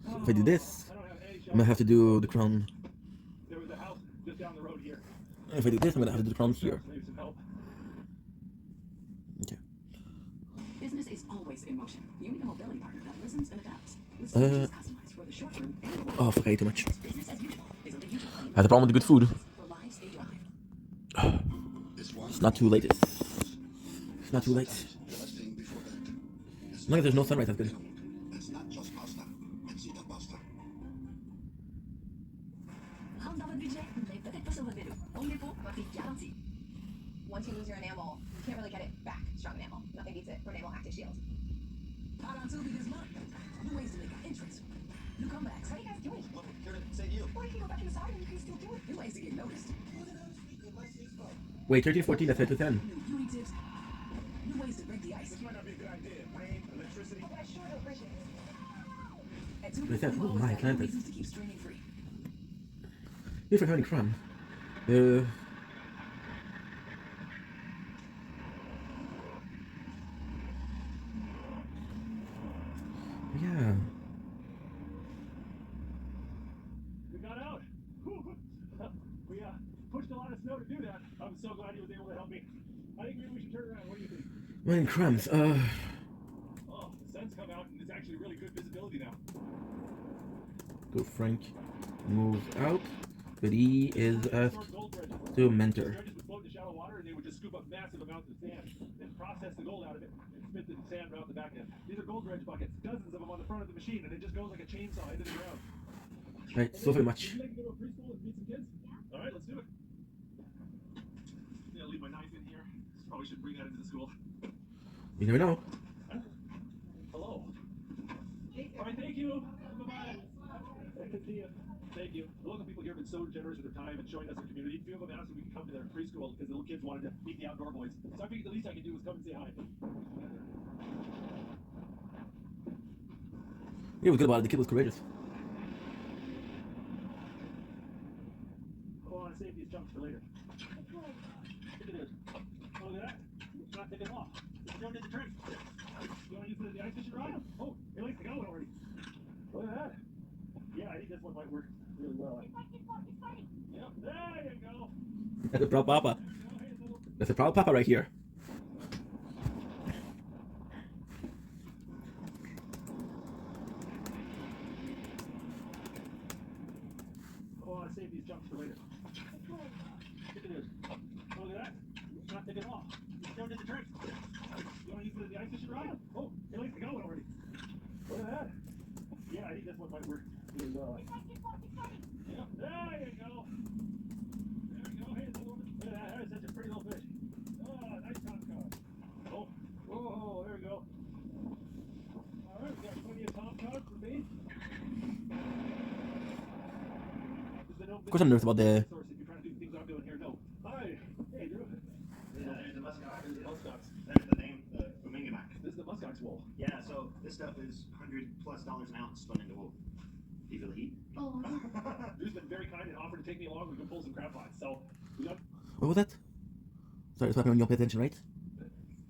if I do this, I don't have any I'm gonna have to do the crown. There was a house just down the road here. If I do this, I'm gonna have to do the crown here. Maybe some help. Okay. Business is always in motion. You need a mobility partner that listens and adapts. With Uh, solutions customized for the short term and the long Oh, fuck, I ate too much. business as usual isn't the usual. I have a problem with the good food. For lives they drive. It's not too late. It's not too late. As long as there's no sunrise, that's good. It's not just pasta. It's either pasta. Rentre dans votre budget, mais peut-être pas sur votre vélo. Home Depot, votre garantie. Once you lose your enamel, you can't really get it back. Strong enamel. Nothing beats it for enamel active shield. Hot on Tubi this month. New ways to make an entrance. New comebacks. What are you guys doing? Look, here to say you. Or you can go back inside and you can still do it. New ways to get noticed. Wait, 13, 14, that's 10 to 10. New beauty tips. New ways to break the ice. This might not be a good idea. Rain, electricity. Yeah, sure, no pressure. At Tubi, What's that? we Oh, always my have Atlantis. reasons to keep streaming free. If I'm having fun. Yeah. We got out. We pushed a lot of snow to do help me. I think maybe we should turn around. What do you think? Man, crumbs. Oh, the sun's come out and it's actually really good visibility now. Go Frank moves out, but he is still mentor. Dredges would float in shallow water and they would just scoop up massive amounts of sand, then process the gold out of it and spit the sand out the back end. These are gold dredge buckets, dozens of them on the front of the machine, and it just goes like a chainsaw into the ground. Right, so very much. Would you like to go to a preschool and meet some kids? All right, let's do it. Yeah, I'll leave my knife in here. Probably should bring that into the school. You never know. Hello. All right, thank you. Bye-bye. See you. Thank you. The local people here have been so generous with their time and showing us their community. A few of them asked if we could come to their preschool because the little kids wanted to meet the outdoor boys. So I figured the least I could do was come and say hi. He was good about it. The kid was courageous. Oh, I want to save these jumps for later. Look at this. Oh, look at that. It's not taking off. It's doing the trick. You want to use the ice fishing rod? Oh, it likes to go already. Look at that. Yeah, I think this one might work really well. Yep, there you go. That's a proud papa. That's a proud papa right here. Oh, I want to save these jumps for later. Look at this. Oh, look at that. It's not taking off. It's doing the trick. You want to use the ice fishing rod? Oh, it likes to go already. Look at that. Yeah, I think this one might work really well. Yep, there you go. There we go. Hey, little woman. Look at that. That is such a pretty little fish. Oh, nice top cod. Oh, whoa, there we go. All right, we got plenty of top cod for me. Of course, I'm nervous about the. If you're trying to do things I'm doing here, no. Hi. Hey, Drew. There's the muskox. There's the muskox. There's the name, the Umingamak. This is the muskox wool. Yeah, so this stuff is $100+ an ounce spun into wool. Do you feel the heat? Oh. Drew's been very kind and offered to take me along. We can pull some crab pots. So we got. What was that? Sorry, it's happening when you don't pay attention, right?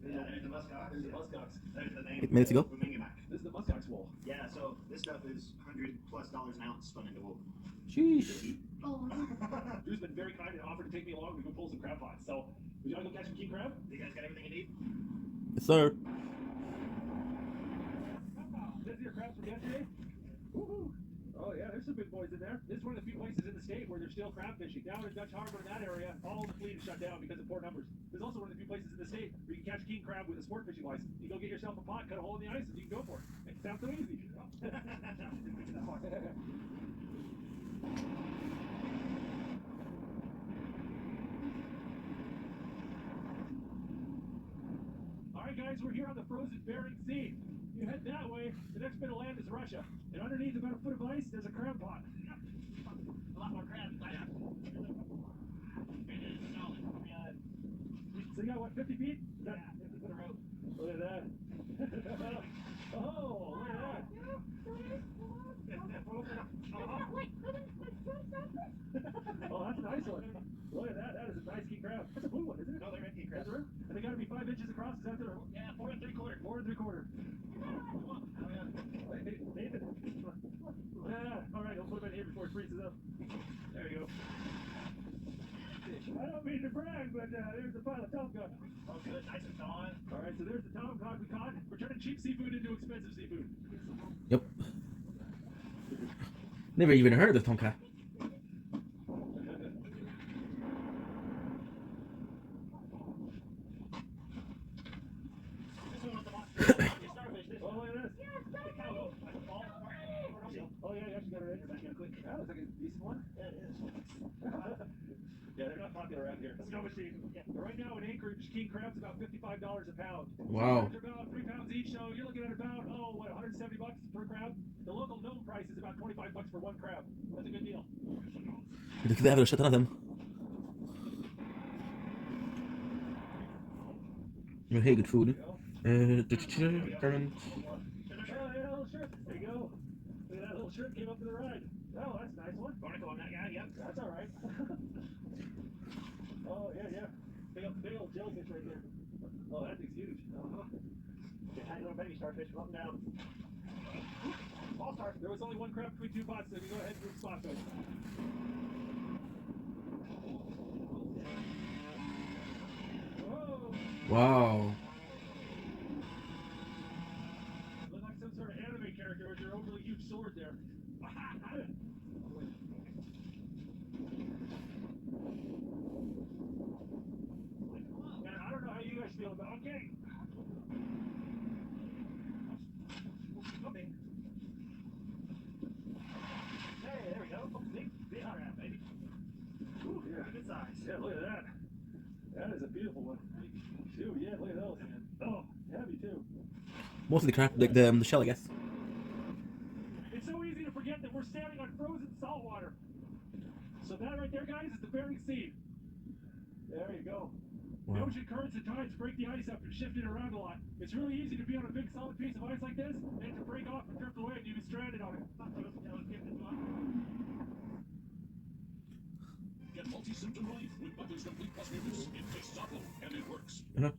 Yeah, there's the muskox. There's the muskox. There's the name. 8 minutes ago. Umingamak. This is the muskox wool. Yeah, so this stuff is $100+ an ounce spun into wool. Sheesh. Oh. Drew's been very kind and offered to take me along. We can pull some crab pots. So would you want to go catch some king crab? You guys got everything you need? Yes, sir. This is your crabs from yesterday? Woohoo! Oh yeah, there's some big boys in there. This is one of the few places in the state where there's still crab fishing. Down in Dutch Harbor, in that area, all the fleet is shut down because of poor numbers. There's also one of the few places in the state where you can catch king crab with a sport fishing license. You go get yourself a pot, cut a hole in the ice, and you can go for it. It sounds so easy. Alright guys, we're here on the frozen Bering Sea. You head that way, the next bit of land is Russia. And underneath about a foot of ice, there's a crab pot. A lot more crabs. So you got what, 50 feet? Yeah, 50 foot of rope. Look at that. Oh, look at that. Oh, that's a nice one. Look at that. That is a nice king crab. That's a blue one, isn't it? No, they're red king crabs. And they got to be 5 inches across. Is that their? Yeah, 4 3/4. 4 3/4. Hey, Nathan. Yeah. All right, I'll put him in here before it freezes up. There you go. I don't mean to brag, but there's the pile of Tom cod. Oh, good. Nice and thawing. All right, so there's the Tom cod we caught. We're turning cheap seafood into expensive seafood. Yep. Never even heard of this tomcat. Oh, look at this. Oh, yeah, you actually got it right here. That looks like a decent one. Yeah, it is. Yeah, they're not popular around here. Let's go machine. Yeah. Right now in Anchorage, king crab's about $55 a pound. Wow. They're about 3 pounds each, so you're looking at about, $170 per crab. The local gnome price is about $25 for 1 crab. That's a good deal. They have a shit ton of them. Hey, good food. Current. Oh, yeah, little shirt. There you go. Look at that little shirt came up for the ride. Oh, that's a nice one. Barnacle on that guy, yep. That's all right. Oh, yeah. Big old jellyfish right there. Oh, that thing's huge. Tiny little baby starfish up and down. All star. There was only 1 crab between 2 pots, so you go ahead and group spot those. Wow. Look like some sort of anime character with your overly huge sword there. Man, I don't know how you guys feel about okay. Okay. Hey, there we go. Big hot ass, baby. Ooh, yeah, good size. Yeah, look at that. That is a beautiful one. Too, yeah, look at those, man. Oh, heavy too. Most of the crap, like the shell, I guess. It's so easy to forget that we're standing on frozen salt water. So that right there, guys, is the Bering Sea. There you go. The Wow. ocean currents at times break the ice up and shift it around a lot. It's really easy to be on a big solid piece of ice like this and to break off and drift away and you be stranded on it. Get multi-symptom relief with Butler's Complete Plus Mucus. It tastes awful, and it works. Uh-huh.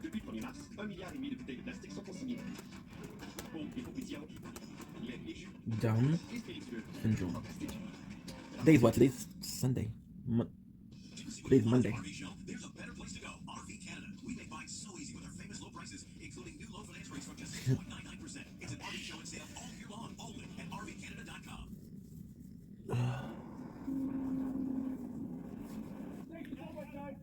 Depuis le 1er mars, 1,5 milliard de bouteilles de plastique sont consignées. Bon, et pour pétillant, lait et jus, Down et spiritueux syndrome. en plastique. Today's what? Today's Sunday. Today's Monday. There's a better place to go. RV Canada. We make buying so easy with our famous low prices, including new low finance rates from just 6.99%. It's an RV show and sale all year long, only at RVCanada.com. Thank you so much, guys.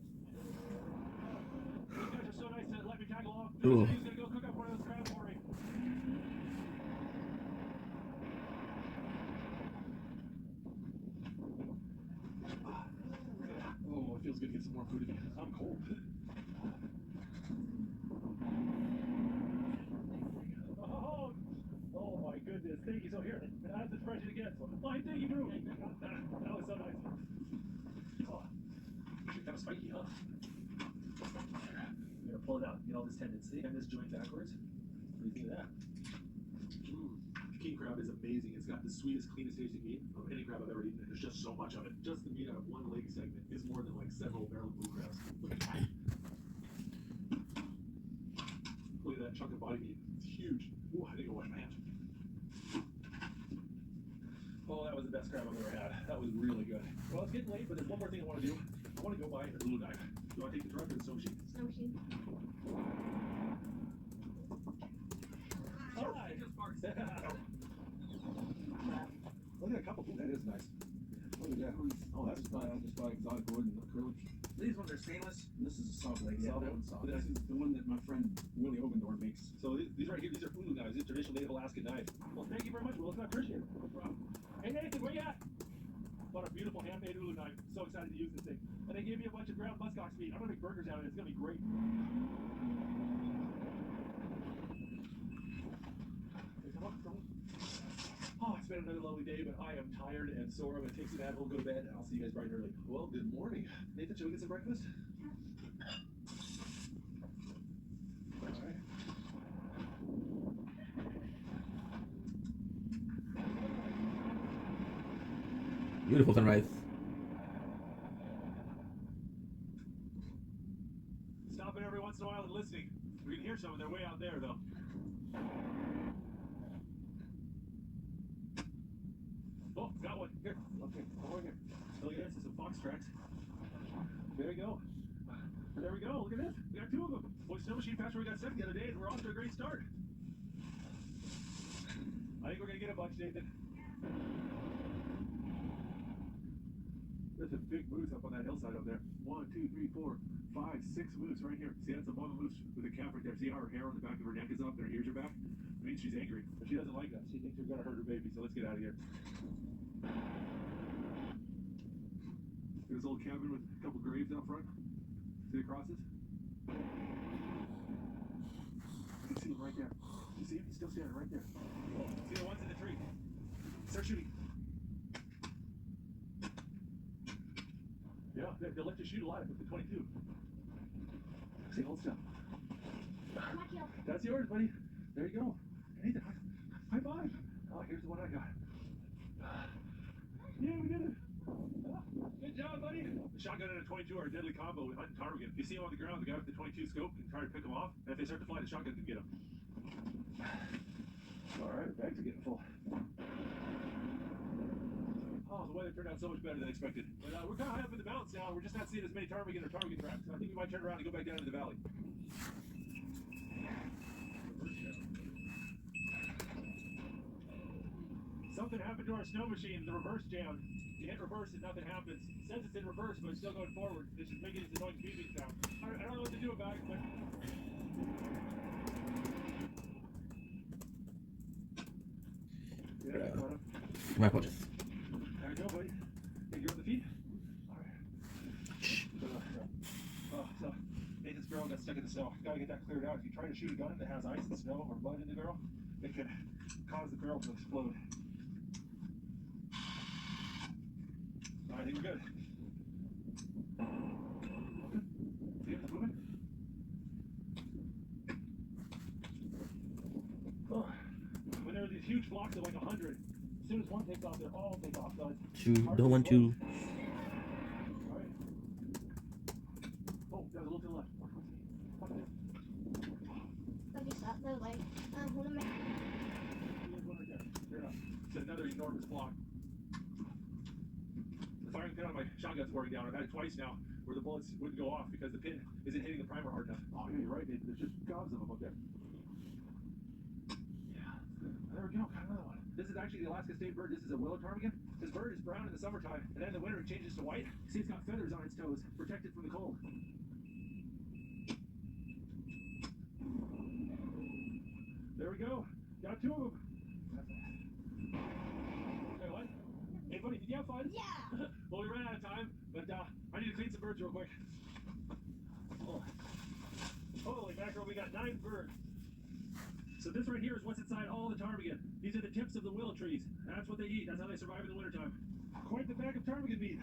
You guys are so nice to let me tag along. Ooh. He's gonna go cook up one of those crabs for me. Oh, it feels good to get some more food again. I'm cold. Oh my goodness. Thank you. So here, I have to spread it again. Fine, thank you, Drew. That was so nice. Oh, kind of spiky, huh? I'm gonna pull it out. Get all this tendency and this joint backwards. What do you think of that? King crab is amazing. It's got the sweetest, cleanest tasting meat of any crab I've ever eaten. There's just so much of it. Just the meat out of one leg segment is more than like several barrel blue crabs. Look at that. Look at that chunk of body meat. It's huge. Ooh, I think I'll wash my hands. Oh, that was the best crab I've ever had. That was really good. Well, it's getting late, but there's one more thing I want to do. I want to go buy a Hulu knife. Do I take the truck or the snow machine? Snow machine. Hi, just parked. Look at a couple. Ooh, that is nice. Look at that. Oh, that's just by exotic wood and acrylic. These ones are stainless. This is a soft blade. Yeah, Soft that one. one's soft. This is the one that my friend Willie Ogendorf makes. So these right here, these are Hulu knives. These are traditional Native Alaskan knives. Well, thank you very much, Willis. I appreciate it. No problem. Hey, Nathan, where you at? Bought a beautiful handmade Hulu knife. So excited to use this thing. And they gave me a bunch of ground muskox meat. I'm gonna make burgers out of it. It's gonna be great. Oh, it's been another lovely day, but I am tired and sore. I'm gonna take some Advil, go to bed, and I'll see you guys bright and early. Well, good morning. Nathan, should we get some breakfast? All right. Beautiful sunrise. Stopping every once in a while and listening. We can hear some of their way out there, though. Oh, got one. Here. Okay, over here. Look at this. It's some fox tracks. There we go. There we go. Look at this. We got two of them. Boy, Snow Machine Patch, we got seven the other day, and we're off to a great start. I think we're going to get a bunch, Nathan. There's a big moose up on that hillside up there. 1, 2, 3, 4, 5, 6 moose right here. See, that's a mama moose with a calf right there. See how her hair on the back of her neck is up and her ears are back? It means she's angry. But she doesn't like us. She thinks we're going to hurt her baby, so let's get out of here. There's a little cabin with a couple graves out front. See the crosses? You can see him right there. You see him? He's still standing right there. See the ones in the tree. Start shooting. Yeah, they'll let you shoot a lot with the 22. See, hold still. My kill. That's yours, buddy. There you go. Nathan, high five. Oh, here's the one I got. Yeah, we did it. Good job, buddy. The shotgun and a 22 are a deadly combo with hunt and target. If you see them on the ground, the guy with the 22 scope and try to pick them off, and if they start to fly, the shotgun can get them. Alright, back to getting full. Oh, the weather turned out so much better than expected. But we're kind of high up in the mountains now. We're just not seeing as many ptarmigan or ptarmigan traps. I think we might turn around and go back down to the valley. Something happened to our snow machine. The reverse jammed. You hit reverse and nothing happens. It says it's in reverse, but it's still going forward. It's just making this annoying beeping sound. I don't know what to do about it, but... Yeah, got him. My apologies. There we go, buddy. Hey, you're on the feet? Alright. So, Nathan's barrel got stuck in the snow. Gotta get that cleared out. If you try to shoot a gun that has ice and snow or mud in the barrel, it can cause the barrel to explode. I think we're good. See if it's moving? Oh. When there are these huge flocks of like 100, as soon as one takes off, they're all take off. So Don't want to. Alright. Oh, that was a little to the left. It's another enormous flock. The firing pin on my shotgun's wearing down. I've had it twice now where the bullets wouldn't go off because the pin isn't hitting the primer hard enough. Oh, yeah, you're right, Nathan. There's just gobs of them up there. Yeah, there we go. Got another one. This is actually the Alaska state bird. This is a willow ptarmigan. This bird is brown in the summertime, and then in the winter it changes to white. See, it's got feathers on its toes, protected from the cold. There we go. Got two of them. Hey, what? Hey, buddy, did you have fun? Yeah! Well, we ran out of time, but I need to clean some birds real quick. Oh. Holy mackerel, we got 9 birds. So this right here is what's inside all the ptarmigan. These are the tips of the willow trees. That's what they eat. That's how they survive in the wintertime. Quite the bag of ptarmigan meat.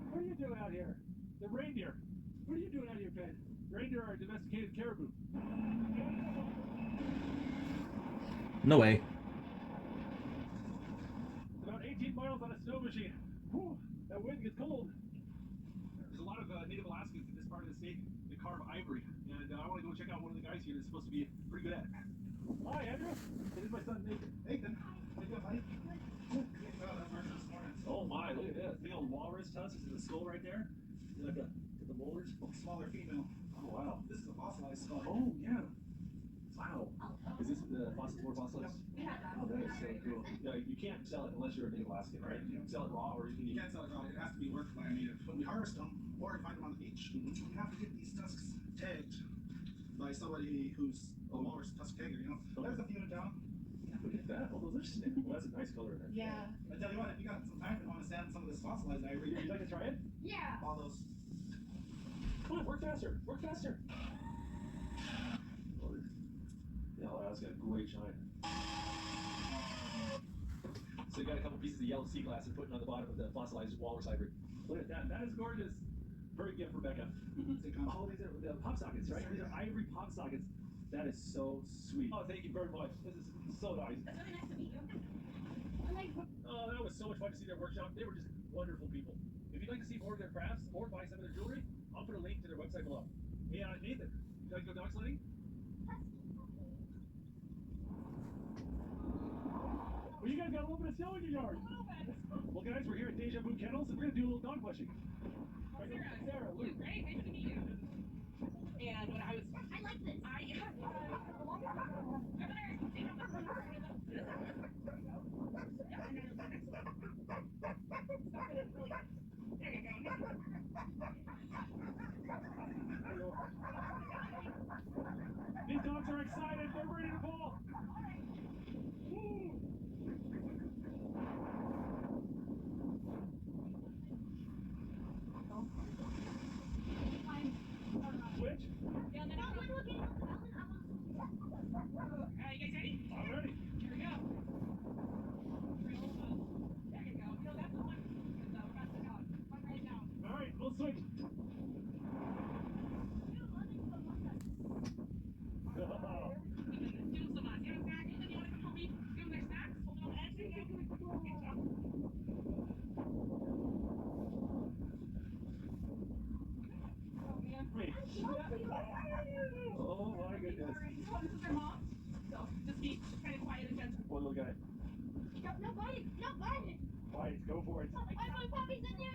What are you doing out here? The reindeer. What are you doing out here, Ben? Reindeer are domesticated caribou. No way. About 18 miles on a snow machine. Whew, that wind gets cold. There's a lot of native Alaskans in this part of the state that carve ivory, and I want to go check out one of the guys here that's supposed to be pretty good at it. Hi, Andrew. This is my son, Nathan. Nathan, how you doing, buddy? Oh my, look at this. Big old walrus tusks in the skull right there. You like the molars? Smaller female. Oh, wow. This is a fossilized skull. Oh, yeah. Wow. Is this the more fossilized? Oh, that is so cool. Yeah, you can't sell it unless you're a native Alaskan, right? You can sell it raw or You can't sell it raw. It has to be worked by a native. When we harvest them or find them on the beach, we have to get these tusks tagged by somebody who's a walrus tusk tagger, you know? There's a few in town. Look at that. Oh, those are snip. Well, that's a nice color in there. Yeah. I tell you what, if you got some time and want to sand some of this fossilized ivory, Would you like to try it? Yeah. all those. Come on, work faster. Work faster. Oh, yeah, that's got a great shine. So you got a couple pieces of yellow sea glass and putting on the bottom of the fossilized walrus ivory. Look at that. That is gorgeous. Perfect gift for Becca. Oh, these are the pop sockets, right? These are ivory pop sockets. That is so sweet. Oh, thank you very much. This is so nice. That's really nice to meet you. Oh, that was so much fun to see their workshop. They were just wonderful people. If you'd like to see more of their crafts or buy some of their jewelry, I'll put a link to their website below. Hey, Nathan, you like to go dog sledding? Well, you guys got a little bit of snow in your yard. Well, guys, we're here at Deja Vu Kennels, and we're going to do a little dog brushing. Sarah, Luke. Great, nice to meet you. And when I was, I like this. These dogs are excited. They're ready to pull. Woo. I'm Oh my goodness. Just be kind of quiet and gentle. Poor little guy. No bite! No bite! Quiet, go for it. I want puppies than you!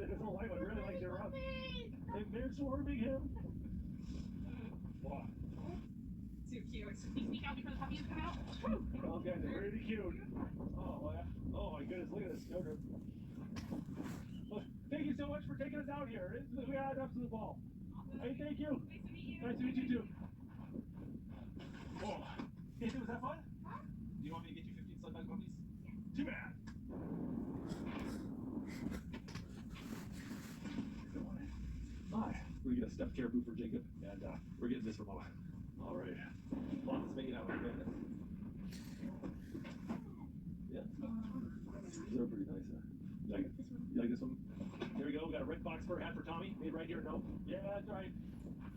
His whole life, I really like you around. They're swarming him. Wow. Too cute. Sneak out before the puppies come out. Oh, guys, they're really cute. Oh, oh my goodness, look at this snowdrift. Thank you so much for taking us out here. We had an absolute ball. Hey, thank you. Nice to meet you too. Oh, hey, was that fun? Do you want me to get you 15 sled puppies? Too bad. Hi. We're gonna get a stuffed caribou for Jacob, and we're getting this for Mama. All right. Well, let's make it out. Yeah. They're pretty nice. You like this one? Here we go. We got a red fox fur hat for Tommy. Made right here. No. Yeah, that's right.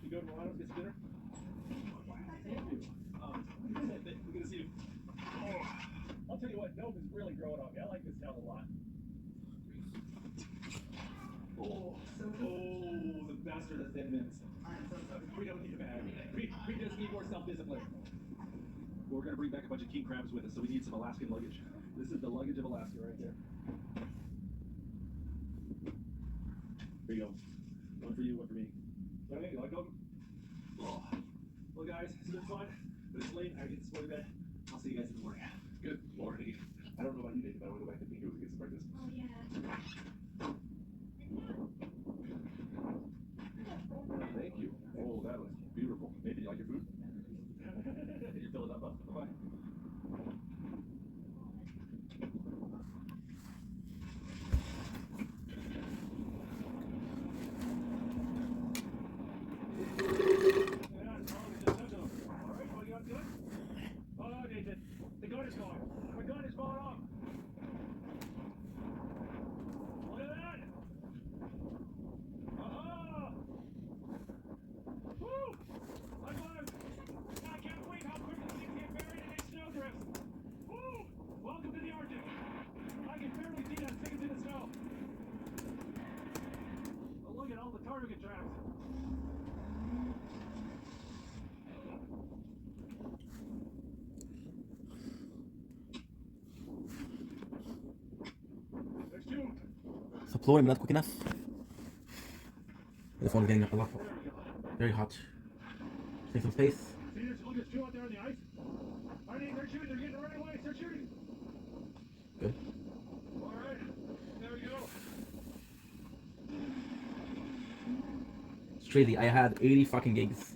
You go to Milano's, get some dinner. Thank you. We're gonna see you. Oh, I'll tell you what. Nope is really growing on me. I like this town a lot. Oh, the bastard of 10 minutes. We don't need a bag. We just need more self-discipline. We're going to bring back a bunch of king crabs with us, so we need some Alaskan luggage. This is the luggage of Alaska right there. Here you go. One for you, one for me. Okay, you like them? Oh. Well, guys, it's been fun, but it's late. I get to go to bed. I'll see you guys in the morning. Good morning. I don't know about you, David, but I want to go back to Bingo to get some breakfast. Oh, yeah. Thank you. Oh, that was beautiful. Maybe you like your food? You fill it up, huh? Bye-bye. Alright, what do you want to do? Oh, Nathan, the gun is gone. My gun is falling off. Look at that! Aha! Woo! I won! I can't believe how quickly things get buried in these snowdrifts. Woo! Welcome to the Arctic. I can barely see that thing's in the snow. Oh, look at all the ptarmigan tracks. There's two. It's uploading, but not quick enough. The phone is getting a lot very hot. Take some space. See, there's two out there on the ice. I think they're shooting. They're getting right away. Start shooting. Good. All right. There we go. It's crazy. I had 80 fucking gigs.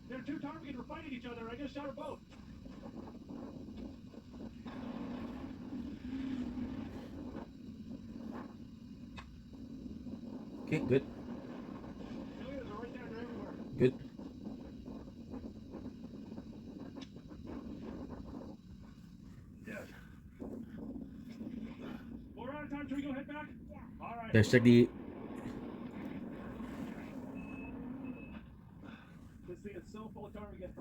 There are two ptarmigan were fighting each other. I just shot them both. Okay, good. Aliens are right there. They're everywhere. Good. Yes. Well, we're out of time. Should we go head back? Yeah. All right. Let's check the. This thing is so full of ptarmigan.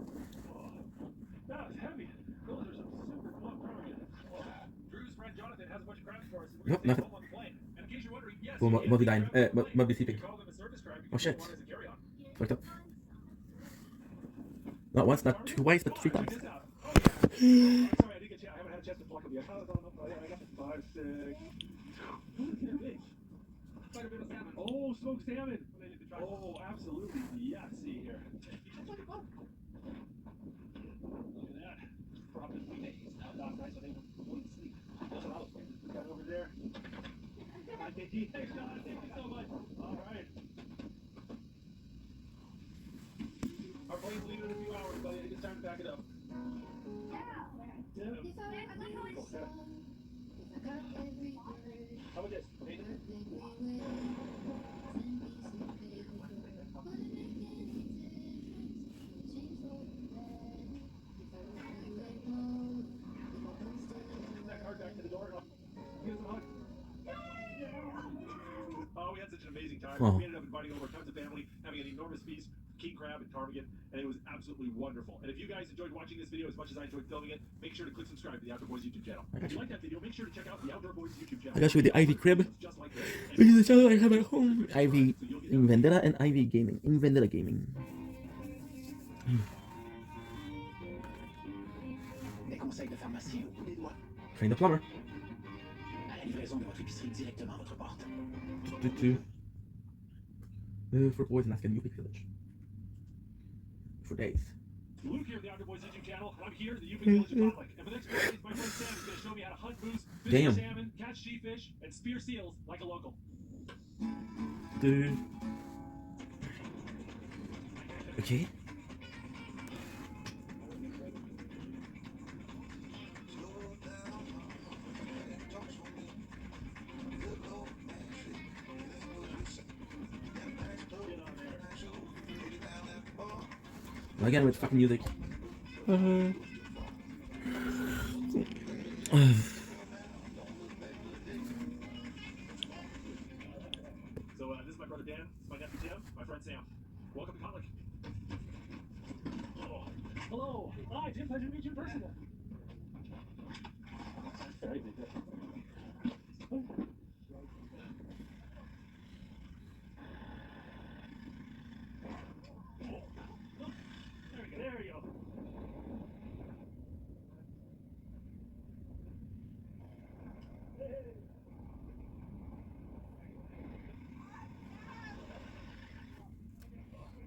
Oh, that was heavy. Those are some super plump ptarmigan. Oh. Drew's friend Jonathan has a bunch of crabs for us. We're Nope, gonna take nothing. them home on the plane. And in case you're wondering, yes, Well, you can multi-dime. eat crabs on the plane. Multi-sleeping. You can call them a service crab. You Oh, can shit. use one as a carry-on. Fucked up. Not once, not twice, but 3 Oh, check times. this out. Oh, yeah. I'm sorry, I didn't get you. I haven't had a chance to pluck them yet. Oh, yeah, I got 5, 6. Quite a bit of salmon. Oh, smoked salmon. Oh, absolutely. Yes, see here. Look at that. Probably days. Not nice when they wouldn't sleep. That's what I was thinking. This guy over there. Hi, JT. Thanks, Don. Thank you so much. All right. Our plane's leaving in a few hours, buddy. I think it's time to back it up. Yeah. Okay. How about this? Nathan? Give that card back to the door. Give us a hug. Oh, we had such an amazing time. Oh. We ended up inviting over tons of family, having an enormous feast. King crab in ptarmigan, and it was absolutely wonderful. And if you guys enjoyed watching this video as much as I enjoyed filming it, make sure to click subscribe to the Outdoor Boys YouTube channel. If you like that video, make sure to check out the Outdoor Boys YouTube channel. I got you with the Ivy crib. Just like this. This is the channel I have at home. Ivy in Vendetta and Ivy Gaming. In Vendetta Gaming. Des conseils de pharmacie au bout des doigts. Train the plumber. À la livraison de votre épicerie directement à votre porte. For boys in Askan Yupik Village. For days. Luke here at the Outdoor Boys YouTube channel. I'm here at the Yupik Village of Potluck. And for the next few days, my friend Sam is going to show me how to hunt moose, fish Damn. salmon, catch sheefish, and spear seals like a local. Dude. Okay. Again with fucking music. So this is my brother Dan, this is my nephew Tim, my friend Sam. Welcome to Potluck. Oh, hello. Hi, Tim. Pleasure to meet you in person. There we go.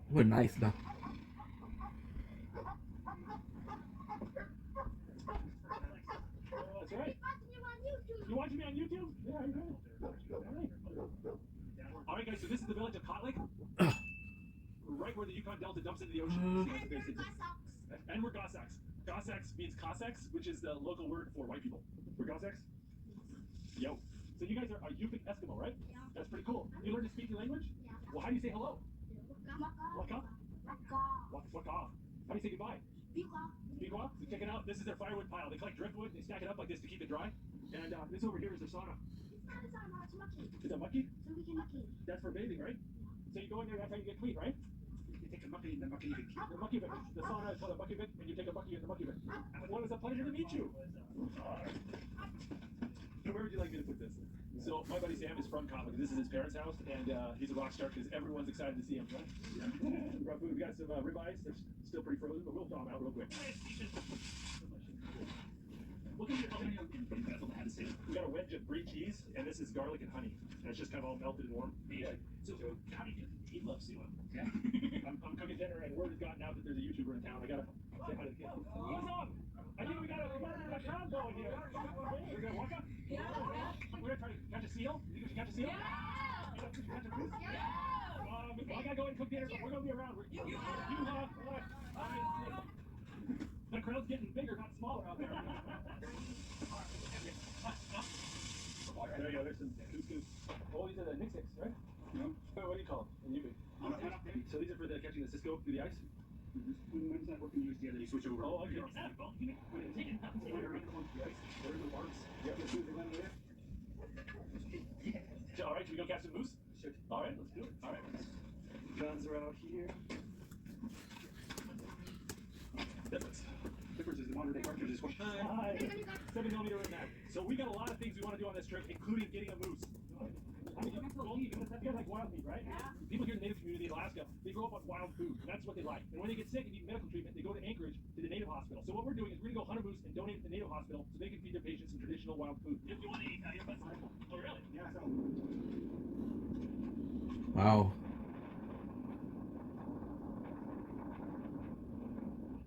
What nice though. That's right. You watching me on YouTube? Yeah, I know. All right, guys. So this is the village of Kotlik, right where the Yukon Delta dumps into the ocean. And we're Cossacks. Cossacks means Cossacks, which is the local word for white people. We're Cossacks? Yo. So you guys are Yupik Eskimo, right? Yeah. That's pretty cool. You learned to speak the language? Yeah. Well, how do you say hello? Waka? Waka. How do you say goodbye? Bigwa. So check it out. This is their firewood pile. They collect driftwood. They stack it up like this to keep it dry. And this over here is their sauna. Is that mucky? That's for bathing, right? So you go in there, that's how you get clean, right? You take a mucky in the mucky bit. The mucky bit. The sauna is called a mucky bit, and you take a mucky in the mucky bit. Well, it's a pleasure to meet you. Where would you like me to put this? So my buddy Sam is from Kotlik. This is his parents' house, and he's a rock star because everyone's excited to see him. Right? We brought food. We got some ribeyes. They're still pretty frozen, but we'll thaw them out real quick. Look at your we got a wedge of brie cheese, and this is garlic and honey. And it's just kind of all melted and warm. Yeah. So how do you he loves Sila. Yeah. I'm cooking dinner, and word has gotten out that there's a YouTuber in town. I gotta say hi to the kid. What's up? I think we got a crowd going here. We're gonna walk up. Yeah. We're gonna try to catch a seal. You can catch a seal? Yeah. Catch a goose? Yeah. I gotta go and cook dinner, but we're gonna be around. The crowd's getting bigger, not smaller out there. There you go. There's some goose. Oh, these are the Nix, right? What do you call them? So these are for catching the Cisco through the ice? When's that working use together? You switch over. Oh, okay. All right, should we go catch some moose? All right, let's do it. All right. Guns are out here. Clippers is the modern day cartridges. Hi. 7mm in that. So we got a lot of things we want to do on this trip, including getting a moose. I mean, you guys like wild meat, right? Yeah. People here in the native community in Alaska, they grow up on wild food, and that's what they like. And when they get sick and need medical treatment, they go to Anchorage to the native hospital. So what we're doing is we're going to go hunt a moose and donate it to the native hospital so they can feed their patients some traditional wild food. If you want to eat, oh, really? Yeah, so. Wow.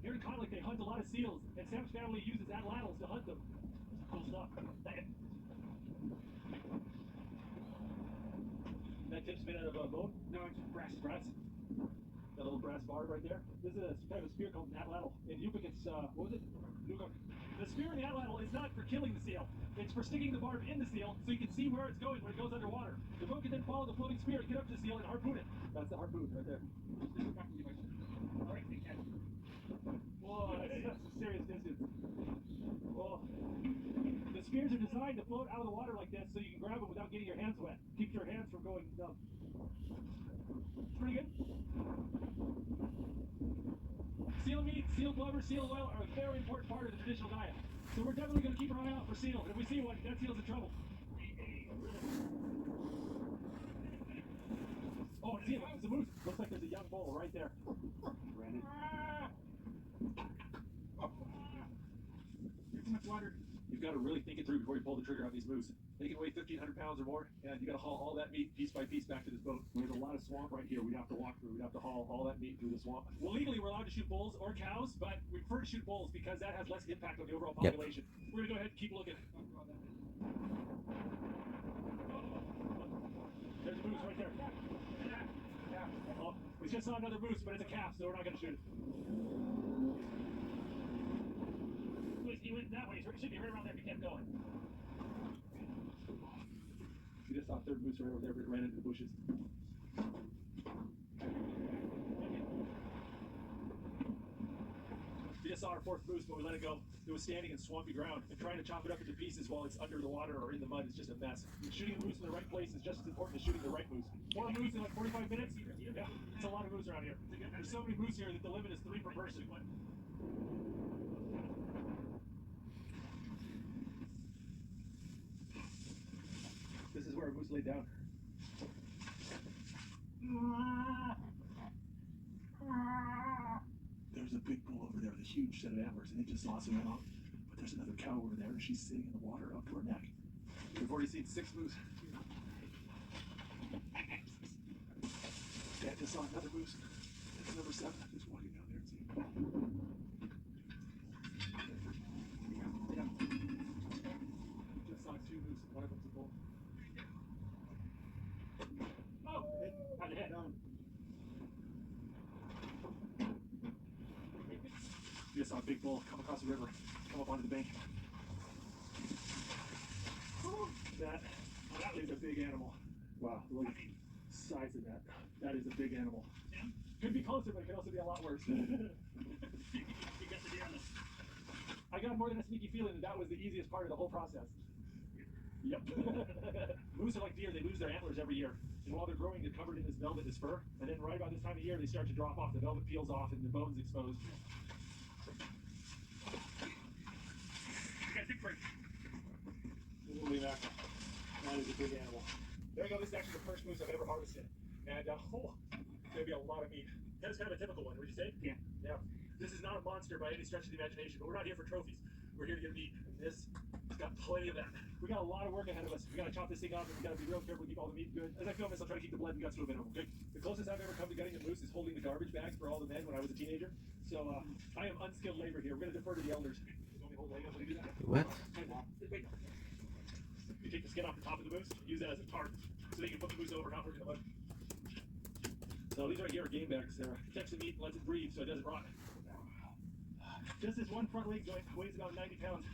Here in Kotlik, they hunt a lot of seals, and Sam's family uses atlatls to hunt them. Cool stuff. That tip's made out of bone? No, it's brass. Brass. That little brass barb right there. This is a type of spear called an atlatl. In Yupik, it's, what was it? Nukuk. The spear in the atlatl is not for killing the seal. It's for sticking the barb in the seal so you can see where it's going when it goes underwater. The boat can then follow the floating spear and get up to the seal and harpoon it. That's the harpoon right there. All right, take that. Whoa, that's some serious distance. Whoa. The spears are designed to float out of the water like this so you can grab them without getting your hands wet. Keeps your hands from going numb. Pretty good. meat, seal blubber, seal oil are a very important part of the traditional diet. So we're definitely going to keep our eye out for seal. If we see one, that seal's in trouble. Oh, see it. It's a moose. Looks like there's a young bull right there. Brandon. Too much water. You've got to really think it through before you pull the trigger on these moose. They can weigh 1,500 pounds or more, and you got to haul all that meat piece by piece back to this boat. There's a lot of swamp right here we'd have to walk through. We'd have to haul all that meat through the swamp. Well, legally, we're allowed to shoot bulls or cows, but we prefer to shoot bulls because that has less impact on the overall population. Yep. We're going to go ahead and keep looking. There's a moose right there. Oh, we just saw another moose, but it's a calf, so we're not going to shoot it. He went that way, so it should be right around there if he kept going. We just saw a third moose right over there, but it ran into the bushes. We just saw our fourth moose, but we let it go. It was standing in swampy ground, and trying to chop it up into pieces while it's under the water or in the mud is just a mess. Shooting a moose in the right place is just as important as shooting the right moose. 4 moose in like 45 minutes? Yeah, it's a lot of moose around here. There's so many moose here that the limit is 3 per person. This is where a moose laid down. There's a big bull over there with a huge set of antlers, and it just lost him out. But there's another cow over there, and she's sitting in the water up to her neck. We've already seen 6 moose. Dad just saw another moose. That's number 7. Just walking down there and seeing. Just saw 2 moose. One of them's a bull. Oh, on the head. We just saw a big bull come across the river, come up onto the bank. That is a big animal. Wow, look at the size of that. That is a big animal. Could be closer, but it could also be a lot worse. I got more than a sneaky feeling that was the easiest part of the whole process. Yep. Moose are like deer, they lose their antlers every year. And while they're growing, they're covered in this velvet, this fur. And then right about this time of year, they start to drop off. The velvet peels off and the bone's exposed. Holy mackerel. That is a big animal. There you go. This is actually the first moose I've ever harvested. And, it's going to be a lot of meat. That is kind of a typical one, would you say? Yeah. Yeah. This is not a monster by any stretch of the imagination, but we're not here for trophies. We're here to get meat. And this has got plenty of that. We got a lot of work ahead of us. We got to chop this thing up, and we got to be real careful to keep all the meat good. As I film this, I'll try to keep the blood and guts to a minimum, okay? The closest I've ever come to gutting a moose is holding the garbage bags for all the men when I was a teenager. So, I am unskilled labor here. We're going to defer to the elders. What? You take the skin off the top of the moose, use that as a tarp, so they can put the moose over, not work in the mud. So these right here are game bags. They protects the meat and lets it breathe so it doesn't rot. Just this one front leg joint weighs about 90 pounds.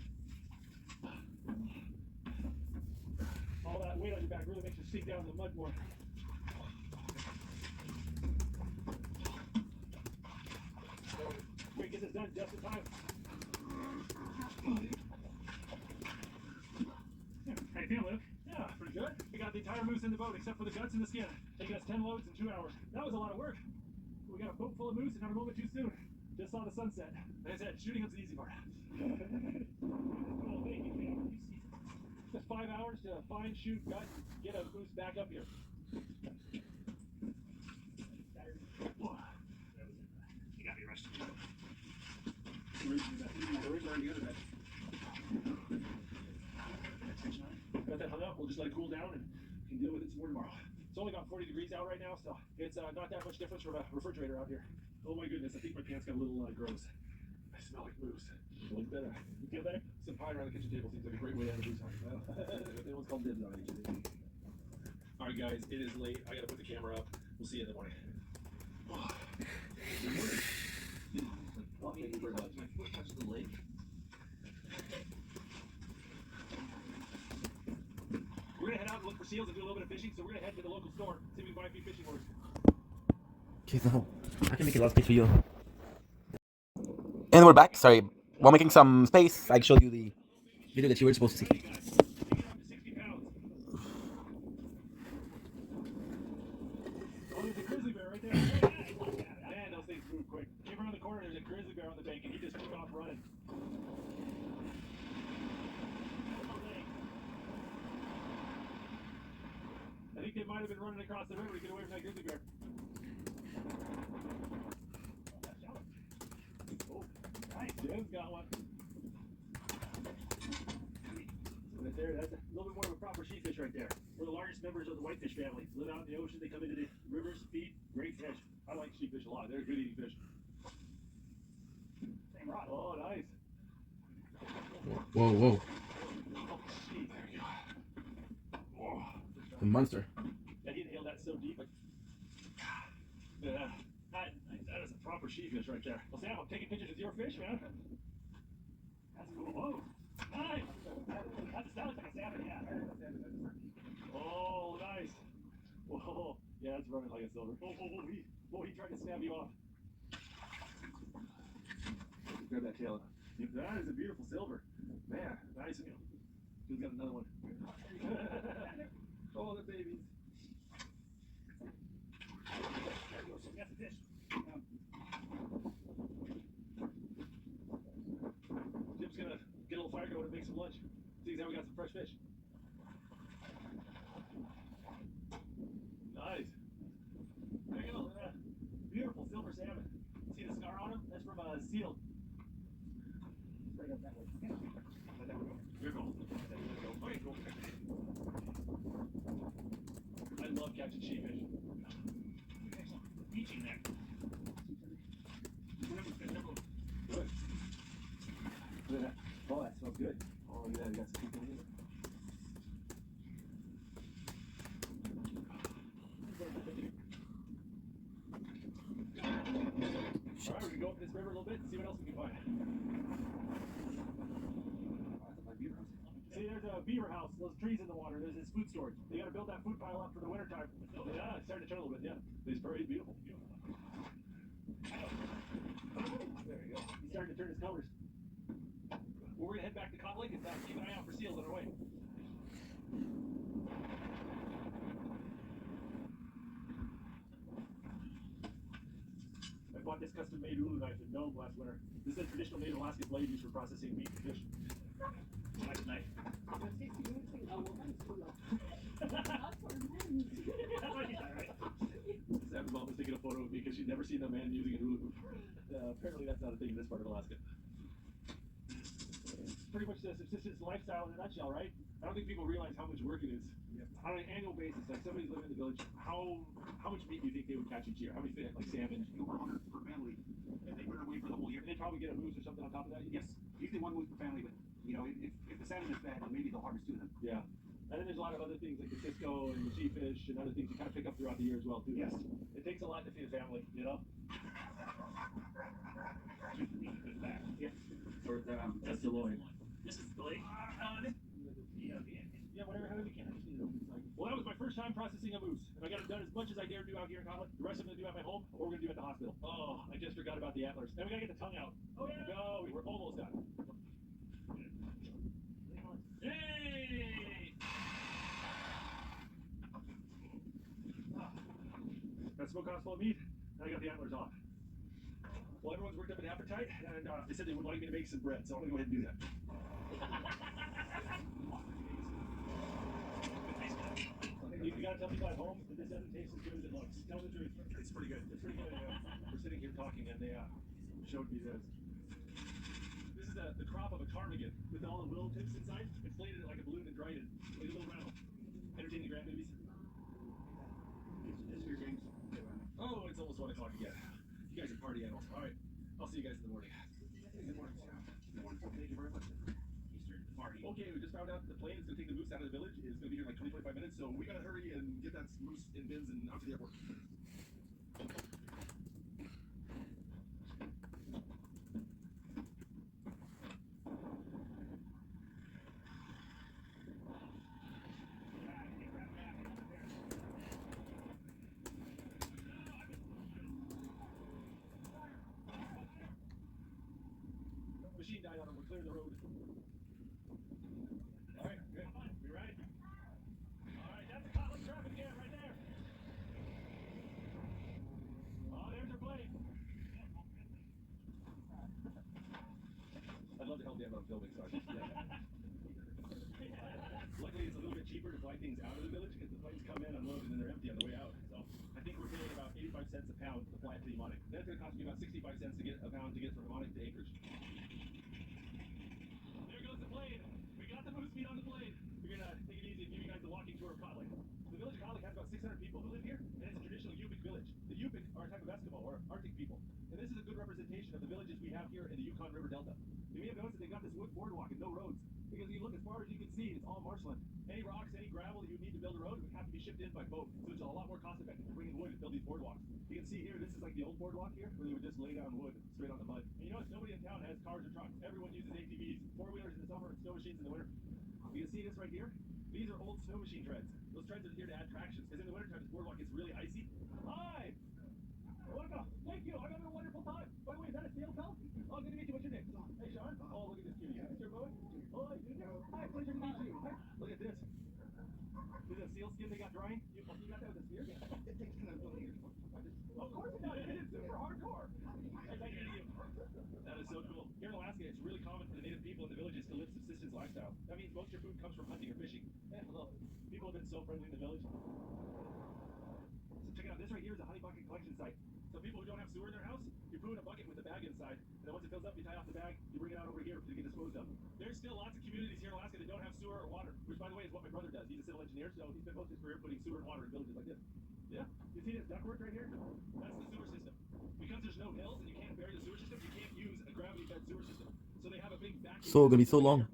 All that weight on your back really makes you sink down in the mud more. So we get this done just in time. How you feeling, Luke? Yeah, pretty good. We got the entire moose in the boat except for the guts and the skin. Taking us 10 loads in 2 hours. That was a lot of work. We got a boat full of moose and not a moment too soon. Just saw the sunset. Like I said, shooting up's the easy part. Just 5 hours to find, shoot, gut, get a moose back up here. You got me rushed. Got that hung up, we'll just let it cool down and deal with it some more tomorrow. It's only got 40 degrees out right now, so it's not that much difference from a refrigerator out here. Oh my goodness, I think my pants got a little gross. I smell like moose. Look better. You feel better? Some pie around the kitchen table seems like a great way to have a moose hunt. One's called dibs on it. Alright guys, it is late. I gotta put the camera up. We'll see you in the morning. Well, thank you very much. My foot touched the lake. We're gonna head out and look for seals and do a little bit of fishing, so we're gonna head to the local store, see if we can buy a few fishing lures. Okay, so I can make a lot of space for you. And we're back. Sorry, while making some space, I showed you the video that you were supposed to see. Oh, there's a grizzly bear right there. Man, those things move quick. Came around the corner. corner, there's a grizzly bear on the bank, and he just took off running. I think they might have been running across the river to get away from that grizzly bear. Oh, nice. Jim's got one. Right there, that's a little bit more of a proper sheepfish right there. We're the largest members of the whitefish family. Live out in the ocean, they come into the rivers, feed, great fish. I like sheepfish a lot. They're good eating fish. Same rod. Oh, nice. Whoa, whoa. Oh, sheep. Oh. The monster. Yeah, he inhaled that so deep. Yeah, that is a proper sheepfish right there. Well, Sam, I'm taking pictures with your fish, man. That's cool. Whoa. Nice. That looks like a salmon, yeah. Oh, nice. Whoa. Yeah, it's running like a silver. Oh, he tried to stab you off. Grab that tail. That is a beautiful silver. Man, nice. Who's got another one? Oh, the babies. There you go. That's a fish. Jim's gonna get a little fire going and make some lunch. See how we got some fresh fish. Nice. There you go. Look at that. Beautiful silver salmon. See the scar on him? That's from a seal. Right up that way. Let that one go. Here we go. Okay, cool. I love catching sheepfish. Beaching there. Good. Look at that. Oh, that smells good. Oh, yeah, you got some people in there. All right, we can go up this river a little bit and see what else we can find. See, there's a beaver house, those trees in the water. There's his food storage. They got to build that food pile up for the winter time. Yeah, it's starting to turn a little bit, yeah. It's very beautiful. There you go. He's starting to turn his colors. Well, we're going to head back to Cotton Lake and keep an eye out for seals on our way. I bought this custom-made ulu knife in Nome last winter. This is a traditional Native Alaskan blade used for processing meat and fish. Nice knife. Sam's mom was taking a photo of me because she'd never seen a man using an ulu. Apparently that's not a thing in this part of Alaska. Pretty much the subsistence lifestyle in a nutshell, right? I don't think people realize how much work it is. On an annual basis, like somebody's living in the village, how much meat do you think they would catch each year? How many fish, like salmon? Over 100 per family. If they put it away for the whole year. And they probably get a moose or something on top of that? Yes. Usually one moose per family, but you know, if the salmon is bad, then maybe they'll harvest two of them. Yeah. And then there's a lot of other things like the Cisco and the sheepfish and other things you kind of pick up throughout the year as well, too. Yes. It takes a lot to feed a family, you know? Yes. Or that's the loin. This is the leg. Yeah, whatever, however you can. I just need it open. Well, that was my first time processing a moose, and I got it done as much as I dare do out here in Cotton. The rest of them to do at my home, or we're gonna do at the hospital. Oh, I just forgot about the antlers. Then we gotta get the tongue out. Oh yeah. No, we were almost done. Hey! Got a smokehouse full of meat, and I got the antlers off. Well, everyone's worked up an appetite, and they said they would like me to make some bread, so I'm gonna go ahead and do that. You gotta tell people at home that this doesn't taste as good as it looks. Tell the truth. It's pretty good. It's pretty good. We're sitting here talking, and they showed me this. This is the crop of a ptarmigan with all the willow tips inside. Inflated it like a balloon and dried it. Like a little rattle. Entertain the grandbabies. It's your games. Oh, it's almost 1 o'clock again. You guys are party animals. All right. I'll see you guys in the morning. Good morning. Good morning. Thank you very much. Party. Okay, we just found out the plane is going to take the moose out of the village. It's going to be here in like 20-25 minutes, so we got to hurry and get that moose in bins and out to the airport. Machine died on him. We're clearing the road. All right, good. We ready? All right, that's the Cotton Lake traffic jam right there. Oh, there's our plane. that's going to cost me about 65 cents to get a pound to get from Harmonic to Acres. There goes the plane. We got the moose meat on the plane. We're going to take it easy and give you guys a walking tour of Kotlik. The village of Kotlik has about 600 people who live here, and it's a traditional Yupik village. The Yupik are a type of Eskimo, or Arctic people. And this is a good representation of the villages we have here in the Yukon River Delta. You may have noticed that they got this wood boardwalk and no roads. Because if you look as far as you can see, it's all marshland. Any rocks, any gravel that you need to build a road would have to be shipped in by boat. So it's a lot more cost effective to bring in wood and build these boardwalks. You can see here, this is like the old boardwalk here, where they would just lay down wood straight on the mud. And you notice nobody in town has cars or trucks. Everyone uses ATVs, four-wheelers in the summer and snow machines in the winter. You can see this right here. These are old snow machine treads. Those treads are here to add traction. Because in the wintertime, this boardwalk gets really icy. Hi! Welcome. Thank you. I'm having a wonderful time. By the way, is that a seal pelt? Oh, good to meet you. What's your name? Hey, Sean. Oh, look at this cutie. Mr. Bowen. Oh, hi, hi, pleasure to meet you. Hi. Look at this. This is a seal skin they got drying. You got that with a spear? It takes kind of a years. Of course it does. It is super hardcore. Hey, thank you. That is so cool. Here in Alaska, it's really common for the native people in the villages to live subsistence lifestyle. That means most of your food comes from hunting or fishing. Hey, hello. People have been so friendly in the village. So check it out. This right here is a honey bucket collection site. So people who don't have sewer in their house, you put in a bucket with a bag inside, and then once it fills up, you tie off the bag, you bring it out over here to get disposed of. There's still lots of communities here in Alaska that don't have sewer or water, which, by the way, is what my brother does. He's a civil engineer, so he's been most of his career putting sewer and water in villages like this. Yeah, you see this ductwork right here? That's the sewer system. Because there's no hills and you can't bury the sewer system, you can't use a gravity-fed sewer system. So they have a big vacuum. So gonna be so long.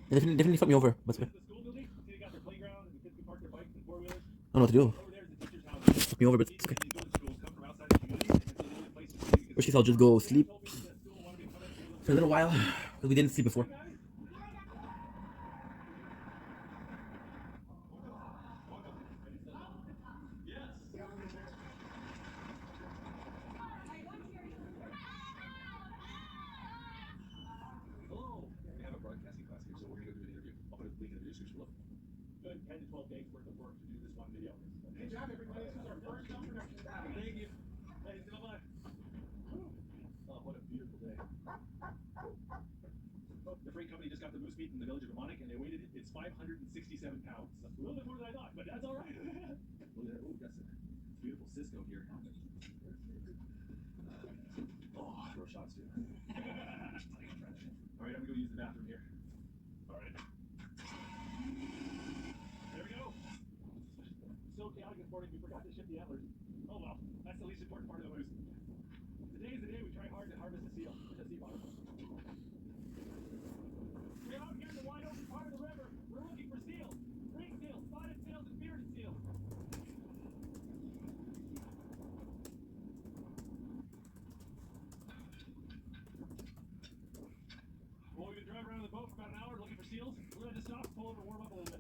Definitely fuck me over. That's The school building, see they got their playground and the kids can park their bikes and four-wheelers. I don't know what to do. Over there is the teacher's house. Fuck me over, but it's okay. These go to schools come from outside the community, and so the only place to play Which case I'll just go sleep for a little while, because we didn't sleep before. Hello. We have a broadcasting class here, so we're gonna go do an interview. I'll put a link in the video description below. Good 10 to 12 days worth of work to do this one video. Good job, everybody. This is our first film production. Thank you. Hey, bye-bye. Oh, what a beautiful day. Oh, the freight company just got the moose meat from the village of Harmonic, and they weighed it. It's 567 pounds. That's a little bit more than I thought, but that's all right. Look at that. Oh, that's a beautiful Cisco here. Oh, throw shots too. All right, I'm gonna go use the bathroom here. All right. There we go. So chaotic this morning, we forgot to ship the antlers. Oh well, that's the least important part of the moose. Today is the day we try hard to harvest a seal with a sea bottom. We're out here in the wide open part of the river. We're looking for seals. Ring seals, spotted seals, and bearded seals. Well, we've been driving around the boat for about an hour looking for seals. We're going to stop, pull over, warm up a little bit.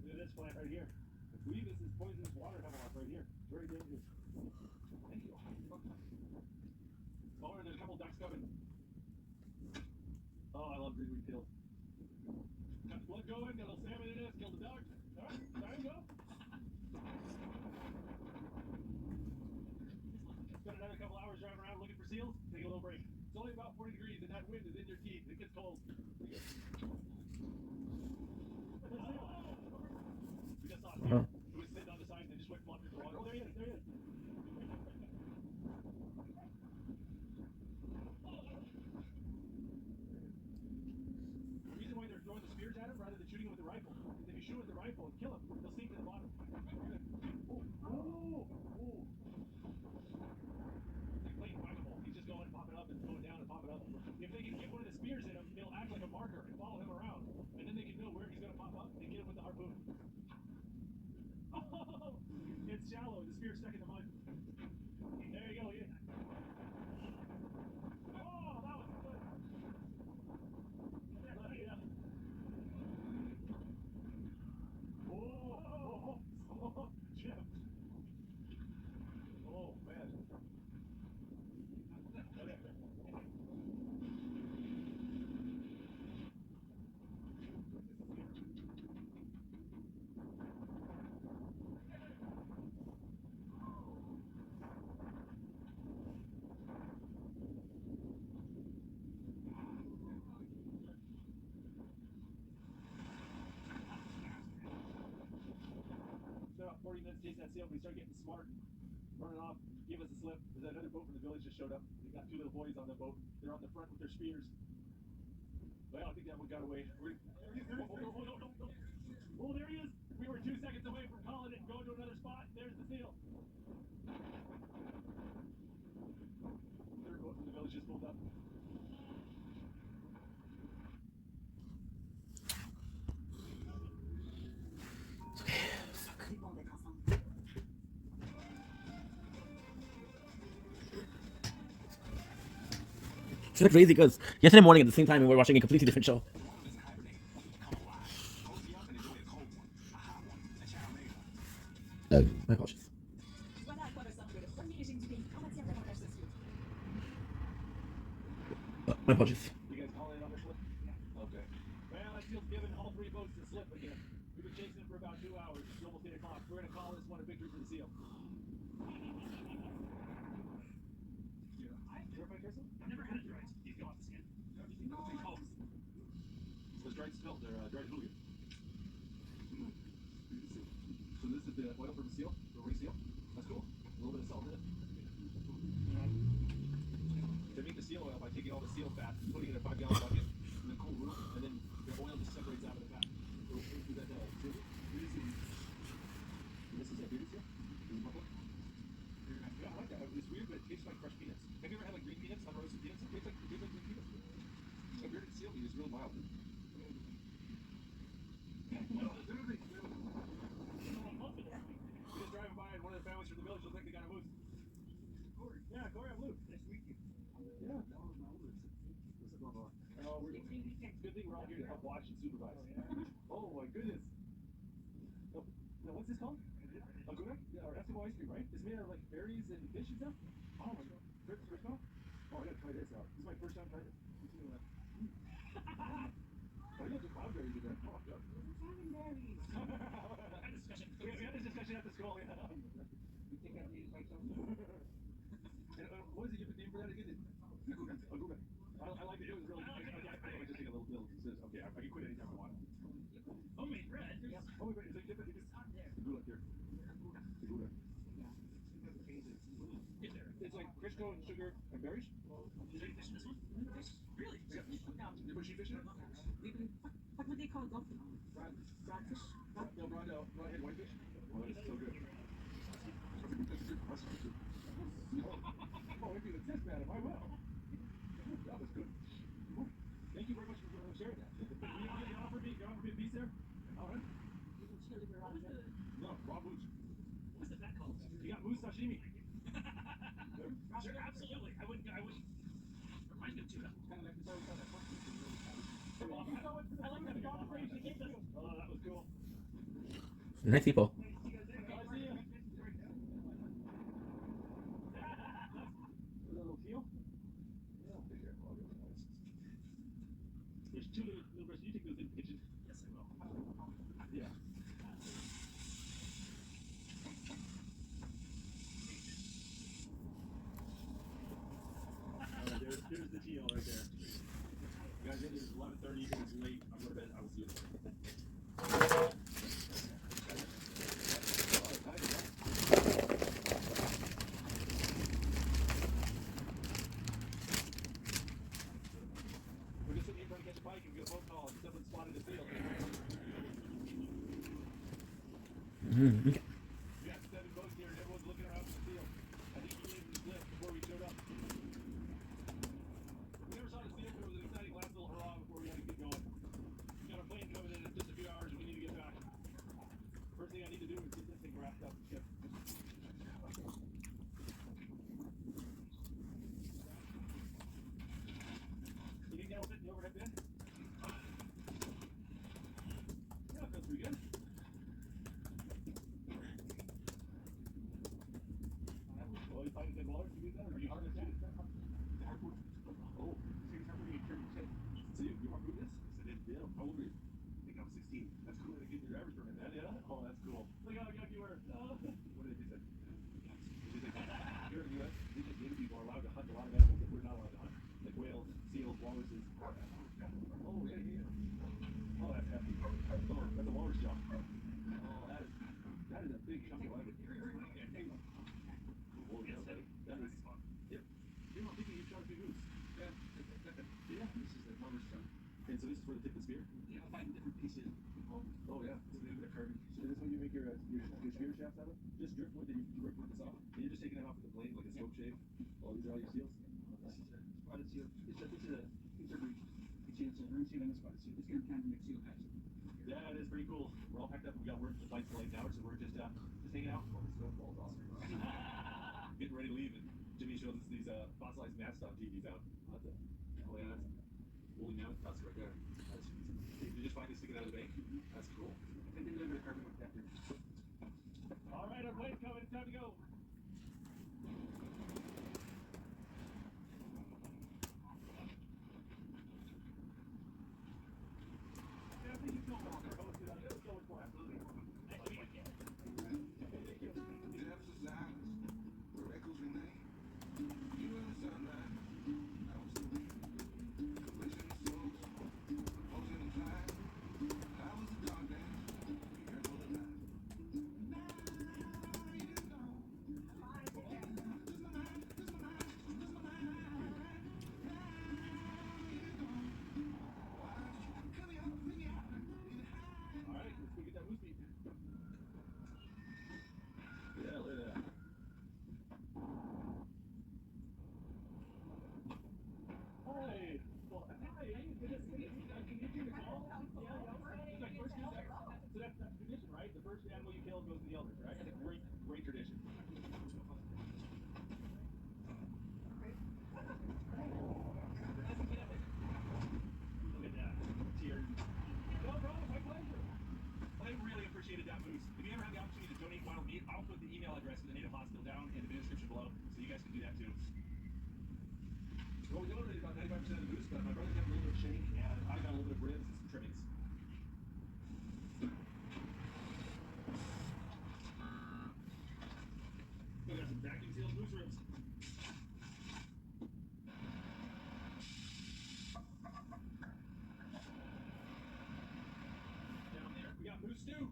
Look at this plant right here. This is poisonous water hemlock right here. It's very dangerous. Thank you. Oh, and there's a couple ducks coming. Oh, I love greenweed peels. Got the blood going, got a little salmon in it, killed the duck. All right, time to go. Spend another couple hours driving around looking for seals. Take a little break. It's only about 40 degrees and that wind is in your teeth. It gets cold. We just saw it. Uh-huh. It was sitting on the side and they just went flopping through the water. Oh, there he is. There he is. The reason why they're throwing the spears at him rather than shooting him with the rifle is if you shoot with the rifle and kill him, he'll sink to the bottom. Oh, oh, oh. It's like playing whack-a-mole. He's just going, popping up and going down and popping up. If they can get one of the spears in him, he'll act like a marker and follow him around. And then they can know where he's going to pop up and get him with the harpoon. Oh, it's shallow. The spear's stuck in the mud. There you go. Yeah. Oh, that was good. Yeah. Oh, Jim. Oh, man. About 40 minutes chasing that seal, we start getting smart, running off. slip. There's another boat from the village just showed up. They got two little boys on the boat. They're on the front with their spears. Well, I think that one got away. Oh, there he is. We were 2 seconds away from calling it and going to another spot. There's the seal. Third boat from the village just pulled up. C'est bon d'être ensemble. It's like crazy because yesterday morning at the same time we were watching a completely different show. Oh, my apologies. Voilà à quoi ressemble le premier régime du pays en matière d'avantages sociaux. My apologies. You guys calling it on the slip? Yeah. Okay. Well, that seal's given all three boats the slip again. We've been chasing it for about 2 hours. It's almost 8 o'clock. We're going to call this one a victory for the seal. Everybody care so? I've never had a dried. Do you feel off the skin? Oh. Those dried smell, they're dried hooligan. So this is the oil from the seal, the ring seal. That's cool. A little bit of salt in it. They make the seal oil by taking all the seal fat, putting it in a 5-gallon bucket in a cool room, and then the oil just separates out of the fat. So is that seal? This is a beauty seal? Yeah, I like that. It's weird, but it tastes like fresh peanuts. Have you ever had like green peanuts, unroasted peanuts? It tastes like green peanuts. A bearded seal meat is real mild. Just driving by and one of the families from the village looked like they got a moose. Corey. Yeah, Corey, I'm Luke. Nice to meet you. Yeah. What's going on? Oh, we're good thing we're all here to help watch and supervise. Oh my goodness. Oh, now what's this called? Aguna? Yeah, or Eskimo ice cream, right? It's made out of like berries and fish and stuff. Oh my god. First off? Oh, I gotta try this out. This is my first time trying it. I got the cloudberries in there. Oh, God. We had this discussion at the school. Yeah. You think I need to fight something? What was the name for that again? Aguna. I like it. It was really nice. I just take a little. Okay, I can quit anytime I want. Homemade bread. Yeah. Homemade bread. It's like different. Aguna here. Aguna. It's like Crisco and sugar and berries. Did you fish this one? Really? Yeah. You put sheep fish in it? What would they call them? Broadfish? No, broadhead whitefish. Oh, that is so good. That's a good recipe too. Oh, it'd be the test, madam. I will. That was good. Thank you very much for sharing that. You offered me a piece there? All right. No, raw moose. What's that called? You got moose sashimi. Sure, absolutely. I wouldn't. Reminds me of tuna. Kind of like this always had that funky thing. I like that cooperation you gave us. Oh, that was cool. Nice people. Little seal? There's two little breasts. You take those in the kitchen. Yes, I will. Yeah. There's the TL right there. Guys, it is 11:30. It is late. I'm going to bed. I will see you later. We're just sitting here trying to catch a pike and we get a phone call and someone spotted a seal. Okay. We got 7 boats here and everyone's looking around for the seal. I think we gave them the slip before we showed up. We never saw the seal, but it was an exciting last little hurrah before we had to get going. We got a plane coming in just a few hours and we need to get back. First thing I need to do is get this thing wrapped up and shipped. You think that will fit in the overhead bin? Yeah, it feels pretty good. Well, you find it in water to do that, or you harvest it? Oh, so you harvest this? Yeah, how old are you? I think I'm 16. That's cool. They give you your driver's permit, man. Yeah? Oh, that's cool. Look how young you were. What did they say? Here in the U.S., Native people are allowed to hunt a lot of animals that we're not allowed to hunt. Like whales, seals, walruses. Oh, yeah. Oh, that's hefty. Oh, that's a walrus jaw. Oh, that is a big chunk of lemon. Oh, yeah, that is for the tip of the spear? Yeah, I'll find different pieces. Oh yeah, it's a bit of carving. So this is what you make your spear shafts out of? Just driftwood that you driftwood this off? And you're just taking it off with a blade, like a scope shave? Oh, these are all your seals? This is a spotted seal. It's a breech. It's a broom seal and a spotted seal. It's kind of mixed seal patch. Yeah, it is pretty cool. We're all packed up. We got work to fight blade now, so we're just hanging out. Oh, this ball's awesome. Getting ready to leave, and Jimmy shows us these fossilized Mastodon TVs out. What the hell? Yeah, that's holy mammoth tusk right there. That's did you just find it sticking out of the bank? That's cool. And then a little bit of carbon protector. All right, our plane's coming. It's time to go. Yeah, I think you know what they're hosted on. Let's go with more. Absolutely. Nice to meet you. Depths of silence, where echoes remain. You in the sunlight, I was the wind. Collision of souls, opposing the tide. I was the darkness, here for the light. Now you know, All right, let's go get that whoopsie. Yeah, look at that. Hey. Well, hi. Good to see you. Can you do the call? Yeah, it's like first and second. So that's tradition, right? The first animal you kill goes to the elders, right? That's a great tradition. Look at that. Cheers. No problem. My pleasure. I really appreciated that boost. If you ever have the opportunity to donate wild meat, I'll put the email address for the native hospital down in the video description below, so you guys can do that too. Well, we donated about 95% of the boost, but my brother got a little bit of shank, and I got a little bit of ribs and some trimmings. We got some vacuum sealed moose ribs. Down there, we got moose stew.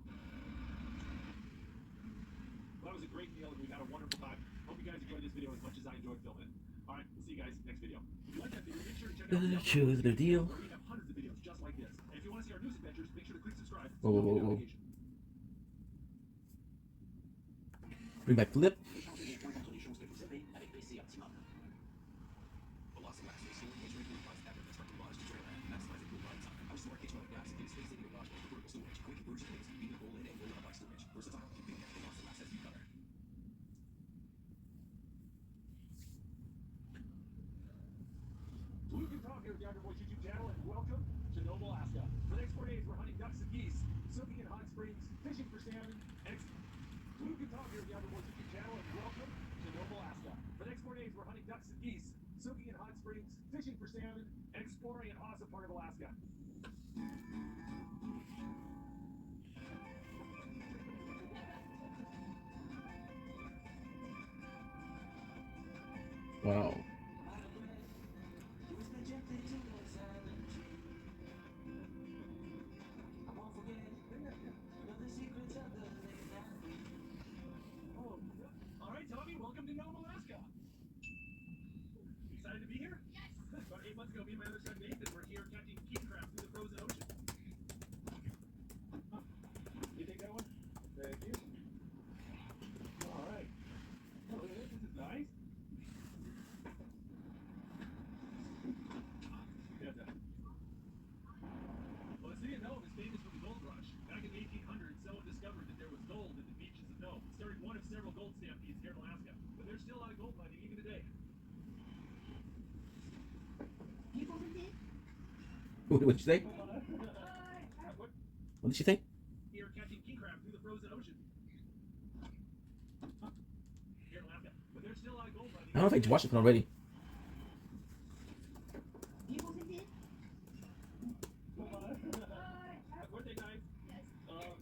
Well, that was a great meal, and we had a wonderful time. Hope you guys enjoyed this video as much as I enjoyed filming it. All right, we'll see you guys next video. If you like that video, make sure to check out Choose the deal. where we have hundreds of videos just like this. And if you want to see our news adventures, make sure to click subscribe. Whoa, whoa, whoa, whoa. Notification. Bring back flip. Changer les points contre les choses que vous aimez avec PC Optimum. Velocity Max Racing is rated plus ever constructed launch to trailer, maximizing fuel runtime. Our smart kitchen of gas gives space saving garage for portable storage, quick conversion things, even roll in and roll out by storage. Versatile, convenient, Velocity Max has you covered. Luke and Tom here with the Underboys YouTube channel, and welcome to Nome, Alaska. For the next 4 days, we're hunting ducks and geese, soaking in hot springs, fishing for salmon, and Luke and Tom here with the Underboys YouTube channel, and welcome to Nome, Alaska. For the next 4 days, we're hunting ducks and geese, soaking in hot springs, fishing for salmon, and exploring an awesome part of Alaska. Wow. Oh, all right, Tommy, welcome to Nome, Alaska. Excited to be here? Yes. About 8 months ago, me and my other son Nathan were here catching king crab through the frozen ocean. Huh. You take that one? Thank you. All right. Oh, look at this. This is nice. Well, the city of Nome is famous for the gold rush. Back in the 1800s, someone discovered that there was gold in the beaches of Nome. It started one of several gold stampedes here in Alaska, but there's still a lot of gold mining even today. What did she say? What? What did she say? Here catching king crab through the frozen ocean. Huh. Here in Alaska, but there's still a lot of gold mining. I don't know if I watched it already. Birthday time. Well,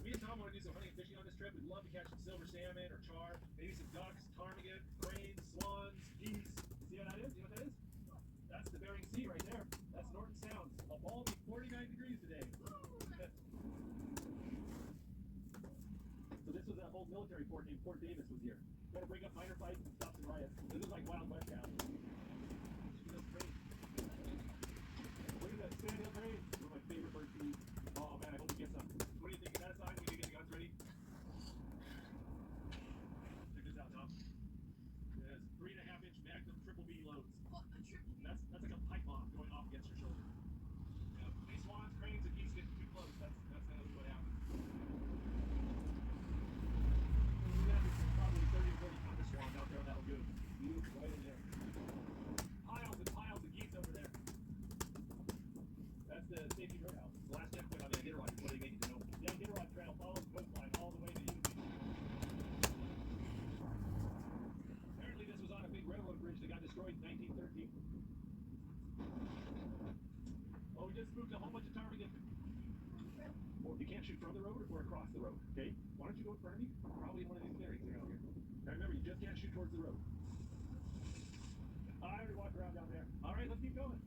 me and Tom want to do some hunting and fishing on this trip. We'd love to catch some silver salmon or char, maybe some ducks, ptarmigan, cranes, swans, geese. See what that is? You know what that is? That's the Bering Sea right there. That's Norton Sound. A balmy 49 degrees today. So this was an old military fort named Fort Davis was here. Got to bring up minor fights and stop some riots. This is like Wild West town. Those cranes. front of me, probably in one of these clearings around here. Now remember, you just can't shoot towards the road. I already walked around down there. All right, let's keep going.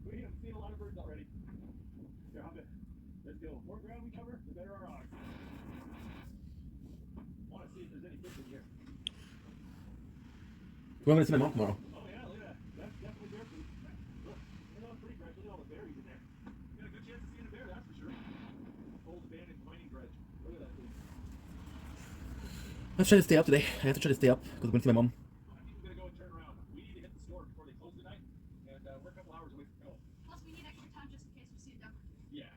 We have seen a lot of birds already. Here, hop in. Let's go. The more ground we cover, the better our odds. Want to see if there's any fish in here. We're going to see my mom tomorrow. Oh yeah, look at that. That's definitely bear food. Look, they're on pretty fresh. Look at all the berries in there. You got a good chance of seeing a bear, that's for sure. Old abandoned mining dredge. Look at that thing. I'm trying to stay up today. I have to try to stay up because we're going to see my mom. I think we're gonna go and turn around. We need to hit the store before they close tonight, and we're a couple hours away from home. Plus, we need extra time just in case we see a duck. Yeah.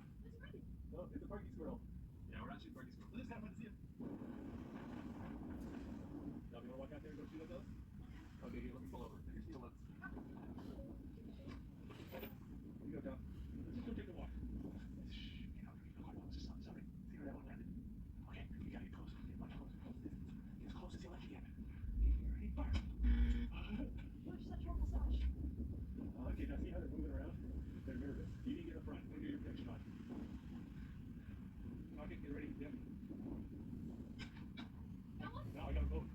Oh, it's a parking squirrel. Yeah, we're not shooting parking squirrels. It's kind of fun to see it. Now, do you want to walk out there and go shoot at those? Okay, here, let me pull over. Here's the left. You go, Tom. Let's just go take a walk. Shh, get out. Just something. See where that one landed. Okay, you gotta get close. Get much closer. Get as close as you like again. Ready? Fire. Where's that trouble stash? Okay, now see how they're moving around? They're nervous. You need to get up front. Go do your pitch shot. Okay, get ready. Yep. Now I gotta vote.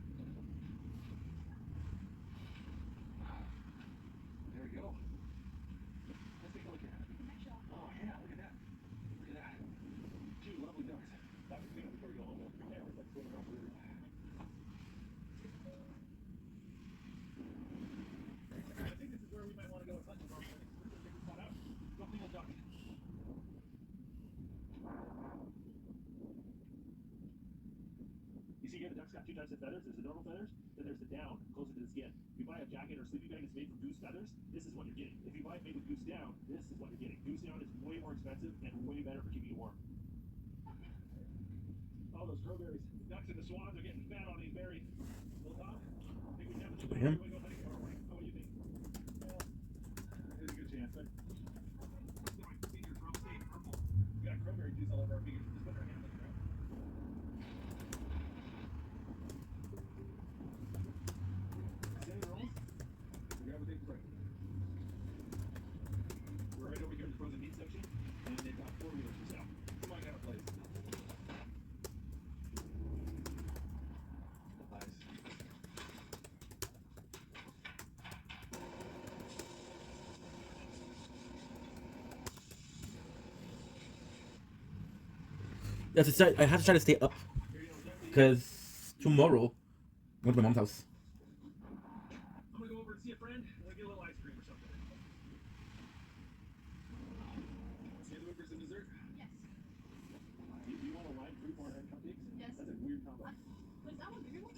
There we go. Let's take a look here. Oh yeah, look at that. Look at that. Two lovely ducks. That was clean before we go home. Yeah, we're like swimming across the river. I think this is where we might want to go and hunt tomorrow morning. Let's go check this spot out. Go single duck. You see here the duck's got two types of feathers. There's the normal feathers, then there's the down, closer to the skin. If you buy a jacket or sleeping bag that's made from goose feathers, this is what you're getting. If you buy it made with goose down, this is what you're getting. Goose down is way more expensive and way better for keeping you warm. All those crowberries. The ducks and the swans are getting fat on these berries. Little Tom, I think we definitely For him? go hunting tomorrow morning. How about you think? Well, there's a good chance. But my fingers are all stained purple. We got crowberry juice all over our fingers. Just put our hands on the ground. Same rolls. We got everything right. We're right over here in the frozen meat section, and they've got 4-wheelers for sale. Come on, got a place. I have to try to stay up because tomorrow I'm going to my mom's house. I'm gonna go over and see a friend. I'm gonna get a little ice cream or something. See the for some dessert? Yes. Do you want a lime fruit or cupcakes? Yes. That's a weird combo. Was that one bigger one?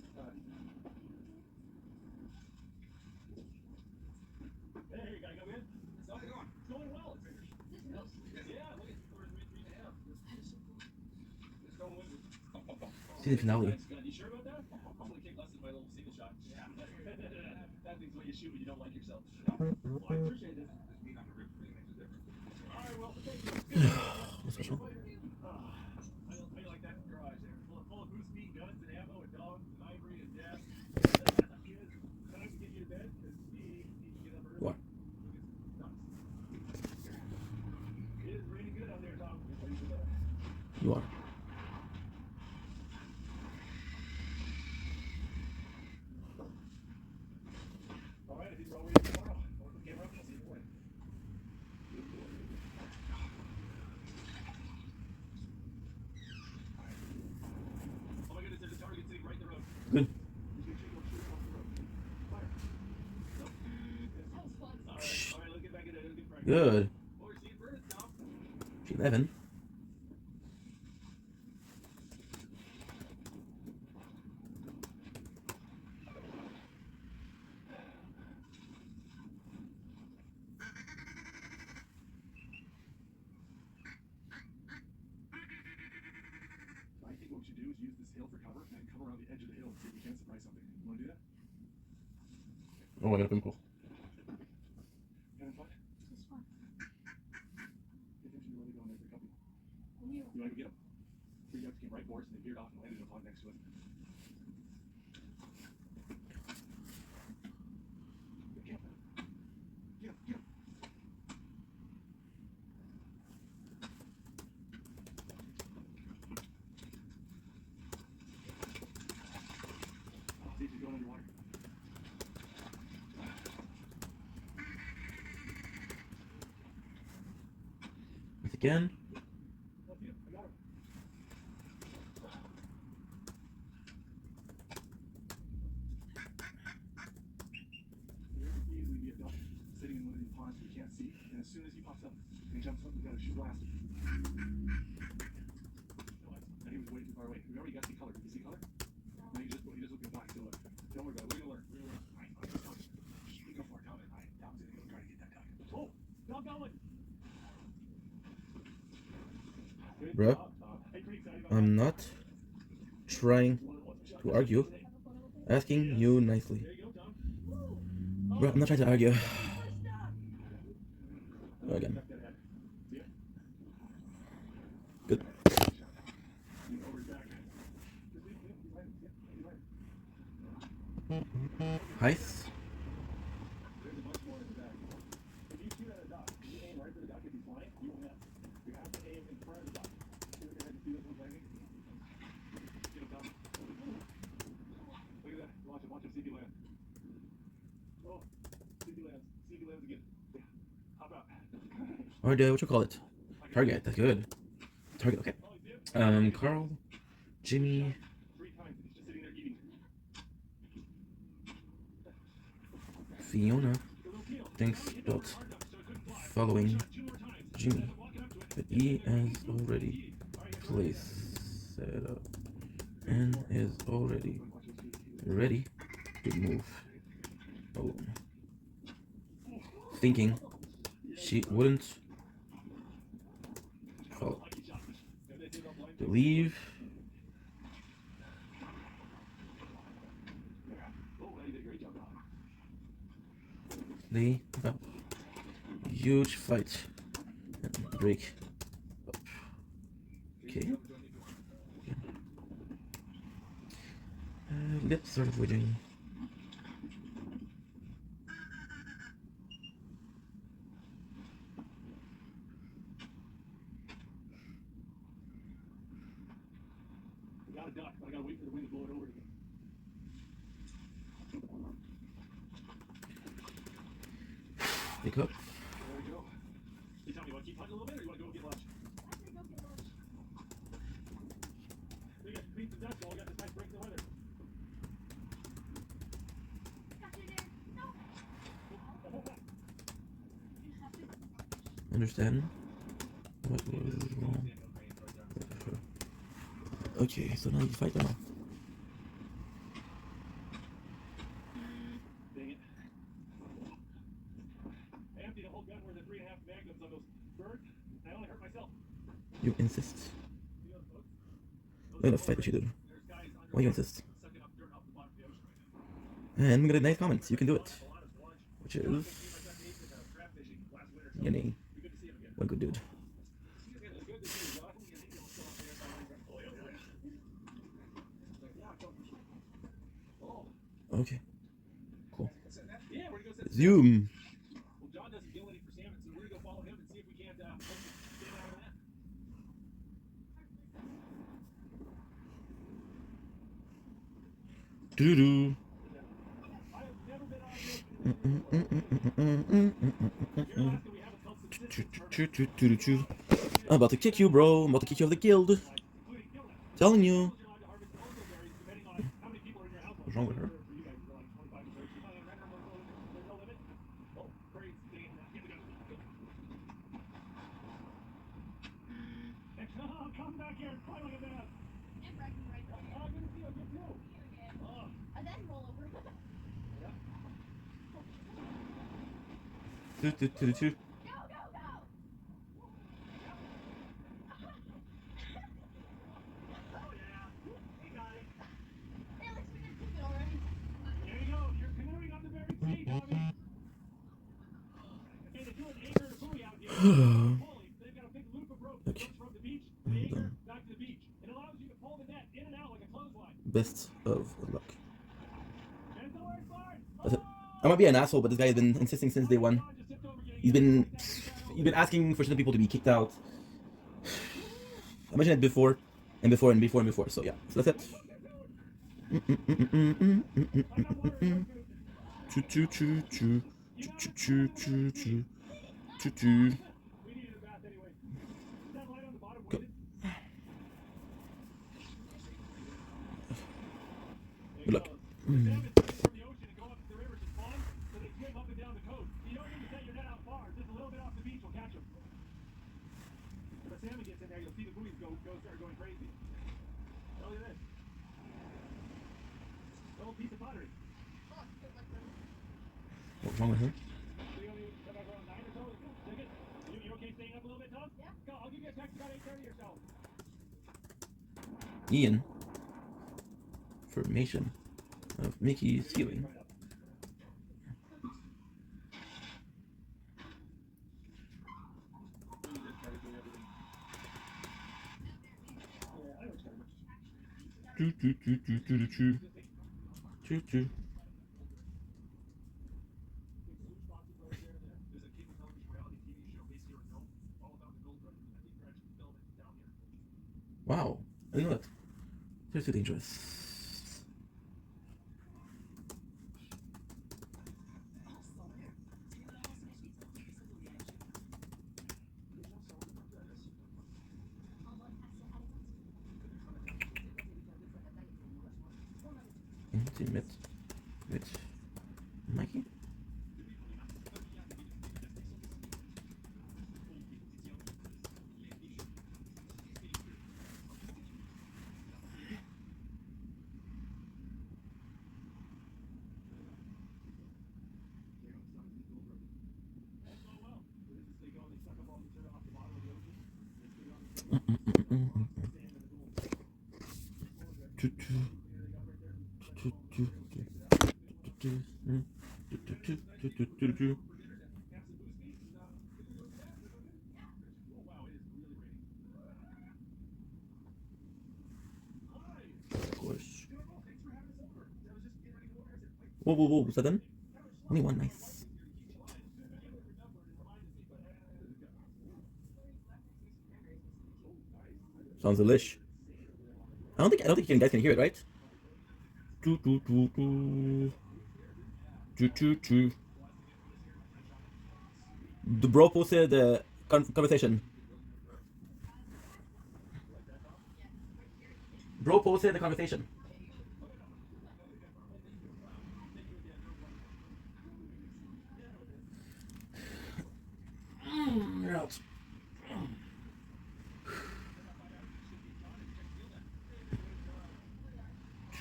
Hey, gotta go in. How's it going? It's going well. It's finished. This roast? Yeah, look, it's 3.5. That is so cool. It's going with it. See the finale. You sure about that? I'm gonna kick less than my little single shot. Yeah. That thing's what you shoot when you don't like yourself. Well, I appreciate it. This meat on the rib really makes a difference. All right, well, thank you. What's special? I like that garage there. Full of boost meat, guns, and ammo, and dogs, and ivory, and death. Kids, time to get you to bed, because we need to get up early. What? It is raining good out there, Tom. Ready for that. You are. All right, I think we're all ready tomorrow. I'll put the camera up and I'll see you in the morning. Oh my goodness, there's a target sitting right in the road. Good. He's gonna shoot off the road. Fire. Nope. That was fun. All right, let's get back into it. Let's get practice. Good. Oh, you're seeing birds, Tom. 11. I think what we should do is use this hill for cover and come around the edge of the hill and see if we can surprise something. You want to do that? Oh, I got a pimple. Having fun? This is fun. Pay attention to where they go in there. They're coming. You. You want to go get them? 3 ducks came right for us and they veered off and landed in a pond next to us. Get him. Get him. Get him. again. There could easily be a duck sitting in one of these ponds we can't see, and as soon as he pops up and he jumps up, we gotta shoot blast him. And he was way too far away. We already got to see color. Did you see color? No, you just looked at black silhouette. Don't worry about it. We're gonna learn. We're gonna learn. All right, Tom. You go for it, Tom. All right, Tom's gonna go try to get that duck. Oh, dog going. Bro, I'm not trying to argue. Asking you nicely. Bro, I'm not trying to argue. Go again. Good. Height. Watch him see if he lands. Oh, see if he lands. See if he lands again. Yeah. Hop out. Or what you call it? Target. That's good. Target. Okay. Carl, Jimmy, 3 times and he's just sitting there eating. Fiona thinks about following Jimmy, but he has already placed set up and is already ready to move alone. Thinking she wouldn't follow. To leave. They have a huge fight and break up. Okay. Let's start avoiding. We got a duck, but I gotta wait for the wind to blow it over again. Pick up. There we go. You tell me, you want to keep hunting a little bit or you want to go get lunch? We got to beat the duck while we got this nice break in the weather. Understand what was wrong. Okay, so now you fight them all. Dang it. I emptied a whole gun worth of 3.5 magnums on those birds. I only hurt myself. You insist. I'm gonna fight what you do. Why you insist? And we got a nice comment. You can do it. Which is Yenny. What a good dude. Okay. Cool. Zoom. Well, John doesn't gill any for salmon, so we're gonna go follow him and see if we can't stand out of that. Doo doo. I'm about to kick you, bro. I'm about to kick you off the guild. Telling you. What's wrong with her? Come back here and fight like a man. Oh, good to see you. Good too. And then roll over. Doo doo doo doo. There you go. You're canoeing on the very sea, doggy. Okay, they do an anchor and a buoy out here. They've got a big loop of rope that goes from the beach, the anchor, back to the beach. It allows you to pull the net in and out like a clothesline. Best of luck. And the worst part, That's it. I might be an asshole, but this guy has been insisting since day one. He's been asking for certain people to be kicked out. I mentioned it before, and before, and before, and before. So yeah, so that's it. Choo choo choo choo choo choo choo choo choo choo. Good luck. Salmon swim from the ocean and go up to the rivers and spawn, so they swim up and down the coast. You don't need to set your net out far. Just a little bit off the beach will catch them. If a salmon gets in there, you'll see the buoys start going crazy. Look at this. Little piece of pottery. What's wrong with him? So you only come back around 9 or so? Take it. You okay staying up a little bit, Tom? Yeah. Go, I'll give you a text about 8:30 or so. Ian. Formation of Mickey's ceiling. Choo choo choo choo choo choo choo choo. Wow, I know that. Seriously dangerous. Intimate with Mikey. Of course. Whoa, whoa, whoa, was that done? Only one, nice. Sounds delish. I don't think you guys can hear it, right? Choo choo choo choo. Choo choo choo. The bro posted the conversation. Bro posted the conversation. You're out.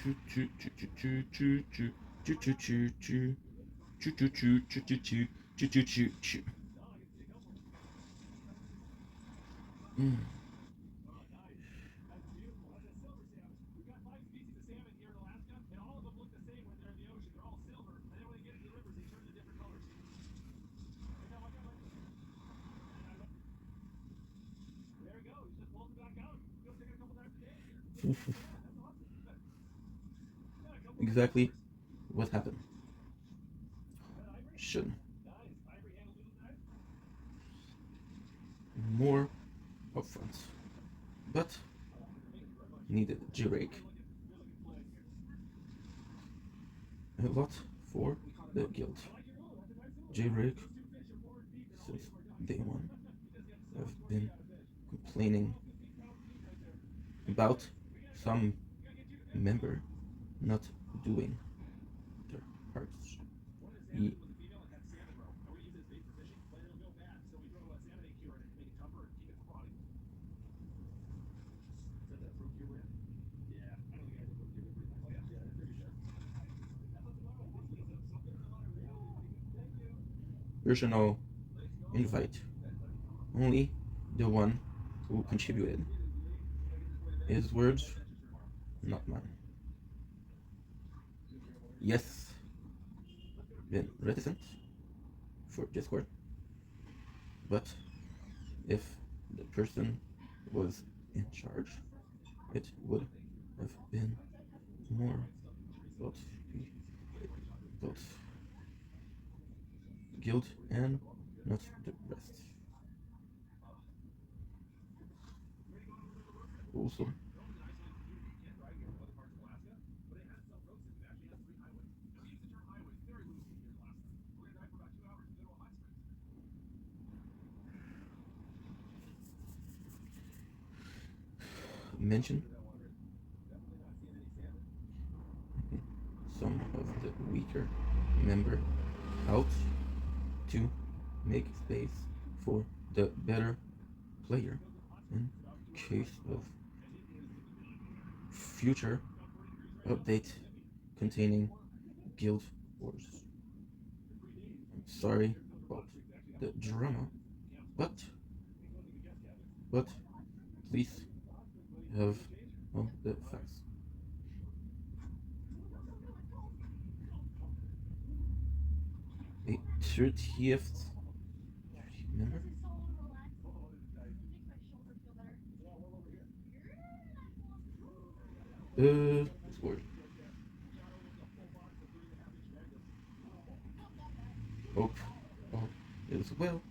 Choo choo choo choo choo choo choo choo choo choo choo choo choo choo choo choo choo choo choo. Exactly what happened. Should more upfront, but needed J-Rake a lot for the guild. J-Rake since day one have been complaining about some member not doing their parts. Personal invite. Only the one who contributed. His words, not mine. Yes, been reticent for Discord, but if the person was in charge, it would have been more both guild and not the rest. Also, mention Soccer. Remember how to make space for the better player in case of future update containing Guild Wars. I'm sorry about the drama, but please have all the facts. A 30th member? Discord. Hope all is well.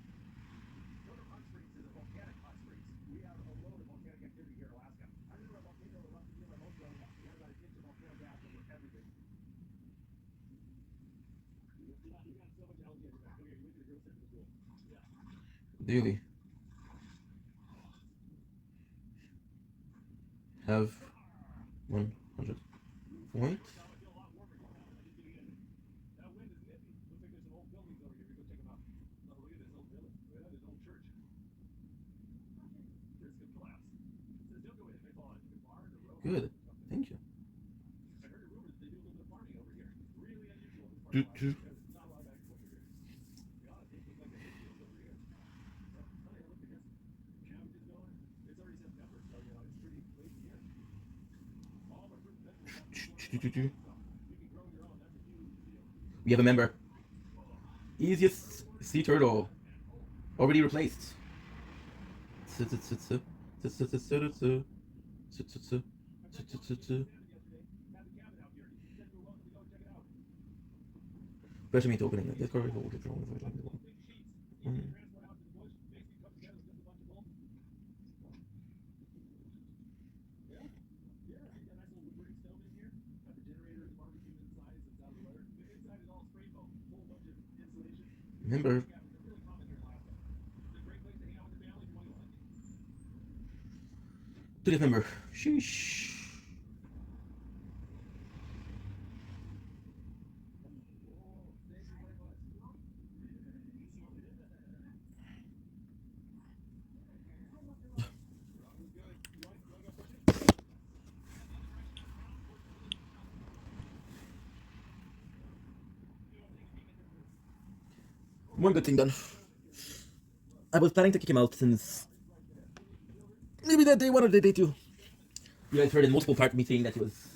Daily. Have 100 points. Good, thank you. We have a member. Easiest sea turtle. Already replaced. Pressure me to opening it. Discovery will get thrown. Member. To the member. Sheesh. One good thing done. I was planning to kick him out since maybe that day one or the day two. You guys heard in multiple part me saying that he was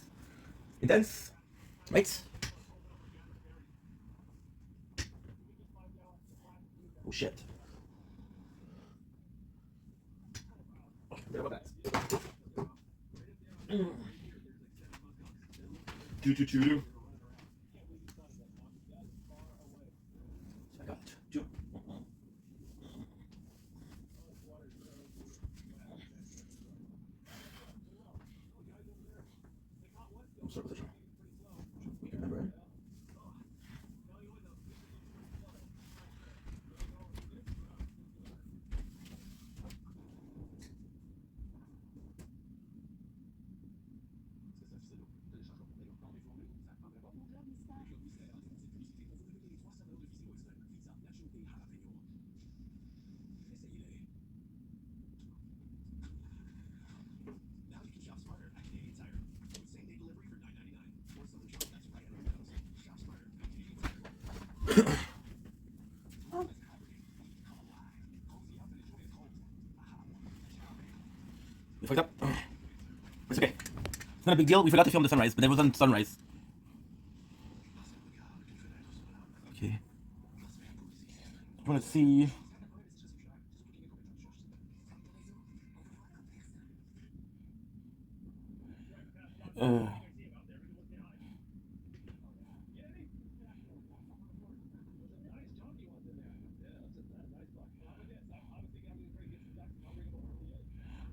intense, right? Oh shit. Oh, forget about that. Choo. I got two. I'm sorry for the show. We can remember it. We fucked up. It's okay. It's not a big deal. We forgot to film the sunrise, but it wasn't sunrise. Okay. I want to see.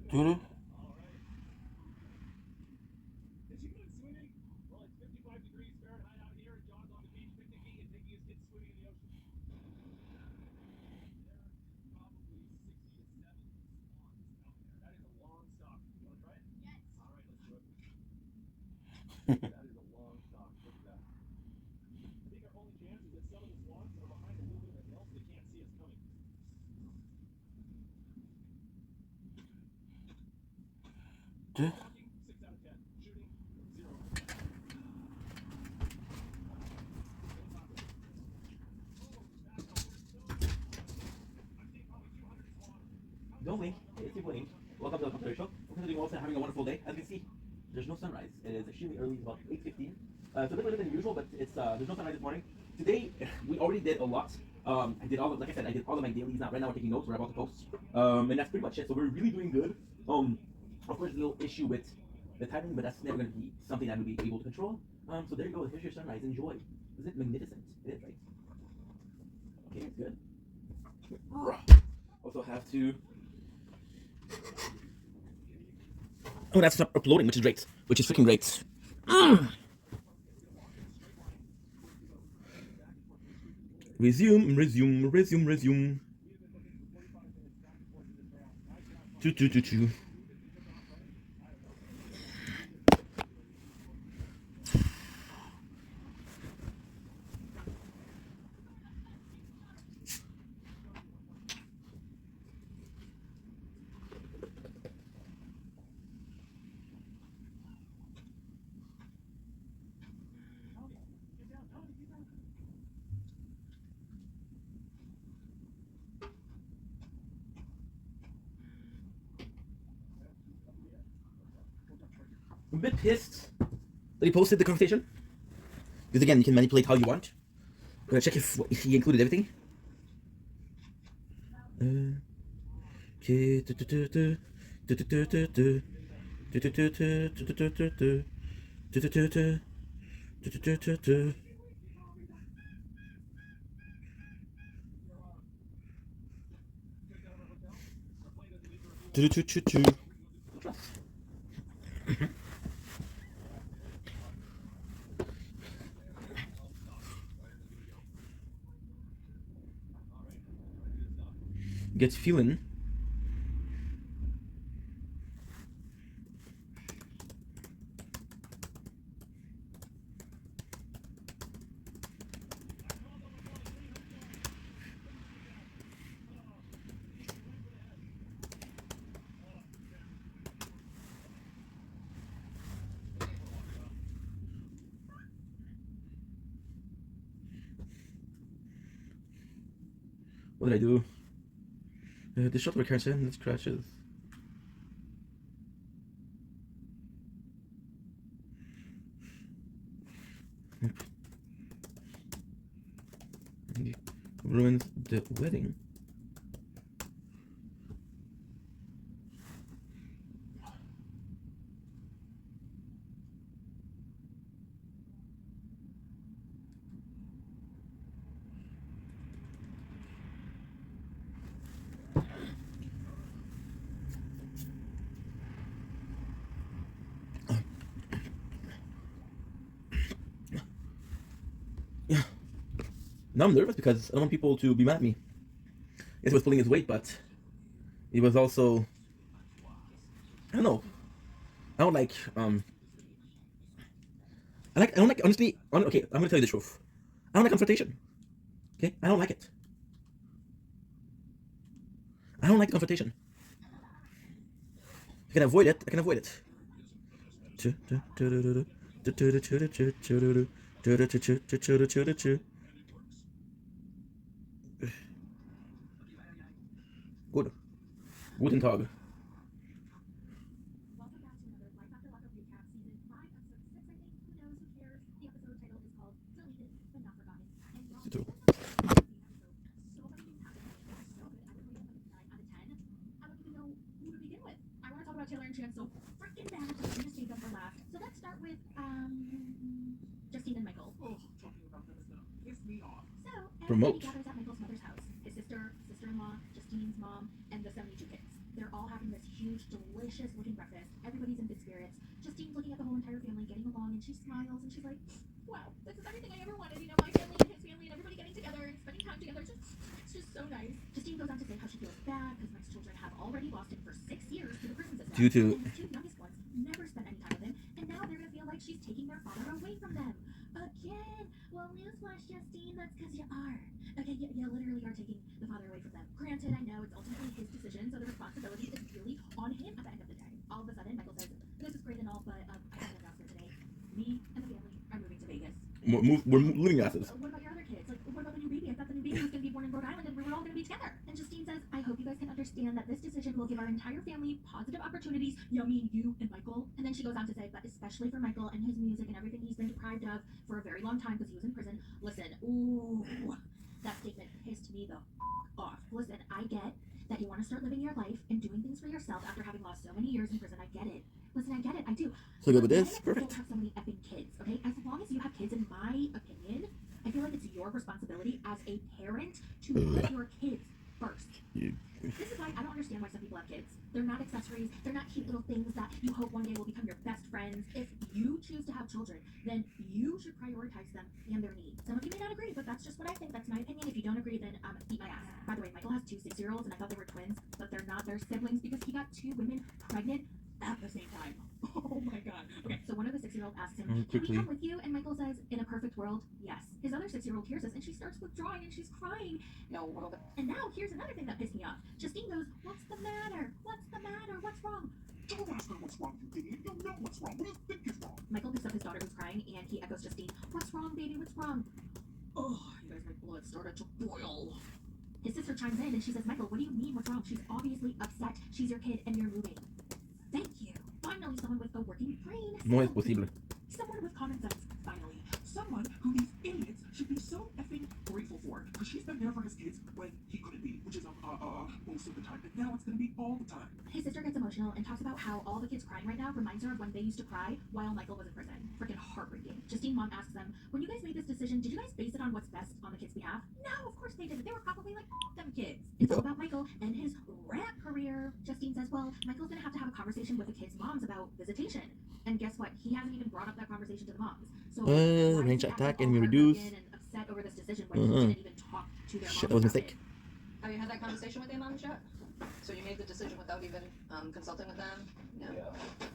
Doo-doo. Don't blink. It's your blink. Welcome to the computer show. We're going to do also having a wonderful day. As you can see, there's no sunrise. It is extremely early. It's about 8:15. It's a bit later than usual, but it's there's no sunrise this morning. Today we already did a lot. I did all of, like I said, I did all of my dailies. Now right now we're taking notes. We're about to post. And that's pretty much it. So we're really doing good. Of course, a little issue with the timing, but that's never going to be something that we'll be able to control. So there you go. Here's your sunrise. Enjoy. Is it magnificent? It is, right? Okay, it's good. Also have to. Oh, that's not uploading, which is great. Which is freaking great. Resume. Choo. I'm a bit pissed that he posted the conversation. Because again, you can manipulate how you want. I'm gonna check if he included everything. Okay. Gets feeling. What did I do? The shot recurrence and it crashes. Ruins the wedding. Yeah. Now I'm nervous because I don't want people to be mad at me. Yes, he was pulling his weight, but he was also, I don't know. I don't like honestly. Okay, I'm gonna tell you the truth. I don't like confrontation. Okay, I don't like it. I don't like the confrontation. I can avoid it. Good. Guten Tag. Welcome back to another Life After Lockup recap, season 5, episode 6, I think. Who knows? Who cares? The episode title is called Deleted but Not Forgotten. And y'all, It's true. so many things happened. So good. I would rate it a 9 out of 10. I don't even know who to begin with. I want to talk about Taylor and Chan so freaking bad. I'm just save them for last. So let's start with Justine and Michael. Oh, talking about this now. Piss me off. So Promote. everybody gathers at Michael's mother's house. His sister, sister-in-law, Justine's mom, and the 72 kids. They're all having this huge, delicious-looking breakfast. Everybody's in good spirits. Justine's looking at the whole entire family getting along, and she smiles, and she's like, wow, this is everything I ever wanted. You know, my family and his family and everybody getting together and spending time together. It's just so nice. Justine goes on to say how she feels bad because Mike's children have already lost him for 6 years to the prison system. Due to- And the 2 youngest ones never spent any time with him, and now they're going to feel like she's taking their father away from them. Again. Well, newsflash, Justine, that's because you are. Okay, you literally are taking the father away from them. Granted, I know it's ultimately his decision, so the responsibility is really on him at the end of the day. All of a sudden, Michael says, this is great and all, but I have an announcement today. Me and the family are moving to Vegas. We're living asses. What about your other kids? Like, what about the new baby? I thought the new baby was going to be born in Rhode Island, and we were all going to be together. And Justine says, I hope you guys can understand that this decision will give our entire family positive opportunities. You mean you and Michael? And then she goes on to say, but especially for Michael and his music and everything he's been deprived of for a very long time because he was in prison. Listen, ooh, that statement pissed me the off. Listen, I get that you want to start living your life and doing things for yourself after having lost so many years in prison. I get it. Listen, I get it. I do. So good with But this. men Perfect. don't have so many effing kids, okay? As long as you have kids, in my opinion, I feel like it's your responsibility as a parent to put your kids first. This is why I don't understand why some people have kids. They're not accessories. They're not cute little things that you hope one day will become your best friends. If you choose to have children, then you should prioritize them and their needs. Some of you may not agree, but that's just what I think. That's my opinion. If you don't agree, then eat my ass. By the way, Michael has 2 6-year-olds, and I thought they were twins, but they're not. They're siblings because he got 2 women pregnant at the same time. Oh my god. Okay, so one of the 6-year-olds asks him, can we come with you? And Michael says, in a perfect world, yes. His other 6-year-old hears this, and she starts withdrawing, and she's crying. No, well, and now here's another thing that pissed me off. Justine goes, what's the matter? What's the matter? What's wrong? Don't ask her what's wrong, you idiot. You know what's wrong. What do you think is wrong? Michael picks up his daughter who's crying, and he echoes Justine, what's wrong, baby? What's wrong? Oh, you guys, my blood started to boil. His sister chimes in, and she says, Michael, what do you mean? What's wrong? She's obviously upset. She's your kid, and you're moving. Thank you. Finally, someone with a working brain. No es posible. Someone with common sense. Finally. Someone who these idiots should be so effing grateful for. Because she's been there for his kids when he couldn't be, which is most of the time. And now it's going to be all the time. His sister gets emotional and talks about how all the kids crying right now reminds her of when they used to cry while Michael was in prison. Freaking heartbreaking. Justine's mom asks them, when you guys made this decision, did you guys base it on what's best on the kids' behalf? No, of course they didn't. They were probably like, them kids. It's all about Michael and his rap career. Justine says, well, Michael's gonna have to have a conversation with the kids' moms about visitation. And guess what? He hasn't even brought up that conversation to the moms. So why is range he attack, acting all enemy reduce. heartbroken and upset over this decision when he didn't even talk to their Shit, moms that was a about mistake. it? Have you had that conversation with your moms yet? So you made the decision without even consulting with them? Yeah.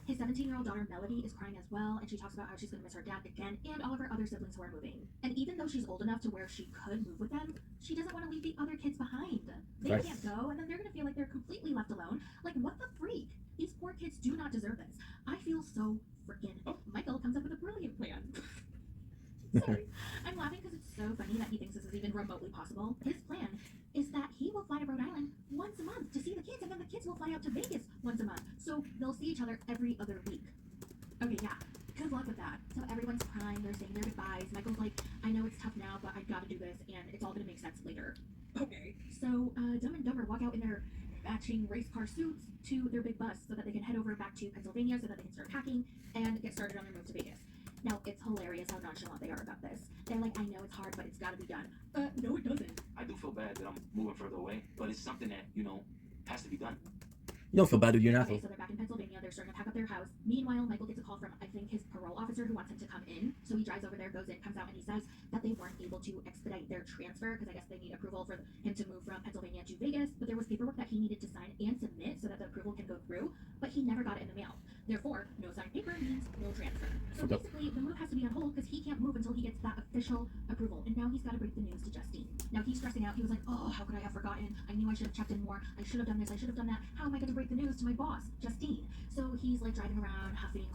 His 17-year-old daughter Melody is crying as well, and she talks about how she's going to miss her dad again and all of her other siblings who are moving. And even though she's old enough to where she could move with them, she doesn't want to leave the other kids behind. They Right. can't go, and then they're going to feel like they're completely left alone. Like, what the freak? These poor kids do not deserve this. I feel so freaking... Oh, Michael comes up with a brilliant plan. Sorry. I'm laughing because it's so funny that he thinks this is even remotely possible. His plan is that he will fly to Rhode Island once a month to see the kids, and then the kids will fly out to Vegas once a month. So they'll see each other every other week. Okay, yeah. Good luck with that. So everyone's crying, they're saying their goodbyes. Michael's like, I know it's tough now, but I've got to do this, and it's all going to make sense later. Okay. So Dumb and Dumber walk out in their matching race car suits to their big bus so that they can head over back to Pennsylvania so that they can start packing and get started on their move to Vegas. Now, it's hilarious how nonchalant they are about this. They're like, I know it's hard, but it's got to be done. No, it doesn't. I do feel bad that I'm moving further away, but it's something that, has to be done. You don't feel bad, dude. You're an Okay, asshole. so they're back in Pennsylvania. They're starting to pack up their house. Meanwhile, Michael gets a call from, I think, his parole officer who wants him to come in. So he drives over there, goes in, comes out, and he says that they weren't able to expedite their transfer because I guess they need approval for him to move from Pennsylvania to Vegas. But there was paperwork that he needed to sign and submit so that the approval can go through. But he never got it in the mail. Therefore, no signed paper means no transfer. So basically, the move has to be on hold because he can't move until he gets that official approval. And now he's got to break the news to Justine. Now he's stressing out. He was like, oh, how could I have forgotten? I knew I should have checked in more. I should have done this. I should have done that. How am I going to break the news to my boss, Justine? So he's like driving around, huffing,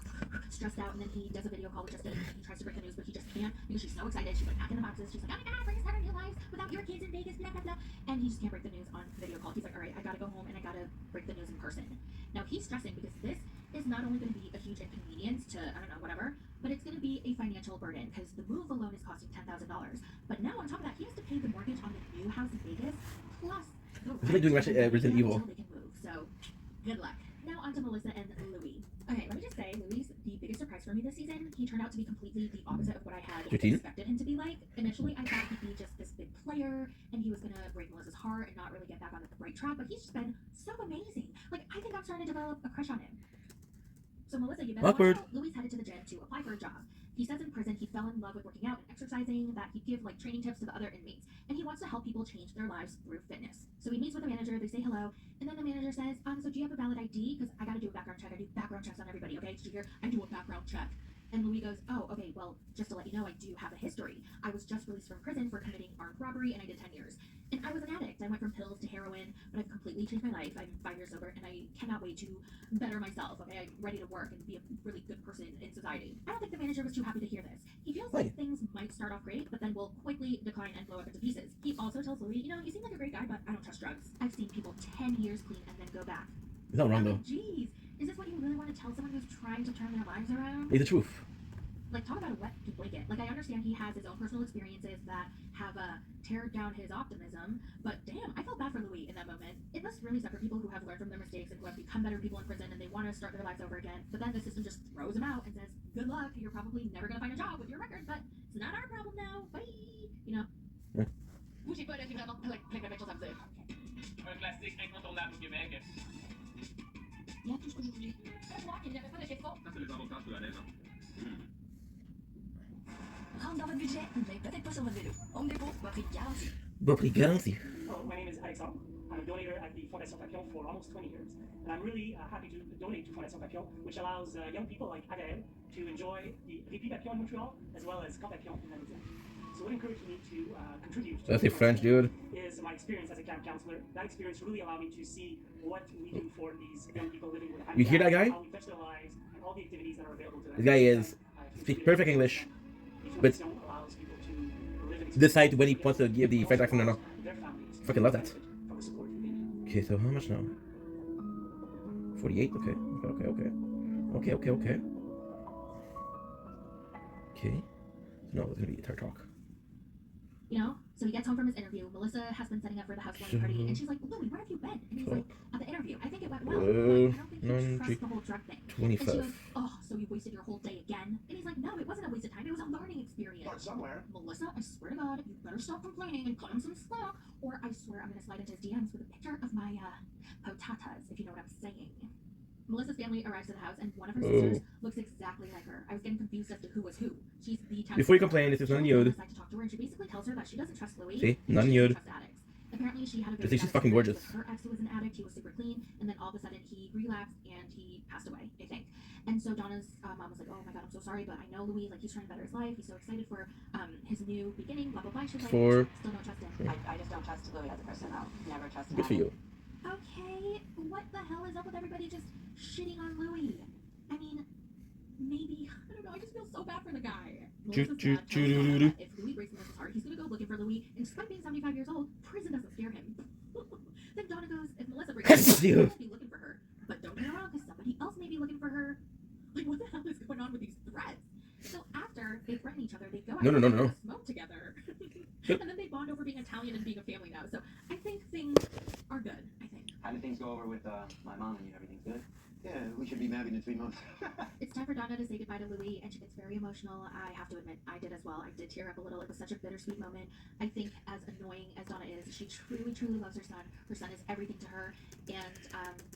stressed out, and then he does a video call with Justine. He tries to break the news, but he just can't because she's so excited. She's like packing the boxes. She's like, oh my god, we're gonna start our new lives without your kids in Vegas, blah, blah, blah. And he just can't break the news on video call. He's like, all right, I gotta go home and I gotta break the news in person. Now he's stressing because this is not only going to be a huge inconvenience to, I don't know, whatever, but it's going to be a financial burden because the move alone is costing $10,000. But now on top of that, he has to pay the mortgage on the new house in Vegas, plus the It's like doing Resident Evil. until they can move. So, good luck. Now on to Melissa and Louis. Okay, let me just say, Louis, the biggest surprise for me this season, he turned out to be completely the opposite of what I had 15? expected him to be like. Initially, I thought he'd be just this big player, and he was going to break Melissa's heart and not really get back on the right track, but he's just been so amazing. Like, I think I'm starting to develop a crush on him. So Melissa, you better Awkward. watch out. Louis headed to the gym to apply for a job. He says in prison he fell in love with working out and exercising, that he'd give like training tips to the other inmates, and he wants to help people change their lives through fitness. So he meets with the manager, they say hello, and then the manager says, so do you have a valid ID? Because I gotta do a background check. I do background checks on everybody, okay? Did you hear? I do a background check. And Louis goes, oh, okay, well, just to let you know, I do have a history. I was just released from prison for committing armed robbery, and I did 10 years. And I was an addict. I went from pills to heroin, but I've completely changed my life. I'm 5 years sober, and I cannot wait to better myself. Okay, I'm ready to work and be a really good person in society. I don't think the manager was too happy to hear this. He feels like things might start off great, but then will quickly decline and blow up into pieces. He also tells Louis, you know, you seem like a great guy, but I don't trust drugs. I've seen people 10 years clean and then go back. It's not wrong, though. Jeez, is this what you really want to tell someone who's trying to turn their lives around? It's the truth. Like, talk about a wet blanket. Like, I understand he has his own personal experiences that have teared down his optimism, but damn, I felt bad for Louis in that moment. It must really suck for people who have learned from their mistakes and who have become better people in prison and they want to start their lives over again, but then the system just throws them out and says, good luck, you're probably never going to find a job with your record, but it's not our problem now, bye, you know? Bougez pas, là, j'ai vraiment plein de belles choses à vous dire. Un classique incontournable au Québec. Il y a tout ce que je voulais. Faites voir qu'il n'y avait pas de question. Ça, c'est les avantages de la neige. Rentre dans votre budget, mais peut-être pas sur votre vélo. Home Depot, votre prix garanti. Bon prix garanti. Hello, my name is Alexandre. I'm a donator at the Fondation Papillon for almost 20 years. And I'm really happy to donate to Fondation Papillon, which allows young people like Adèle to enjoy the Répit Papillon in Montreal, as well as Camp Papillon in Louisiana. So what encouraged me to contribute to That's a French dude. is my experience as a camp counselor. That experience really allowed me to see what we do for these young people living with You hear that guy? how we touch their lives, and all the activities that are available to them. This guy is speaks perfect English, but allows people to live an decide when he wants to give the French accent or not. their families Fucking love that. from the support we need. Okay, so how much now? 48? Okay. Okay. Okay. No, it's gonna be her talk. You know? So he gets home from his interview. Melissa has been setting up for the housewarming party, and she's like, Louis, where have you been? And he's like, at the interview. I think it went well. But I don't think you trust the whole drug thing. 25. And she goes, oh, so you wasted your whole day again? And he's like, no, it wasn't a waste of time. It was a learning experience. Start somewhere. Melissa, I swear to God, you better stop complaining and cut him some slack, or I swear I'm going to slide into his DMs with a picture of my potatas, if you know what I'm saying. Melissa's family arrives to the house, and one of her sisters looks exactly like her. I was getting confused as to who was who. She's the town. Before you complain, this is not nude. To talk to her, and she basically tells her that she doesn't trust Louis. See? and Not she nude. doesn't trust addicts. Apparently, she had a I very think she's bad fucking experience gorgeous. with her ex who was an addict. He was super clean, and then all of a sudden he relapsed and he passed away, I think. And so Donna's mom was like, "Oh my God, I'm so sorry, but I know Louis. Like, he's trying to better his life. He's so excited for his new beginning. Blah blah blah." She's like, For- "Still don't trust him." I just don't trust Louis as a person. I'll never trust him. Good for you. Okay, what the hell is up with everybody just shitting on Louis? I mean, maybe, I don't know, I just feel so bad for the guy. Melissa's dad tells Donna that if Louis breaks Melissa's heart, he's gonna go looking for Louis, and despite being 75 years old, prison doesn't scare him. Then Donna goes, if Melissa breaks Melissa's heart, he won't be looking for her. But don't get me wrong, because somebody else may be looking for her. Like, what the hell is going on with these threats? So after they threaten each other, they go out No. and smoke together. And then they bond over being Italian and being a family now. So I think things are good, I think. How did things go over with my mom and you? Everything's good? Yeah, we should be married in 3 months. It's time for Donna to say goodbye to Louis, and she gets very emotional. I have to admit, I did as well. I did tear up a little. It was such a bittersweet moment. I think as annoying as Donna is, she truly, truly loves her son. Her son is everything to her, and,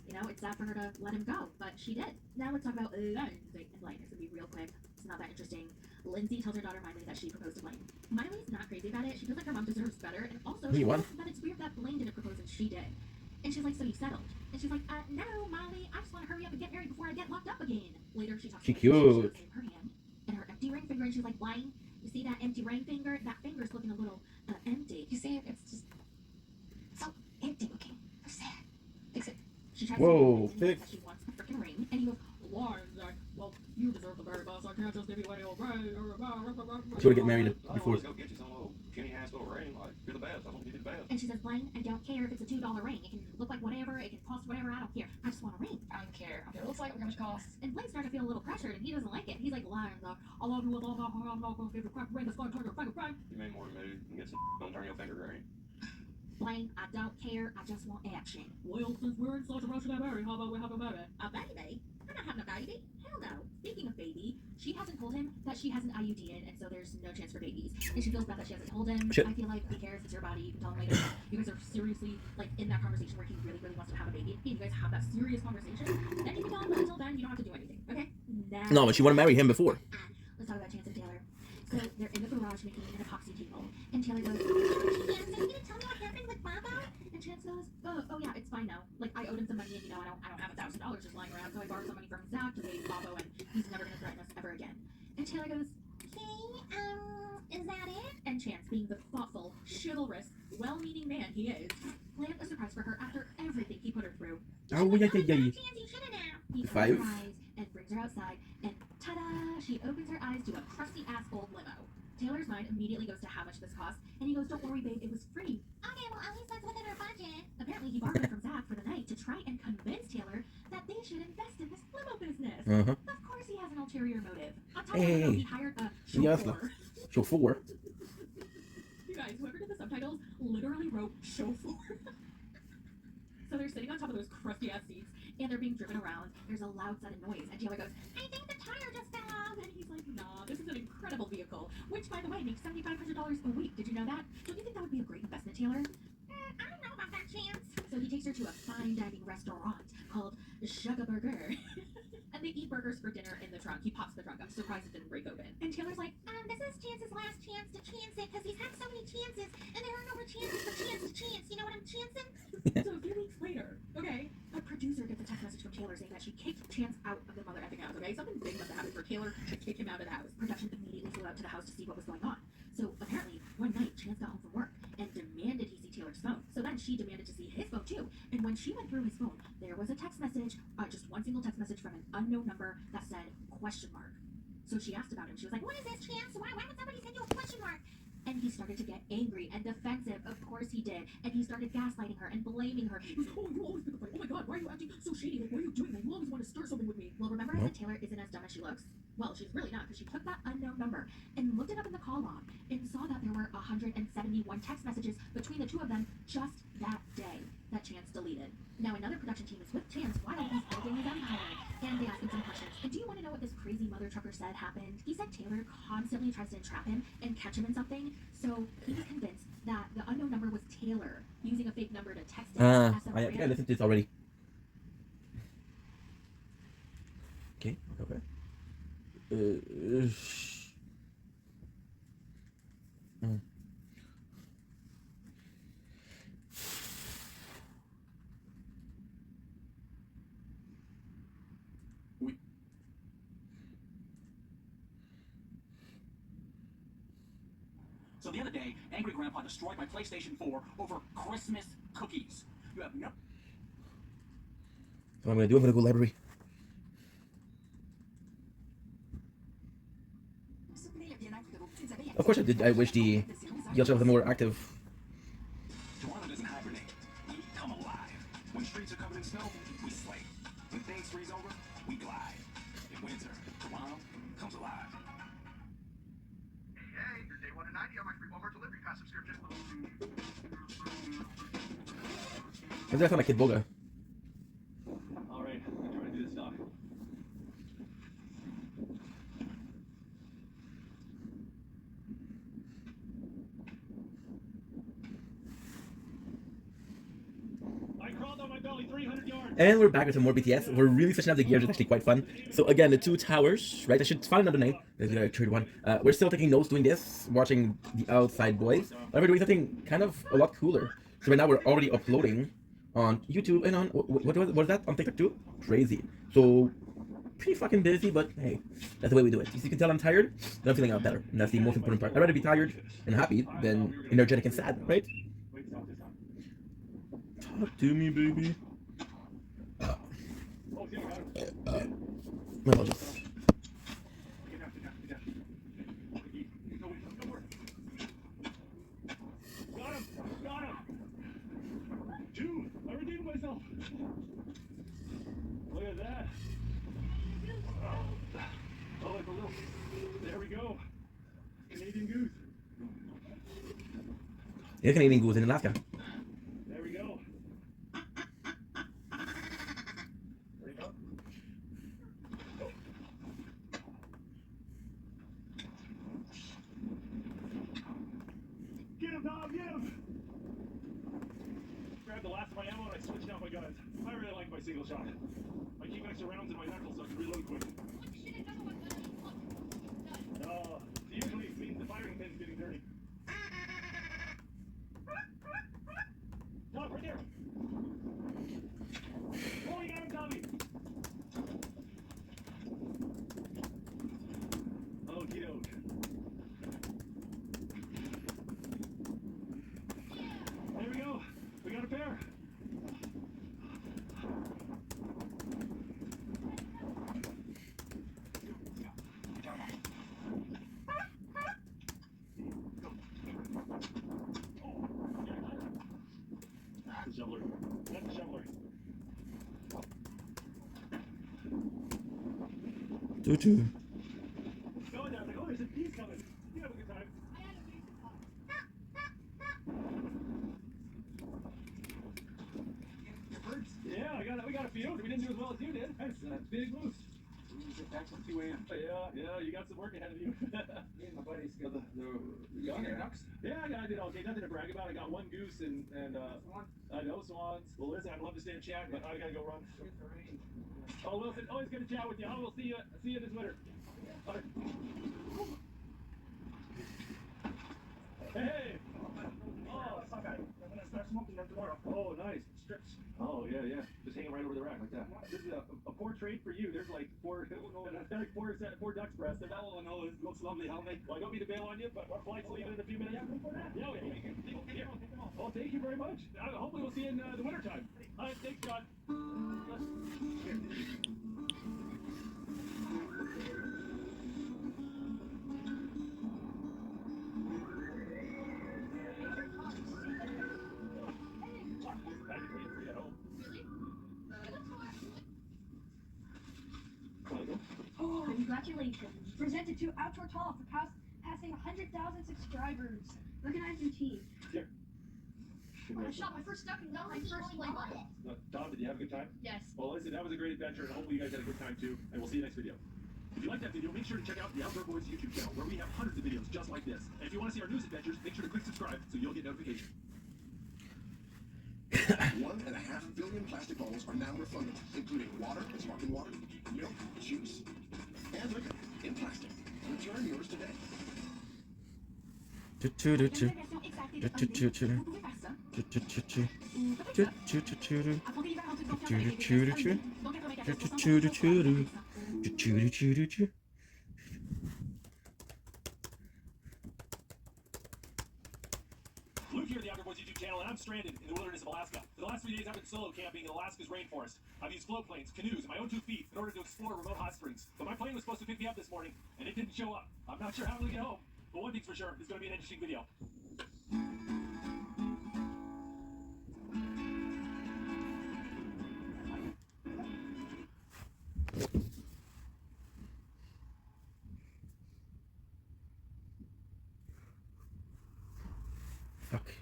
you know, it's sad for her to let him go, but she did. Now let's talk about Lindsay and Blaine. It's going to be real quick. It's not that interesting. Lindsay tells her daughter Miley that she proposed to Blaine. Miley's not crazy about it. She feels like her mom deserves better, and also she feels that it's weird that Blaine didn't propose and she did. And she's like, so you settled? And she's like, no, Molly, I just want to hurry up and get married before I get locked up again. Later, she talks to She Blaine, cute. and she shows him her hand and her empty ring finger, and she's like, Blaine, you see that empty ring finger? That finger's looking a little empty. You see, it's just so empty looking. So sad. Fix it. She tries Whoa, to say that she wants a freaking ring, and he goes, why? Well, you deserve the very best. I can't just give you any old ring. She would get married before. Let's go get you some little penny-ass little ring. Like, you're the best. I want you to be the best. And she says, Blaine, I don't care if it's a $2 ring. It can look like whatever. It can cost whatever. I don't care. I just want a ring. I don't care. I don't care what it looks like, how much it costs. And Blaine's starting to feel a little pressured, and he doesn't like it. He's like, lying. I love you with all my heart. I'm not going to give you a crap ring. It's going to turn your finger gray. You made more to move and get some don't turn your finger gray. Blaine, I don't care. I just want action. Well, since we're in such a rush to get married, how about we have a baby? A baby? I'm not having a baby. Hell no. Speaking of baby, she hasn't told him that she has an IUD in, and so there's no chance for babies. And she feels bad that she hasn't told him. Shit. I feel like, who cares? It's your body. You can tell him later. You guys are seriously, like, in that conversation where he really, really wants to have a baby. And you guys have that serious conversation. Then you can tell him, but until then, you don't have to do anything. Okay? Now, No, but she wanted to marry him before. let's talk about Chance and Taylor. So they're in the garage making an epoxy table, and Taylor goes, Chance, are you gonna tell me what happened with Bobo? And Chance goes, oh yeah, it's fine now. Like, I owed him some money, and you know, I don't have $1,000 just lying around, so I borrowed some money from Zach to pay Bobo, and he's never gonna threaten us ever again. And Taylor goes, okay, is that it? And Chance, being the thoughtful, chivalrous, well-meaning man he is, planned a surprise for her after everything he put her through. Oh, yeah. He 5. opens her eyes and brings her outside, and ta-da! She opens her eyes to a crusty-ass old limo. Taylor's mind immediately goes to how much this cost, and he goes, "Don't worry, babe, it was free." Okay, well, at least that's within our budget. Apparently, he borrowed it from Zach for the night to try and convince Taylor that they should invest in this limo business. Uh-huh. Of course, he has an ulterior motive. On top Hey, of it, he hired a Yes, chauffeur. chauffeur. You guys, whoever did the subtitles literally wrote chauffeur. So they're sitting on top of those crusty ass seats and they're being driven around. There's a loud sudden noise, and Taylor goes, "I think the tire just fell off." And he's like, "Nah, this is an incredible vehicle, which by the way makes $7,500 a week. Did you know that? Don't you think that would be a great investment, Taylor?" I don't know about that, Chance. So he takes her to a fine dining restaurant called Sugar Burger. And they eat burgers for dinner in the trunk. He pops the trunk. I'm surprised it didn't break open. And Taylor's like, "This is Chance's last chance to chance it because he's had so many chances and there are no more chances for Chance to chance. You know what I'm chancing?" So a few weeks later, okay, a producer gets a text message from Taylor saying that she kicked Chance out of the mother effing house, okay? Something big must have happened for Taylor to kick him out of the house. Production immediately flew out to the house to see what was going on. So apparently, one night, Chance got home from work and demanded he see Taylor's phone. So then she demanded to see his phone too. And when she went through his phone, there was a text message, just one single text message from an unknown number that said question mark. So she asked about him. She was like, "What is this, Chance? Why would somebody send you a question mark?" And he started to get angry and defensive. Of course he did. And he started gaslighting her and blaming her. He was, "Oh, you always pick a fight. Oh my God, why are you acting so shady? Like, what are you doing? You always want to start something with me." Well, remember I said Taylor isn't as dumb as she looks? Well, she's really not, because she took that unknown number and looked it up in the call log and saw that there were 171 text messages between the two of them just that day that Chance deleted. Now another production team is with Chance while he's building his empire, and they ask him some questions. And do you want to know what this crazy mother trucker said happened? He said Taylor constantly tries to entrap him and catch him in something, so he was convinced that the unknown number was Taylor using a fake number to text him. I think I listened to this already. Okay. So the other day, Angry Grandpa destroyed my PlayStation 4 over Christmas cookies. You have no... So I'm gonna do. I'm gonna go library. Of course I did. I wish the Yeltsin was more active. Toronto doesn't hibernate. We come alive. When streets are covered in snow, we slay. When things freeze over, we glide. In winter, Toronto comes alive. Hey, your day 1 and 90 on my free Walmart delivery pass subscription. Why does that sound like Kid Boga? Alright, I'm trying to do this stuff. I crawled on my belly 300 yards. And we're back with some more BTS. We're really switching up the gears. It's actually quite fun. So again, the two towers, right? I should find another name. There's a third one. We're still taking notes doing this, watching the Outside Boys. But we're doing something kind of a lot cooler. So right now we're already uploading on YouTube and on, what is that? On TikTok too? Crazy. So, pretty fucking busy, but hey, that's the way we do it. You can tell I'm tired, but I'm feeling a lot better. And that's the most important part. I'd rather be tired and happy than energetic and sad, right? Talk to me, baby. My apologies. Got him! Dude, I redeemed myself. Look at that. Oh, it's a little. There we go. Canadian goose. Yeah, Canadian goose in Alaska. There we go. There you go. Get him, Tom, get him! Grabbed the last of my ammo and I switched out my guns. I really like my single shot. I keep extra rounds in my knuckles so I can reload quick. Usually it means the firing pin's getting dirty. Tom, right there! Oh, you got him, Tommy! Okie doke. shoveler. That's the shoveler. Tutu. Going down, like, oh, there's a piece coming. You have a good time. Yeah, we got a few. We didn't do as well as you did. That's big moose. Get back till 2 a.m. Yeah, you got some work ahead of you. Me and my buddies got the younger ducks. Yeah, I did okay. Nothing to brag about. I got one goose and no swans. Well, listen, I'd love to stay and chat, but I gotta go run. Oh, Wilson, always good to chat with you. I will see you this winter. All right. Hey. Oh, that's not bad. I'm gonna start smoking them tomorrow. Oh, nice. Strips. Oh, yeah. Just hanging right over the rack like that. This is a poor trade for you. There's like four duck's breasts. Oh, no, it looks lovely. Well, I don't mean to bail on you, but our flight's leaving in a few minutes. Yeah, well, thank you very much. Hopefully we'll see you in the wintertime. All right, thanks, John. Oh, congratulations. Presented to Outdoor Tall for passing 100,000 subscribers. Recognize your team. Here. I shot my first duck and got my first play button. Tom, did you have a good time? Yes. Well, listen, that was a great adventure, and hopefully you guys had a good time too. And we'll see you next video. If you like that video, make sure to check out the Outdoor Boys YouTube channel, where we have hundreds of videos just like this. And if you want to see our news adventures, make sure to click subscribe so you'll get notifications. 1.5 billion plastic bottles are now refunded, including water, sparkling water, milk, juice, and liquor in plastic. Return yours today. Luke here, the Outdoor Boys YouTube channel, and I'm stranded in the wilderness of Alaska. For the last 3 days, I've been solo camping in Alaska's rainforest. I've used float planes, canoes, and my own 2 feet in order to explore remote hot springs. But my plane was supposed to pick me up this morning, and it didn't show up. I'm not sure how I'm going to get home. But one thing's for sure, it's going to be an interesting video. Fuck.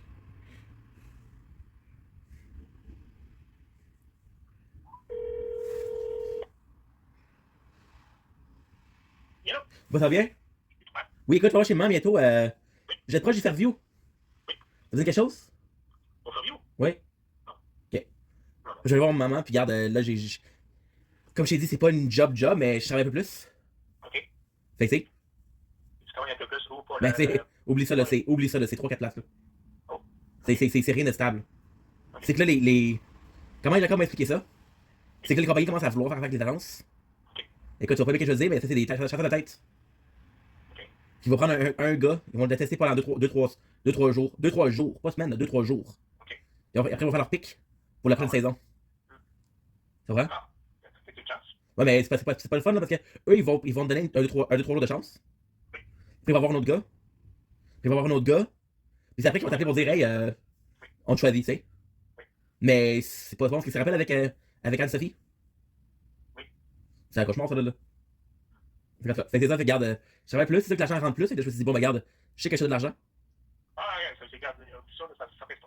Bah, ça va bien? Oui, écoute, je vais voir chez maman bientôt. Je vais être proche du Fairview. Vous avez quelque chose? Au Fairview? Oui. Ok. Je vais voir maman, puis regarde, là, comme je t'ai dit, c'est pas une job, mais je travaille un peu plus. Ok. Fait que c'est. Tu travailles un peu plus où pour Ben, c'est. Oublie ça, là, c'est 3-4 places, là. Oh. C'est rien de stable. Okay. C'est que là, les. Comment il a comment expliquer ça? C'est que les compagnies commencent à vouloir faire avec les agences. Okay. Écoute, tu vas pas bien que je veux dire, mais ça, c'est des chasseurs de tête. Qui vont prendre un gars, ils vont le tester pendant 2-3 jours. 2-3 jours, pas semaine, 2-3 jours. Okay. Et après, ils vont faire leur pic pour la prochaine saison. C'est vrai? Ouais, mais c'est pas le fun, là, parce que eux, ils vont te donner 2-3 jours de chance. Puis il va y avoir un autre gars. Puis c'est après qu'ils vont t'appeler pour dire, hey, on te choisit, tu sais. Mais c'est pas bon, ce qui se rappelle avec Anne-Sophie. C'est un cauchemar, ça, là. Fait que c'est ça, fait regarde, je travaille plus, c'est ça que l'argent rentre plus, et que je me suis dit, bon, ben, regarde, je sais que j'ai de l'argent. Ah, ouais, ça, regarde, ça fait ça.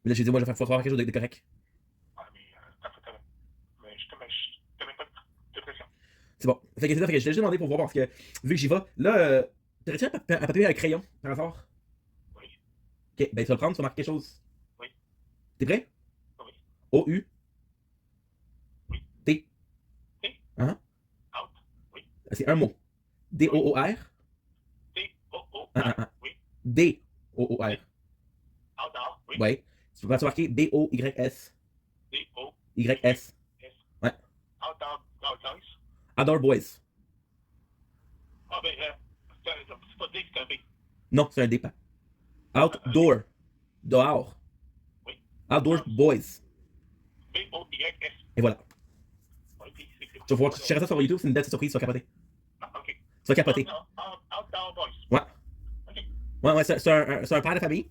Mais là, j'ai dit, moi, il faut faire quelque chose de correct. Ah, mais je te mets pas de pression. C'est bon. Fait que c'est ça, fait que je t'ai juste demandé pour voir, parce que, vu que j'y vais, là, t'aurais-tu un papier avec crayon, par hasard? Oui. Ok, ben, tu vas le prendre, tu vas marquer quelque chose. Oui. T'es prêt? Oui. O-U. Oui. T. T. Hein? Out. Oui. C'est un mot. D-O-O-R. D-O-O-R. Oui. D-O-O-R. Outdoor. Oui. Ouais. Tu vas marquer D-O-Y-S. D-O-Y-S. Ouais. Outdoor. Outdoor Boys. Ah, ben, c'est pas D, c'est un B. Non, c'est un D pas. Outdoor. Dehors. Oui. Outdoor Boys. B-O-Y-S. Et voilà. Oui, puis c'est Tu vas pouvoir chercher ça sur YouTube, c'est une belle surprise, tu vas capoter. Ah, ok. Tu vas capoter. Outdoor Boys. Ouais. Ok. Ouais, c'est un père de famille.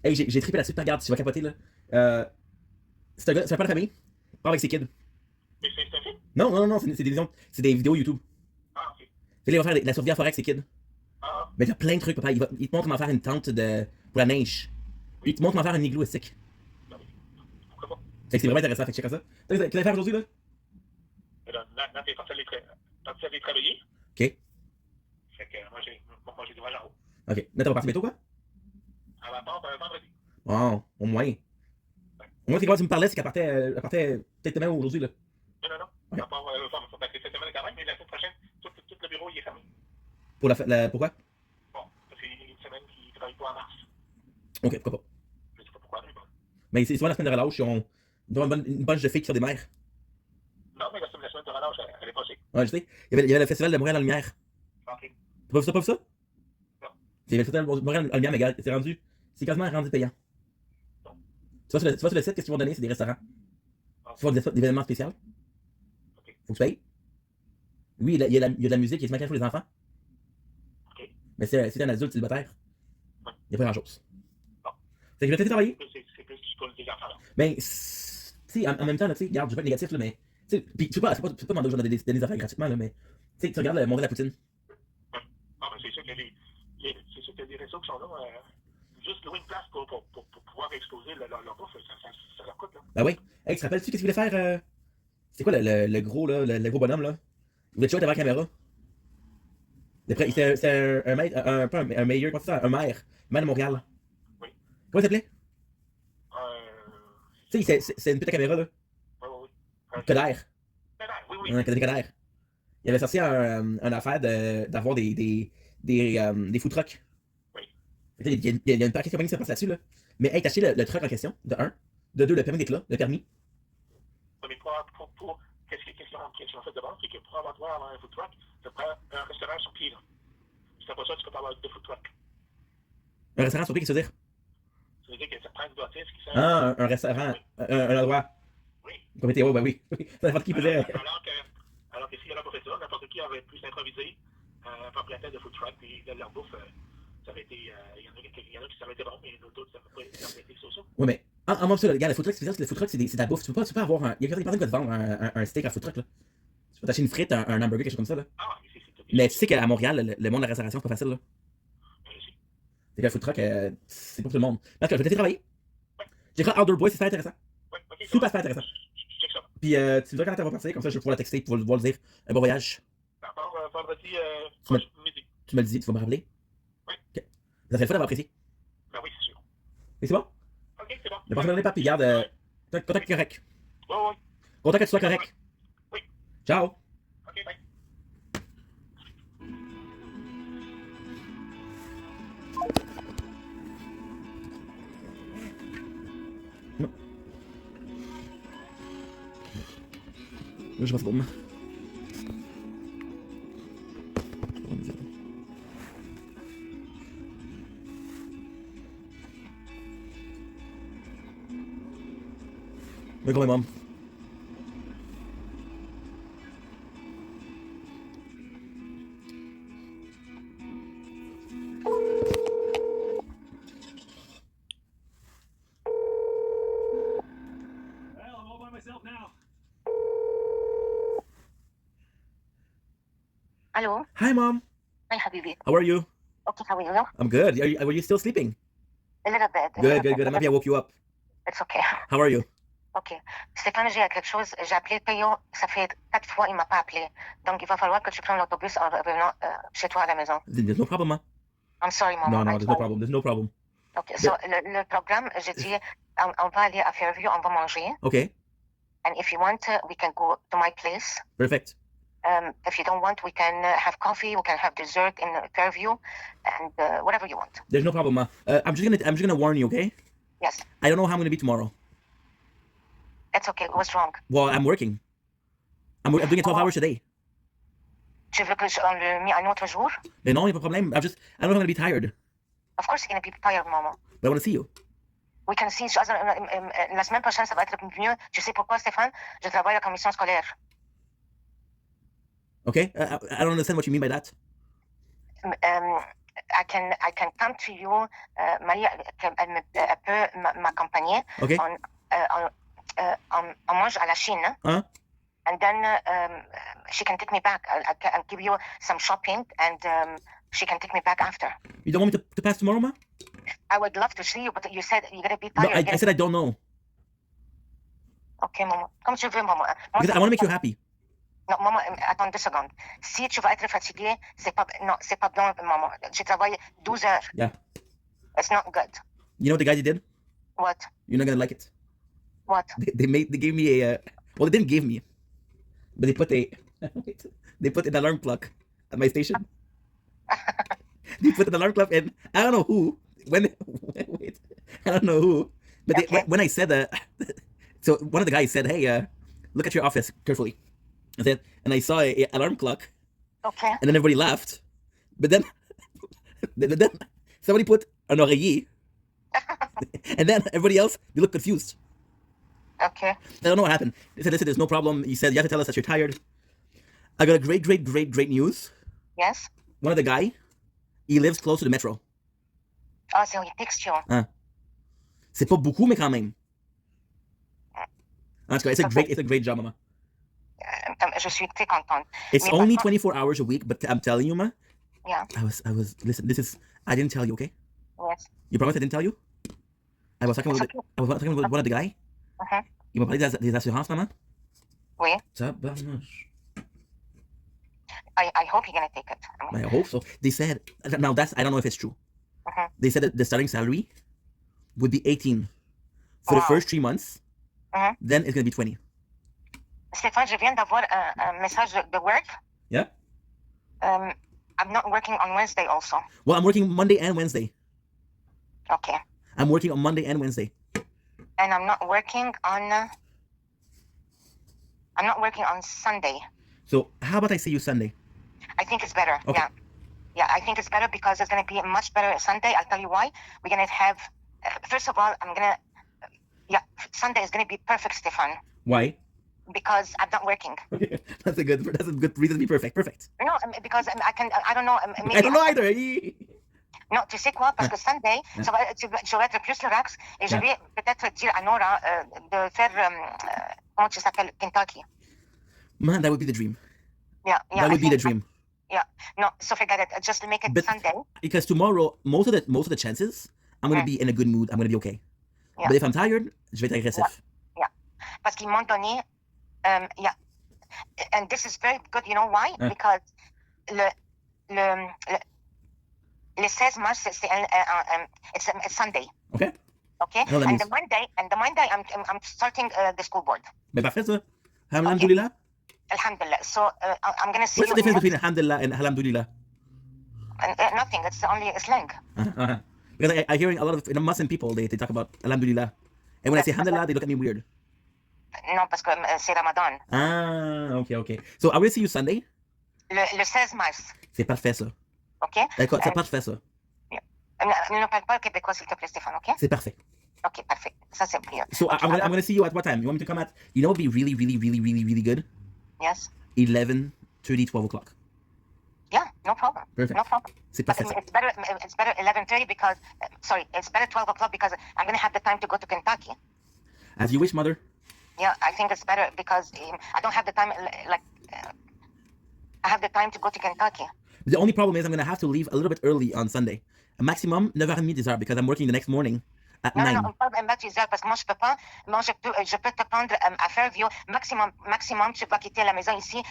Hey, j'ai trippé là-dessus, regarde, tu vas capoter là. C'est un père de famille. Part avec ses kids. Mais c'est un film? Non, c'est des vidéos YouTube. Ah, ok. Il va faire de la survie en forêt avec ses kids. Ah. Mais il y a plein de trucs, papa. Il te montre comment faire une tente pour la neige. Il te montre comment faire un igloo stick. Pourquoi pas? Fait que c'est vraiment intéressant, fait que check ça. Qu'est-ce que tu vas faire aujourd'hui, là? Là, t'es parti aller travailler. Ok. Fait que moi, j'ai du mal en haut. Ok. Là, t'as pas parti bientôt, quoi? À ma part, vendredi. Oh, au moins. Au moins, c'est quoi tu me parlais, c'est qu'elle partait peut-être demain ou aujourd'hui, là. Non. Ok. À part, parce que cette semaine quand même, mais la semaine prochaine, tout le bureau, il est fermé. Pourquoi? Bon, parce qu'il y a une semaine qui ne travaille pas en mars. Ok, pourquoi pas. Je sais pas pourquoi, mais bon. Mais c'est souvent la semaine de relâche, ils ont une bunch de filles qui sont des mères. Non, mais la semaine de relâche, elle est passée. Ouais, je sais. Il y avait le festival de Montréal en Lumière. Ok. T'as pas vu ça? Non. Il y avait le festival de Montréal en Lumière, mais gars, c'est quasiment rendu payant. Non. Tu vois sur le site, qu'est-ce qu'ils vont donner? C'est des restaurants. Tu vois des événements spéciaux. Ok. Faut que tu payes. Oui, il y a de la musique, il y a du maquillage pour les enfants. Ok. Mais si t'es un adulte célibataire, Ouais. il n'y a pas grand-chose. Bon. Fait que je vais peut-être travailler. C'est plus pour les enfants, là. Mais, tu sais, en même temps, là, tu sais, regarde, je vais pas être négatif, là, mais, tu sais, pis tu peux pas demander aux gens de donner des affaires gratuitement, là, mais, tu sais, tu regardes le monde de la poutine. Ah, ben c'est sûr qu'il y a des réseaux qui sont là, juste louer une place pour pouvoir exposer leur bouffe, ça leur coûte, là. Ben oui. Hey, tu te rappelles-tu qu'est-ce qu'il voulait faire? C'est quoi le gros, là, le gros bonhomme, là? Il voulait toujours être devant la caméra. C'est un maire, pas un maire, quoi, c'est ça? Un maire de Montréal. Oui. Comment il s'appelait? Tu sais, c'est une petite caméra, là. Oui. Coder. Oui. Un Coder. Il avait sorti une affaire d'avoir des food trucks. Oui. Il y a une paquet de compagnie qui se passe là-dessus, là. Mais hey, t'as acheté le truck en question, de 1. De 2, le permis d'être là, le permis. Mais pour qu'est-ce qu'ils ont fait de bon, c'est que pour avoir un food truck, ça prend un restaurant sur pied, là. Si t'as pas ça, tu peux pas avoir deux food trucks. Un restaurant sur pied, qu'est-ce que ça veut dire? Ça veut dire que ça prend une bâtisse qui sert. Ah, un restaurant, un endroit. Oui. Comme météo, ben oui. Ça n'importe qui faisait. Alors que s'il y en a pas fait ça, n'importe qui aurait pu s'improviser, faire plein de food truck, puis de leur bouffe, ça aurait été. Il y en a qui ça aurait été bon, mais d'autres, ça aurait pas été ça. Oui, mais en même temps, regarde, le food truck, c'est spécial, le food truck, c'est de la bouffe. Tu peux pas avoir un. Il y a personne qui va te vendre un steak à food truck, là. Tu peux t'acheter une frite, un hamburger, quelque chose comme ça, là. Ah, mais tu sais qu'à Montréal, le monde de la restauration, c'est pas facile, là. C'est que le food truck, c'est pour tout le monde. Parce que je vais te laisser travailler. J'ai écrit Outdoor Boy, c'est super intéressant. Super intéressant. Puis tu me dis quand tu vas passer, comme ça je vais pouvoir la texter pour pouvoir le dire. Un bon voyage. D'accord, vendredi, midi. Tu me le dis, tu vas me rappeler? Oui. Ok. Ça fait le fun d'avoir apprécié. Ben oui, c'est sûr. Et c'est bon? Ok, c'est bon. Ne pense pas, puis garde. Contact correct. Oui. Contact que tu sois correct. Oui. Ciao. Ok, bye. Je passe bon. Where are you going, Mom? Well, I'm all by myself now. Hello. Hi, Mom. Hi, Habibi. How are you? Okay, how are you? I'm good. Were you still sleeping? A little bit. Good. I'm happy I woke you up. It's okay. How are you? Ok. Stéphane, j'ai quelque chose. J'ai appelé Théo. Ça fait 4 fois, il m'a pas appelé. Donc, il va falloir que tu prennes l'autobus en revenant chez toi à la maison. There's no problem, ma. I'm sorry, maman. No, there's no problem. There's no problem. Ok. So, le programme, j'ai dit, on va aller à Fairview, on va manger. Okay. And if you want, we can go to my place. Perfect. If you don't want, we can have coffee, we can have dessert in Fairview, and whatever you want. There's no problem, ma. I'm just gonna warn you, okay? Yes. I don't know how I'm gonna be tomorrow. It's okay. What's wrong? Well, I'm working. I'm doing it 12 hours a day. Tu veux que on le mette un autre jour? Mais non, y a pas de problème. I don't know if I'm gonna be tired. Of course, you're gonna be tired, maman. But I want to see you. We can see. La semaine prochaine, ça va être mieux. Tu sais pourquoi, Stéphane? Je travaille à la commission scolaire. Okay? I don't understand what you mean by that. I can come to you. Marie, elle peut m'accompagner. Okay. on mange à la Chine. Huh? And then she can take me back. I'll give you some shopping, and she can take me back after. You don't want me to pass tomorrow, ma? I would love to see you, but you said you're gonna be No, tired. I said I don't know. Ok, maman. Comme tu veux, maman. Because I want to make you happy. Non, maman, attends 2 secondes. Si tu vas être fatigué, c'est pas bon, maman. Je travaille 12 heures. Yeah. It's not good. You know what the guys did? What? You're not gonna like it. What? They gave me a well, they didn't give me, but they put an alarm clock at my station. They put an alarm clock, and I don't know who. Wait, I don't know who. But Okay. when I said that, so one of the guys said, "Hey, look at your office carefully." And I saw a alarm clock. Okay. And then everybody laughed. But then, then somebody put an oreiller. And then everybody else, they looked confused. Okay. I don't know what happened. They said, listen, there's no problem. He said, you have to tell us that you're tired. I got a great news. Yes. One of the guy, he lives close to the metro. Oh, so he texts you. C'est pas beaucoup, mais quand même. That's great. It's a great job, Mama. Je suis très contente. It's Mais only par contre- 24 hours a week, but I'm telling you, Ma, Yeah. I was, listen, I didn't tell you, okay? Yes. You promise I didn't tell you? I was talking with one of the guy. Uh-huh. Il m'a parlé des assurances, maman. Oui. Tabarnouche. I hope you're gonna take it. I hope so. They said, now that's, I don't know if it's true. Uh-huh. They said that the starting salary would be 18 for the Wow. first 3 months. Uh-huh. Then it's going to be 20. Stéphane, je viens d'avoir un message de work. Yeah? I'm not working on Wednesday also. Well, I'm working Monday and Wednesday. Okay. I'm working on Monday and Wednesday. And I'm not working on Sunday. So how about I see you Sunday? I think it's better. Okay. Yeah. Yeah, I think it's better because it's going to be much better Sunday. I'll tell you why. We're going to have, first of all, Sunday is going to be perfect, Stefan, Why? because I'm not working. Okay. That's a good reason to be perfect. Perfect. No, because I don't know. Maybe I don't know either. Non, tu sais quoi? Parce que Sunday, je vais être plus relax et je vais peut-être dire à Nora de faire, comment tu s'appelles, Kentucky. Man, that would be the dream. Yeah, That would be the dream. Yeah, no, so forget it. Just make it But- Sunday. Because tomorrow, most of the chances, I'm going to be in a good mood. I'm going to be okay. Yeah. But if I'm tired, je vais être agressif. Yeah, parce qu'ils m'ont donné, yeah, and this is very good. You know why? Yeah. Because le 16 mars, it's Sunday. Okay? Okay, No, that and means- the Monday, I'm starting the school board. Mais parfait, ça. Alhamdulillah. Alhamdulillah. So I'm gonna see What's the you. difference between alhamdulillah and alhamdulillah? Nothing. It's only a slang. Uh-huh. Because I hearing a lot of Muslim people, they talk about alhamdulillah. And when I say alhamdulillah, they look at me weird. Non, parce que c'est Ramadan. Ah, okay. So I will see you Sunday. Le 16 mars. C'est parfait, ça. Ok? D'accord, c'est parfait, ça. Ne parle pas québécois, s'il te plaît, Stéphane, ok? C'est parfait. Ok, parfait. Ça, c'est mieux. So I'm gonna see you at what time? You want me to come at, you know what would be really good? Yes. 11:30, 12 o'clock. Yeah, no problem. Perfect. No problem. C'est parfait, ça. It's better 11:30 because, it's better 12 o'clock because I'm going to have the time to go to Kentucky. As you wish, mother. Yeah, I think it's better because I don't have the time, I have the time to go to Kentucky. The only problem is I'm gonna have to leave a little bit early on Sunday. A maximum 9h30 10h because I'm working the next morning at Non, 9. non, on peut pas mettre 10 heures parce que moi, je peux pas. Moi, je peux te prendre à Fairview. Maximum, tu vas quitter la maison ici,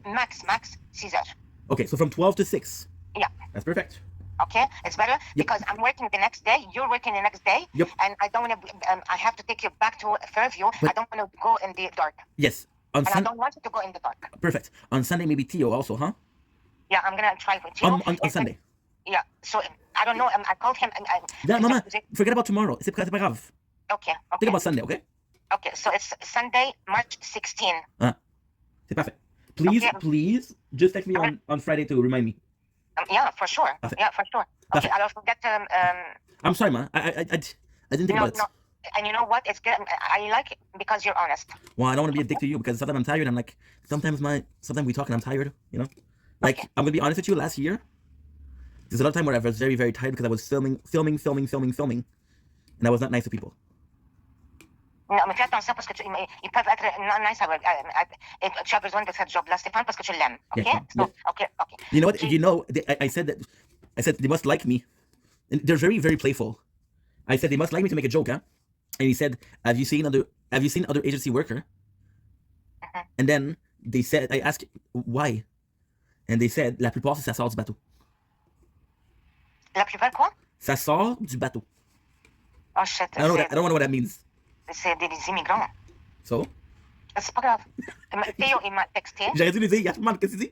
max 6 heures. Okay, so from 12 to 6. Yeah. That's perfect. Okay, it's better because I'm working the next day. You're working the next day, Yep. and I don't want to. I have to take you back to Fairview. But- I don't want to go in the dark, Yes. On and I Sunday. don't want you to go in the dark. Perfect. On Sunday, maybe Theo also, huh? Yeah, I'm gonna try with you. On Sunday. Yeah. So I don't know. I called him. Yeah, Mama, forget about tomorrow. C'est pas grave. Okay. Think about Sunday, okay? Okay. So it's Sunday, March 16. C'est parfait. Please, Okay. please, just text me on Friday to remind me. Yeah, for sure. Perfect. Yeah, for sure. Okay. Perfect. I'll forget. I'm sorry, ma. I didn't think No, about it. no. And you know what? It's good. I like it because you're honest. Well, I don't want to be a dick to you because sometimes I'm tired. I'm like, sometimes we talk and I'm tired, you know? Like, I'm going to be honest with you, last year, there's a lot of time where I was very, very tired because I was filming, and I was not nice to people. Non, mais fais attention parce que ils peuvent être nice et tu as besoin de faire job-là, Stéphane, parce que tu l'aimes. OK? Yeah. So, OK. You know what? You know, I said they must like me. And they're very, very playful. I said they must like me to make a joke, huh? And he said, Have you seen other agency worker? And then they said, I asked why, and they said, la plupart ça sort du bateau. La plupart quoi? Ça sort du bateau. Oh shit. I don't know what that means. C'est des immigrants. So? C'est pas grave. Théo, il m'a texté. J'aurais dû lui dire, qu'est-ce que tu dis?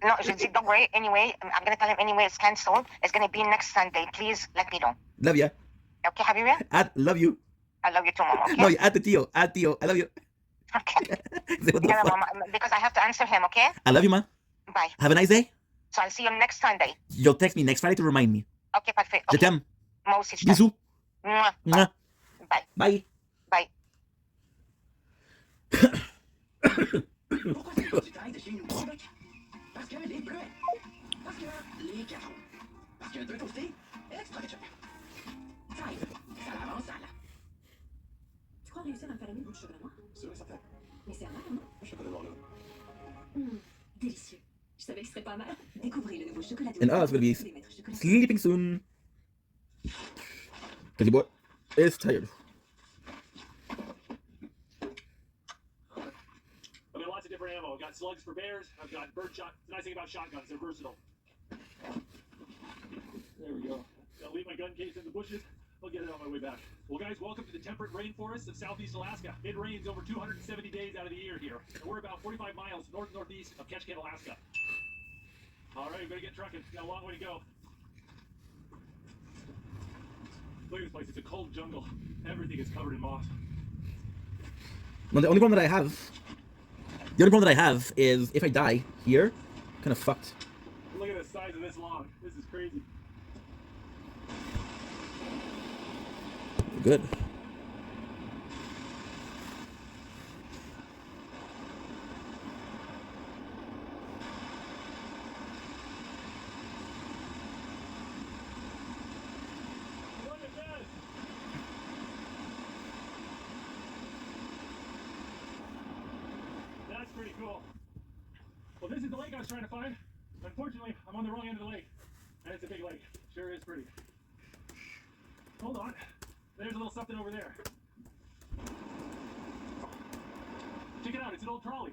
No, je dis, don't worry. Anyway, I'm going to tell him anyway it's cancelled. It's going to be next Sunday. Please let me know. Love ya. Okay, Habibi? Love you. I love you too, Mom. Okay? No, add the Theo. Add Theo. I love you. Okay. What the fuck? Mama, because I have to answer him, okay? I love you, ma. Bye. Have a nice day. So I'll see you next Sunday. You'll text me next Friday to remind me. Okay, parfait. Je Okay. t'aime. Moi aussi, je t'aime. Bisous. Mouah. Mwah. Bye. Bye. Bye. Pourquoi c'est du taille de chez nous? Parce que les bleuets. Parce que les carreaux. Parce que deux toastés. Extra ketchup. Taille. Ça l'avance, ça là. Tu crois réussir à me faire aimer le bout de chocolat noir? Sûr et certain. Mais c'est amer, non? Je peux devoir là. Délicieux. Je savais que ce serait pas mal. Découvrez le nouveau chocolat And us will be sleeping soon. Because your boy is tired. I've got lots of different ammo. I've got slugs for bears. I've got birdshot. The nice thing about shotguns, they're versatile. There we go. I'll leave my gun case in the bushes. I'll get it on my way back. Well, guys, welcome to the temperate rainforests of southeast Alaska. It rains over 270 days out of the year here. And we're about 45 miles north-northeast of Ketchikan, Alaska. All right, we better get trucking. Got a long way to go. Look at this place. It's a cold jungle. Everything is covered in moss. Well, the only problem that I have is if I die here, I'm kind of fucked. Look at the size of this log. This is crazy. Good. Look at this. That's pretty cool. Well, this is the lake I was trying to find. Unfortunately, I'm on the wrong end of the lake. And it's a big lake. Sure is pretty. Hold on. There's a little something over there. Check it out. It's an old trolley.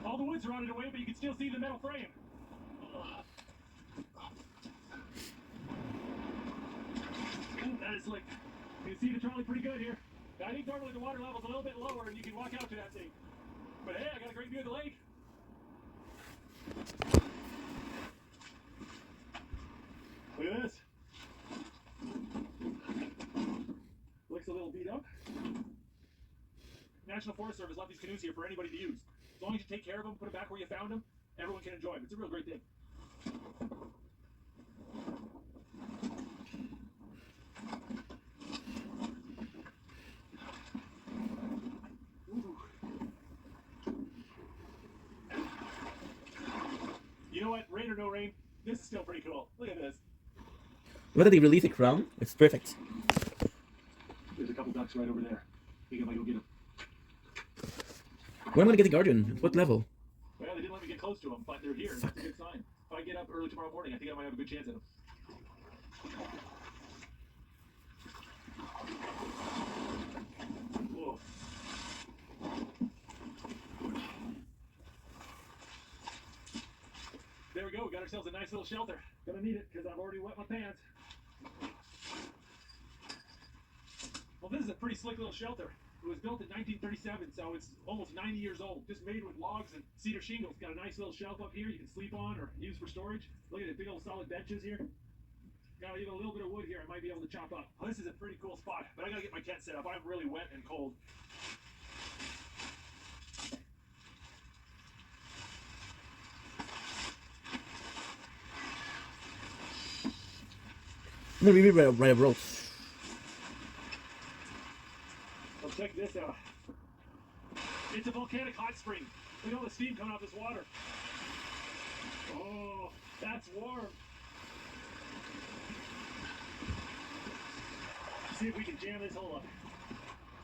All the wood's rotted away, but you can still see the metal frame. That is slick. You can see the trolley pretty good here. I think normally the water level's a little bit lower and you can walk out to that thing. But hey, I got a great view of the lake. Look at this. Looks a little beat up. National Forest Service left these canoes here for anybody to use. As long as you take care of them, put them back where you found them, everyone can enjoy them. It's a real great thing. Ooh. You know what? Rain or no rain, this is still pretty cool. Look at this. Whether they release a crown, it's perfect. There's a couple ducks right over there. I think I might go get them. When am I gonna get the Guardian? What level? Well, they didn't let me get close to them, but they're here. That's a good sign. If I get up early tomorrow morning, I think I might have a good chance at them. Whoa. There we go. We got ourselves a nice little shelter. Gonna need it because I've already wet my pants. Well, this is a pretty slick little shelter. It was built in 1937, so it's almost 90 years old. Just made with logs and cedar shingles. Got a nice little shelf up here you can sleep on or use for storage. Look at the big old solid benches here. Got even a little bit of wood here I might be able to chop up. Oh, this is a pretty cool spot, but I gotta get my tent set up. I'm really wet and cold. I'm gonna rewrite a rope. Well, check this out. It's a volcanic hot spring. Look at all the steam coming off this water. Oh, that's warm. See if we can jam this hole up.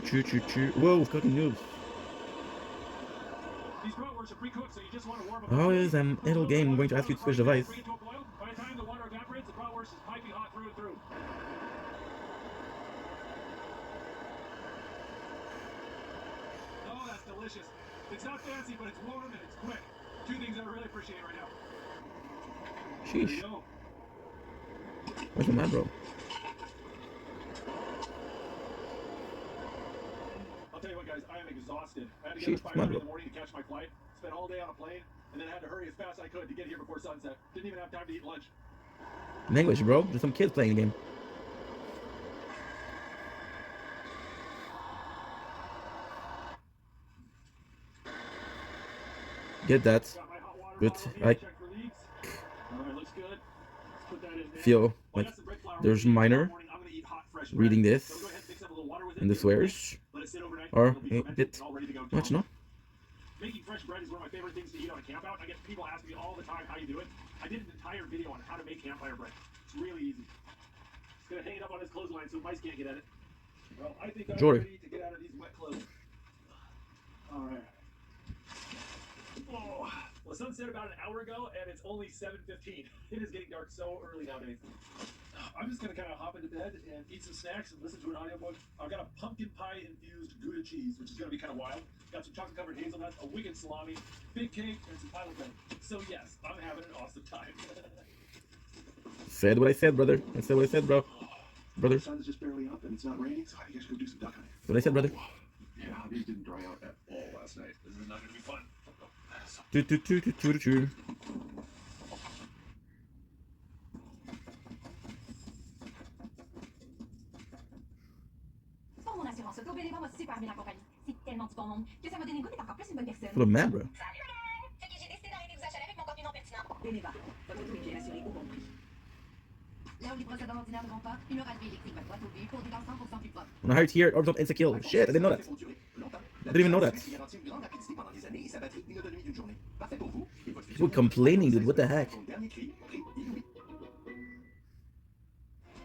Whoa, fucking noobs. These bratwursts are pre-cooked, so you just want to warm them up. How is an idle game going to ask you to switch device? Bring it to a boil. By the time the water evaporates, the bratwurst is piping hot through and through. Oh, that's delicious. It's not fancy, but it's warm and it's quick. Two things I really appreciate right now. There you Sheesh. go. Where's the man, bro? I'll tell you what, guys, I am exhausted. I had to get Sheesh, up 5 come on, in bro. the morning to catch my flight. Spent all day on a plane, and then I had to hurry as fast as I could to get here before sunset. Didn't even have time to eat lunch. In English, bro. There's some kids playing the game. Get that. Got my hot water Good. bottle here, I check for leaks. All right, looks good. Let's put that in there. feel Well, I like got some bread flour there's with me. minor Tomorrow morning, I'm gonna eat hot, fresh bread. reading So this go ahead and mix up a little water with it, and the give it a mix, swears let it sit overnight, are it'll be a fermented bit and all ready to go much, tomorrow. no? Making fresh bread is one of my favorite things to eat on a camp out. I get people asking me all the time how you do it. I did an entire video on how to make campfire bread. It's really easy. Just gonna hang it up on his clothesline so mice can't get at it. Well, I think I'm Jordy. ready to get out of these wet clothes. All right. Oh, well, the sun set about an hour ago, and it's only 7:15. It is getting dark so early nowadays. I'm just gonna kind of hop into bed and eat some snacks and listen to an audiobook. I've got a pumpkin pie infused Gouda cheese, which is gonna be kind of wild. Got some chocolate covered hazelnuts, a wicked salami, big cake, and some pile of bread. So yes, I'm having an awesome time. Said what I said, brother. I said what I said, bro. Brother. The sun's just barely up and it's not raining, so I guess go do some duck hunting. What I said, brother. Yeah, these didn't dry out at all last night. This is not gonna be fun. Do, do, do, do, do, do. Pour mon assurance auto, Bénévent m'a super bien accompagné. C'est tellement du bon monde que ça m'a donné le goût d'être encore plus une bonne personne. Full of mad, bro. Salut, gang! Fait que j'ai décidé d'arrêter de vous achaler avec mon contenu non pertinent. Bénévent, votre auto est bien assuré au bon prix. Là où les procédures ordinaires ne vont pas, une râterie électrique va droit au but pour des dents 100% plus propres. When I heard here, Orbs insta kill. Shit, I didn't know that. I didn't even know that. garantit une grande rapidité pendant des années et sa batterie une autonomie d'une journée. Parfait pour vous et votre People complaining, dude. What the heck? Son dernier cri, prix inouï.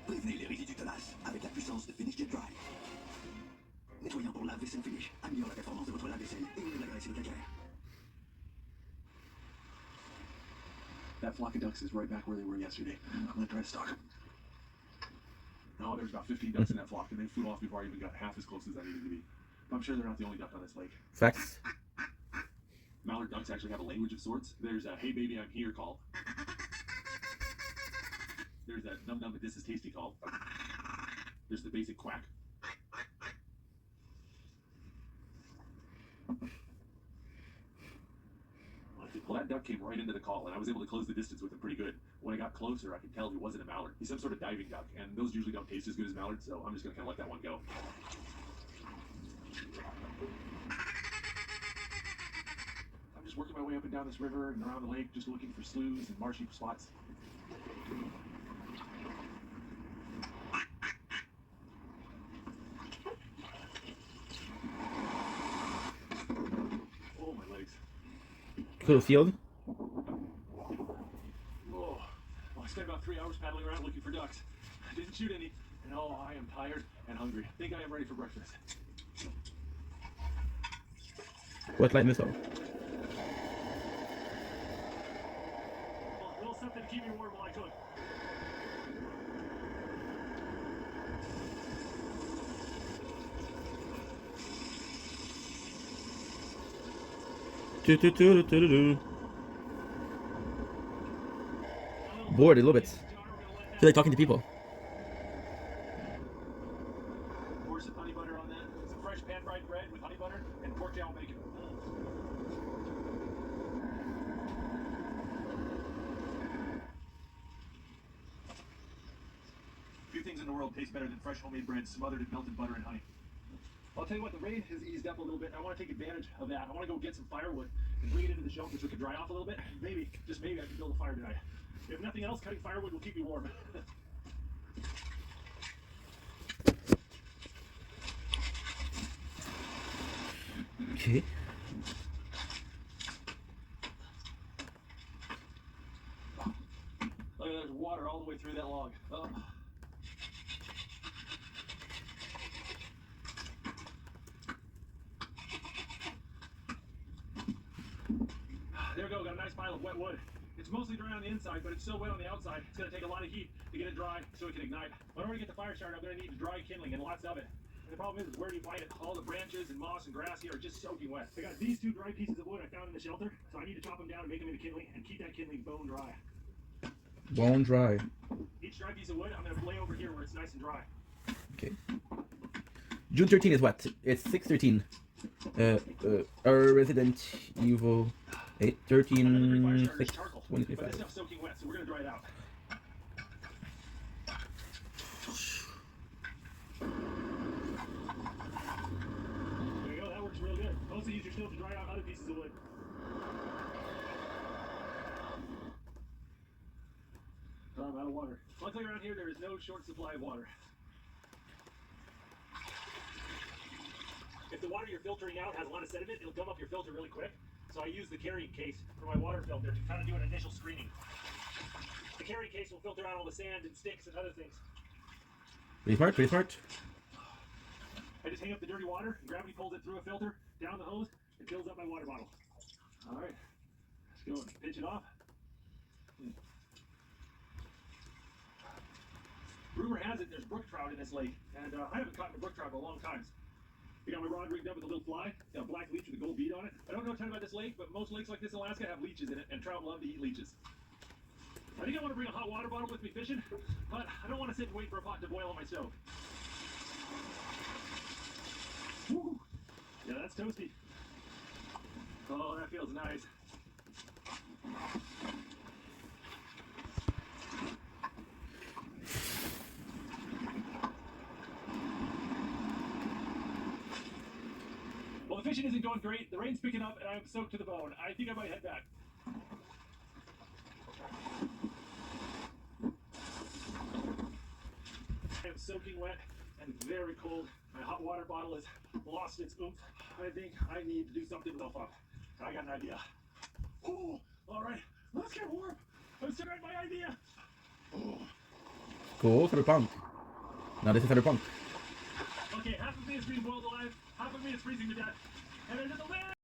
Prévenez les résidus tenaces avec la puissance de Finish Jet Dry. Nettoyant pour lave-vaisselle Finish améliore la performance de votre lave-vaisselle et élimine la graisse et le calcaire. That flock of ducks is right back where they were yesterday. I'm gonna try to stalk them. No, there's about 15 ducks in that flock, and they flew off before I even got half as close as I needed to be. But I'm sure they're not the only duck on this lake. Facts. Mallard ducks actually have a language of sorts. There's a "Hey baby, I'm here" call. There's a "Num num, but this is tasty" call. There's the basic quack. Well, that duck came right into the call, and I was able to close the distance with him pretty good. When I got closer, I could tell he wasn't a mallard. He's some sort of diving duck, and those usually don't taste as good as mallards, so I'm just gonna kind of let that one go. I'm just working my way up and down this river and around the lake, just looking for sloughs and marshy spots. Oh, my legs. Cool field. Oh, I spent about 3 hours paddling around looking for ducks. I didn't shoot any, and oh, I am tired and hungry. I think I am ready for breakfast. What light missile? Well, a little something to keep me warm while I cook. Bored a little bit. Feel like talking to people. Pour some honey butter on that. Some fresh pan-fried bread with honey butter and pork chow bacon. Few things in the world taste better than fresh homemade bread smothered in melted butter and honey. I'll tell you what, the rain has eased up a little bit. I want to take advantage of that. I want to go get some firewood and bring it into the shelter so it can dry off a little bit. Maybe, just maybe, I can build a fire tonight. If nothing else, cutting firewood will keep me warm. Okay. Look at there's water all the way through that log. Oh. There we go, got a nice pile of wet wood. It's mostly dry on the inside, but it's still wet on the outside. It's going to take a lot of heat to get it dry so it can ignite. In order to get the fire started, I'm going to need dry kindling and lots of it. And the problem is where do you find it? All the branches and moss and grass here are just soaking wet. I got these two dry pieces of wood I found in the shelter, so I need to chop them down and make them into kindling and keep that kindling bone dry. Bone dry. Each dry piece of wood, I'm going to lay over here where it's nice and dry. Okay. June 13 is what? It's 6/13. Our Resident Evil 8, 13, 6, But 25. this stuff's soaking wet, so we're going to dry it out. There you go, that works real good. Also use your stove to dry out other pieces of wood. Oh, I'm out of water. Luckily around here there is no short supply of water. If the water you're filtering out has a lot of sediment, it'll gum up your filter really quick. So I use the carrying case for my water filter to kind of do an initial screening. The carrying case will filter out all the sand and sticks and other things. Pretty smart, pretty smart. I just hang up the dirty water, and gravity pulls it through a filter, down the hose, and fills up my water bottle. All right, let's go and pinch it off. Rumor has it there's brook trout in this lake, and I haven't caught a brook trout in a long time. I got my rod rigged up with a little fly, got a black leech with a gold bead on it. I don't know a ton about this lake, but most lakes like this in Alaska have leeches in it, and trout love to eat leeches. I think I want to bring a hot water bottle with me fishing, but I don't want to sit and wait for a pot to boil on my stove. Woo. Yeah, that's toasty. Oh, that feels nice. Well, the fishing isn't going great. The rain's picking up, and I'm soaked to the bone. I think I might head back. I am soaking wet and very cold. My hot water bottle has lost its oomph. I think I need to do something with up. I got an idea. Oh, all right. Let's get warm. I'm starting my idea. Oh. Cool, Cyberpunk. Now this is Cyberpunk. Okay, half of me is being boiled alive, half of me is freezing to death. And into the wind!